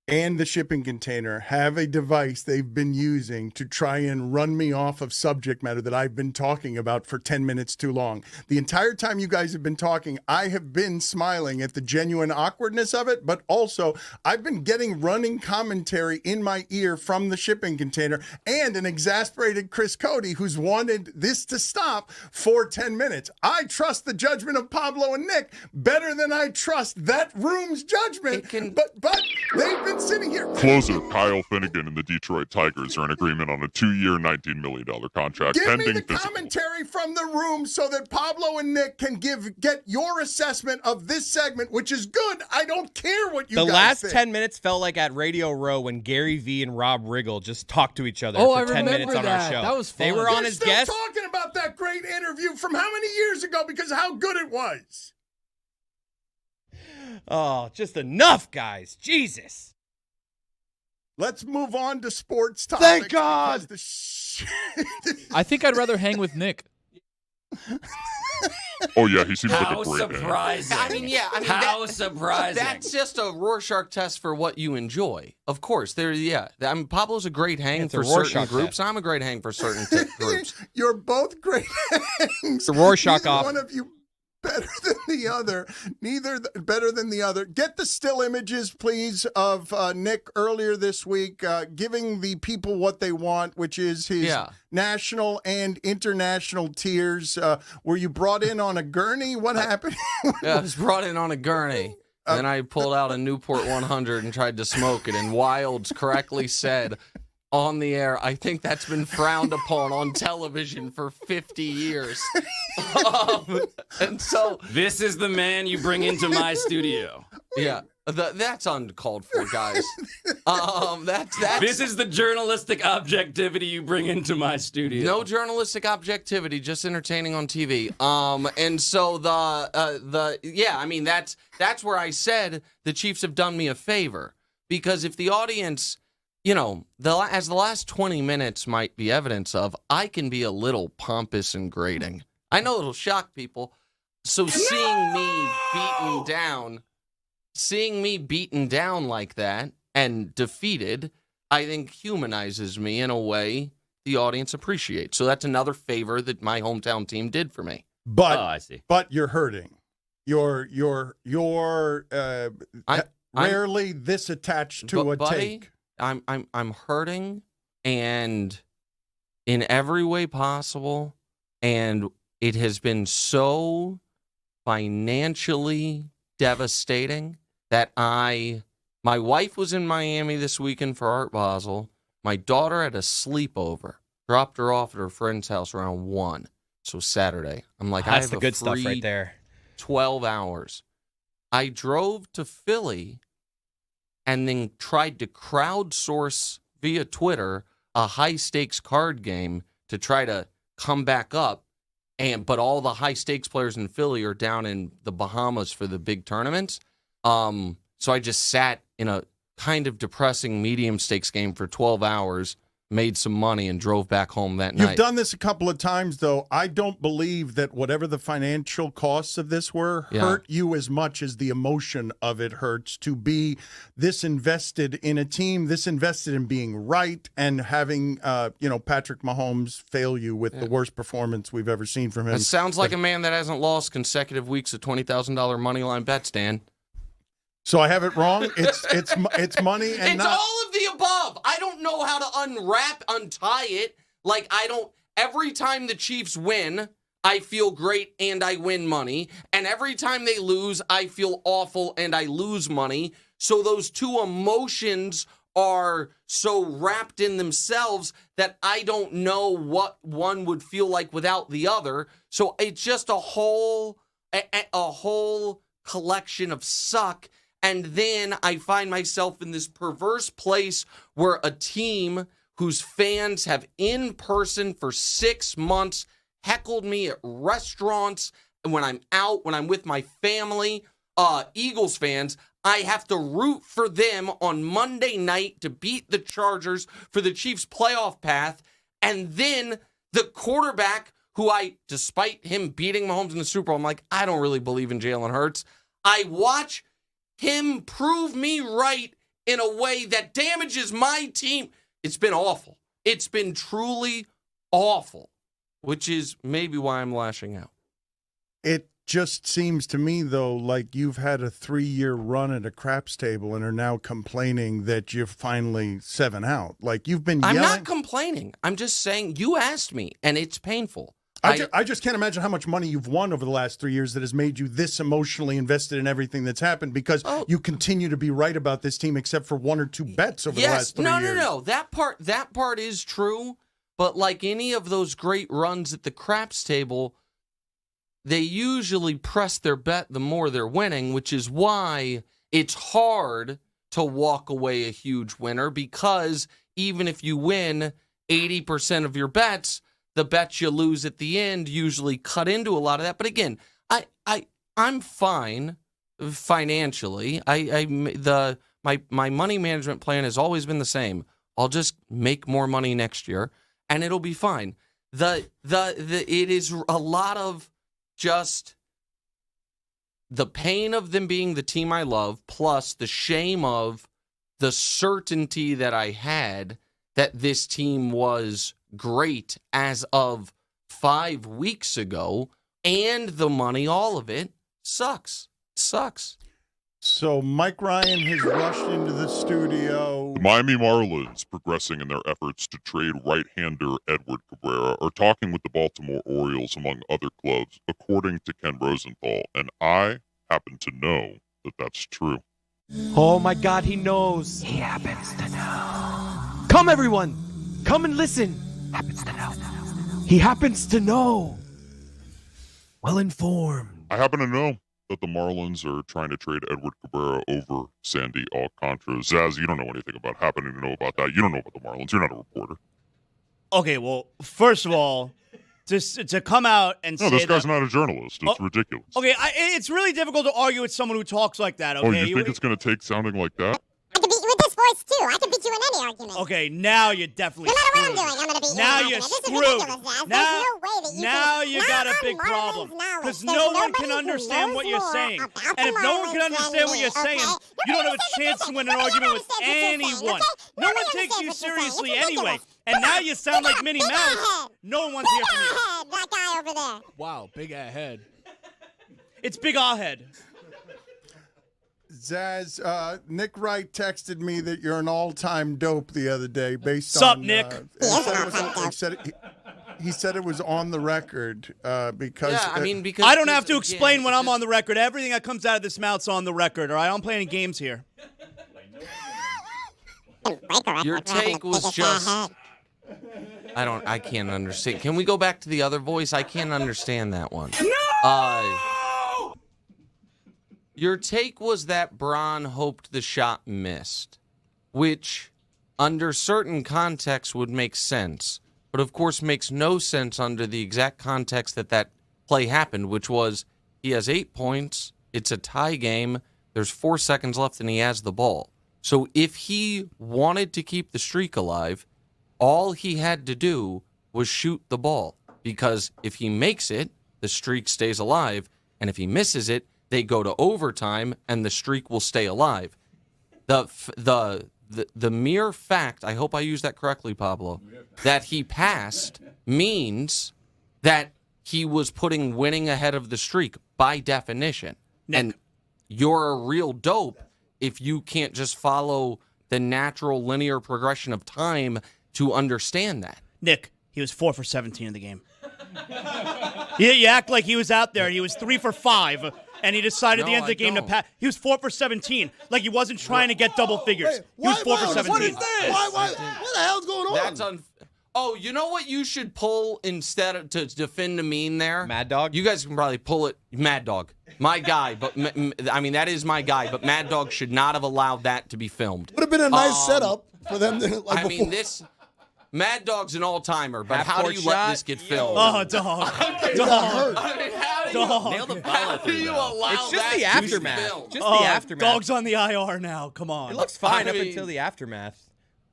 and the shipping container have a device they've been using to try and run me off of subject matter that I've been talking about for 10 minutes too long. The entire time you guys have been talking, I have been smiling at the genuine awkwardness of it, but also I've been getting running commentary in my ear from the shipping container and an exasperated Chris Cody who's wanted this to stop for 10 minutes. I trust the judgment of Pablo and Nick better than I trust that room's judgment, but they've been sitting here. Closer Kyle Finnegan and the Detroit Tigers are in agreement on a 2-year, $19 million contract. Give pending me the commentary from the room so that Pablo and Nick can get your assessment of this segment, which is good. I don't care what you guys The last think. 10 minutes felt like at Radio Row when Gary Vee and Rob Riggle just talked to each other Oh, for I 10 minutes remember on our that. show. That was fun. They were on as still guests. talking about that great interview from how many years ago because of how good it was. Oh, just enough, guys. Jesus. Let's move on to sports topics. Thank God. I think I'd rather hang with Nick. Oh, yeah, he seems like How a great man. surprising. I mean, How surprising. That's just a Rorschach test for what you enjoy. Of course, Pablo's a great hang It's a for certain Rorschach groups. test. I'm a great hang for certain groups. You're both great hangs. The Rorschach Neither off. one of you better than the other. Better than the other. Get the still images, please, of Nick earlier this week, giving the people what they want, which is his national and international tiers. Were you brought in on a gurney? What happened? I was brought in on a gurney. Then I pulled out a Newport 100 and tried to smoke it, and Wilds correctly said on the air, I think that's been frowned upon on television for 50 years. And so this is the man you bring into my studio. Yeah, that's uncalled for, guys. That's This is the journalistic objectivity you bring into my studio. no journalistic objectivity, just entertaining on TV. And so that's where I said the Chiefs have done me a favor, because if the audience, as the last 20 minutes might be evidence of, I can be a little pompous and grating. I know it'll shock people. So seeing me beaten down like that and defeated, I think humanizes me in a way the audience appreciates. So that's another favor that my hometown team did for me. But I see. But you're hurting. You're rarely this attached to a buddy, take. I'm hurting, and in every way possible, and it has been so financially devastating that my wife was in Miami this weekend for Art Basel. My daughter had a sleepover, dropped her off at her friend's house around 1. So Saturday, I'm like, That's I have the a good stuff free right there. 12 hours. I drove to Philly and then tried to crowdsource via Twitter a high-stakes card game to try to come back up. But all the high-stakes players in Philly are down in the Bahamas for the big tournaments. So I just sat in a kind of depressing medium-stakes game for 12 hours, made some money, and drove back home that night. You've done this a couple of times, though. I don't believe that whatever the financial costs of this were hurt you as much as the emotion of it hurts, to be this invested in a team, this invested in being right, and having Patrick Mahomes fail you with the worst performance we've ever seen from him. It sounds like a man that hasn't lost consecutive weeks of $20,000 money line bets, Dan. So I have it wrong. It's money and it's not all of the above. I don't know how to untie it. Every time the Chiefs win, I feel great and I win money. And every time they lose, I feel awful and I lose money. So those two emotions are so wrapped in themselves that I don't know what one would feel like without the other. So it's just a whole collection of suck. And then I find myself in this perverse place where a team whose fans have in person for 6 months heckled me at restaurants, and when I'm out, when I'm with my family, Eagles fans, I have to root for them on Monday night to beat the Chargers for the Chiefs' playoff path. And then the quarterback, who despite him beating Mahomes in the Super Bowl, I'm like, I don't really believe in Jalen Hurts. I watch him prove me right in a way that damages my team. It's been awful. It's been truly awful, which is maybe why I'm lashing out. It just seems to me, though, like you've had a 3-year run at a craps table and are now complaining that you're finally 7 out. Like you've been yelling. I'm not complaining. I'm just saying you asked me, and it's painful. I just can't imagine how much money you've won over the last 3 years that has made you this emotionally invested in everything that's happened because you continue to be right about this team except for 1 or 2 bets over the last 3 years. No. That part is true. But like any of those great runs at the craps table, they usually press their bet the more they're winning, which is why it's hard to walk away a huge winner, because even if you win 80% of your bets, the bets you lose at the end usually cut into a lot of that. But again, I'm fine financially. My money management plan has always been the same. I'll just make more money next year, and it'll be fine. It is a lot of just the pain of them being the team I love, plus the shame of the certainty that I had that this team was great as of 5 weeks ago, and the money, all of it, sucks. So Mike Ryan has rushed into the studio. The Miami Marlins, progressing in their efforts to trade right-hander Edward Cabrera, are talking with the Baltimore Orioles, among other clubs, according to Ken Rosenthal, and I happen to know that that's true. Oh my God, he knows. He happens to know. Come everyone, come and listen. Happens to know. He happens to know. Well informed. I happen to know that the Marlins are trying to trade Edward Cabrera over Sandy Alcantara. Zaz, you don't know anything about happening to know about that. You don't know about the Marlins. You're not a reporter. Okay, well, first of all, to come out and say this guy's that, not a journalist. It's ridiculous. Okay, it's really difficult to argue with someone who talks like that, okay? Oh, you think it's going to take sounding like that? I can beat you with this voice, too. I can beat you in any argument. Okay, now you're definitely No matter screwed. what I'm doing, I'm going to beat you. Now in an you're argument. screwed. This is ridiculous, Zaz. Now, There's no way that you now can... you got a big problem. Because no one can understand what you're saying. And if no one can understand what you're saying, you don't have a chance to win an argument with anyone. No one takes you seriously anyway. And now you sound like Minnie Mouse. No one wants to hear from you. That guy over there. Wow, big ahead. It's Big Ahead. Zaz, Nick Wright texted me that you're an all-time dope the other day based Sup, on... Nick? He said it was on the record because... Yeah, because... I don't have to explain when I'm on the record. Everything that comes out of this mouth's on the record, all right? I'm playing games here. Your take was just... I can't understand. Can we go back to the other voice? I can't understand that one. No! Your take was that Braun hoped the shot missed, which under certain contexts would make sense, but of course makes no sense under the exact context that play happened, which was he has 8 points, it's a tie game, there's 4 seconds left, and he has the ball. So if he wanted to keep the streak alive, all he had to do was shoot the ball, because if he makes it, the streak stays alive, and if he misses it, they go to overtime, and the streak will stay alive. The mere fact, I hope I used that correctly, Pablo, that he passed means that he was putting winning ahead of the streak by definition. Nick. And you're a real dope if you can't just follow the natural linear progression of time to understand that. Nick, he was 4 for 17 in the game. You act like he was out there and he was 3 for 5, and he decided at the end of the game to pass. He was 4 for 17, like he wasn't trying to get double figures. He was 4 for 17. What is this? What the hell's going on? That's Oh, you know what you should pull instead of to defend the mean there? Mad Dog? You guys can probably pull it. Mad Dog. My guy, but that is my guy, but Mad Dog should not have allowed that to be filmed. Would have been a nice setup for them to, this Mad Dog's an all-timer, but how do you let this get filmed? Oh, dog. Dog. Nail the ball How do you allow It's just that the to aftermath. be filmed? Just the aftermath. Dog's on the IR now. Come on. It looks fine up until the aftermath.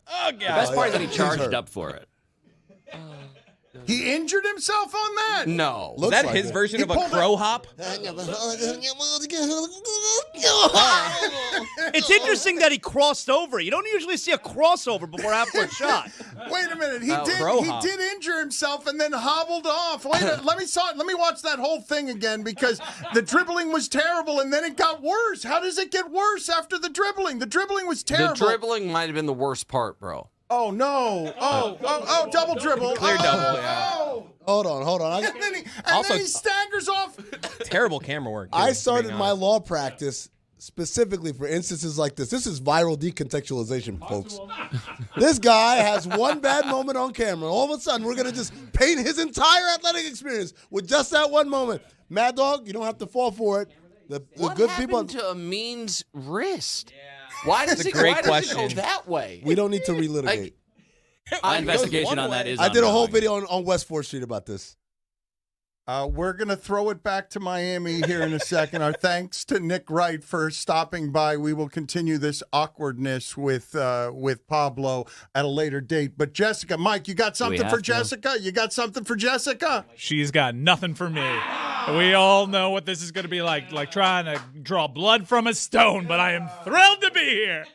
Oh, God. The best part is that he charged up for it. He injured himself on that? No. Is that his version of a crow hop? It's interesting that he crossed over. You don't usually see a crossover before half-court shot. Wait a minute. He did injure himself and then hobbled off. Wait, let me watch that whole thing again, because the dribbling was terrible and then it got worse. How does it get worse after the dribbling? The dribbling was terrible. The dribbling might have been the worst part, bro. Oh, no. Oh, double dribble. Clear double, yeah. Hold on. And then he staggers off. Terrible camera work. I started my law practice specifically for instances like this. This is viral decontextualization, folks. This guy has one bad moment on camera. All of a sudden, we're going to just paint his entire athletic experience with just that one moment. Mad Dog, you don't have to fall for it. The good people. What happened to Amin's wrist? Why does it great go question. that way? We don't need to relitigate. My investigation on that is I did a whole ongoing. video on West 4th Street about this. We're going to throw it back to Miami here in a second. Our thanks to Nick Wright for stopping by. We will continue this awkwardness with Pablo at a later date. But Jessica, Mike, you got something for Jessica? You got something for Jessica? She's got nothing for me. We all know what this is going to be like trying to draw blood from a stone, but I am thrilled to be here.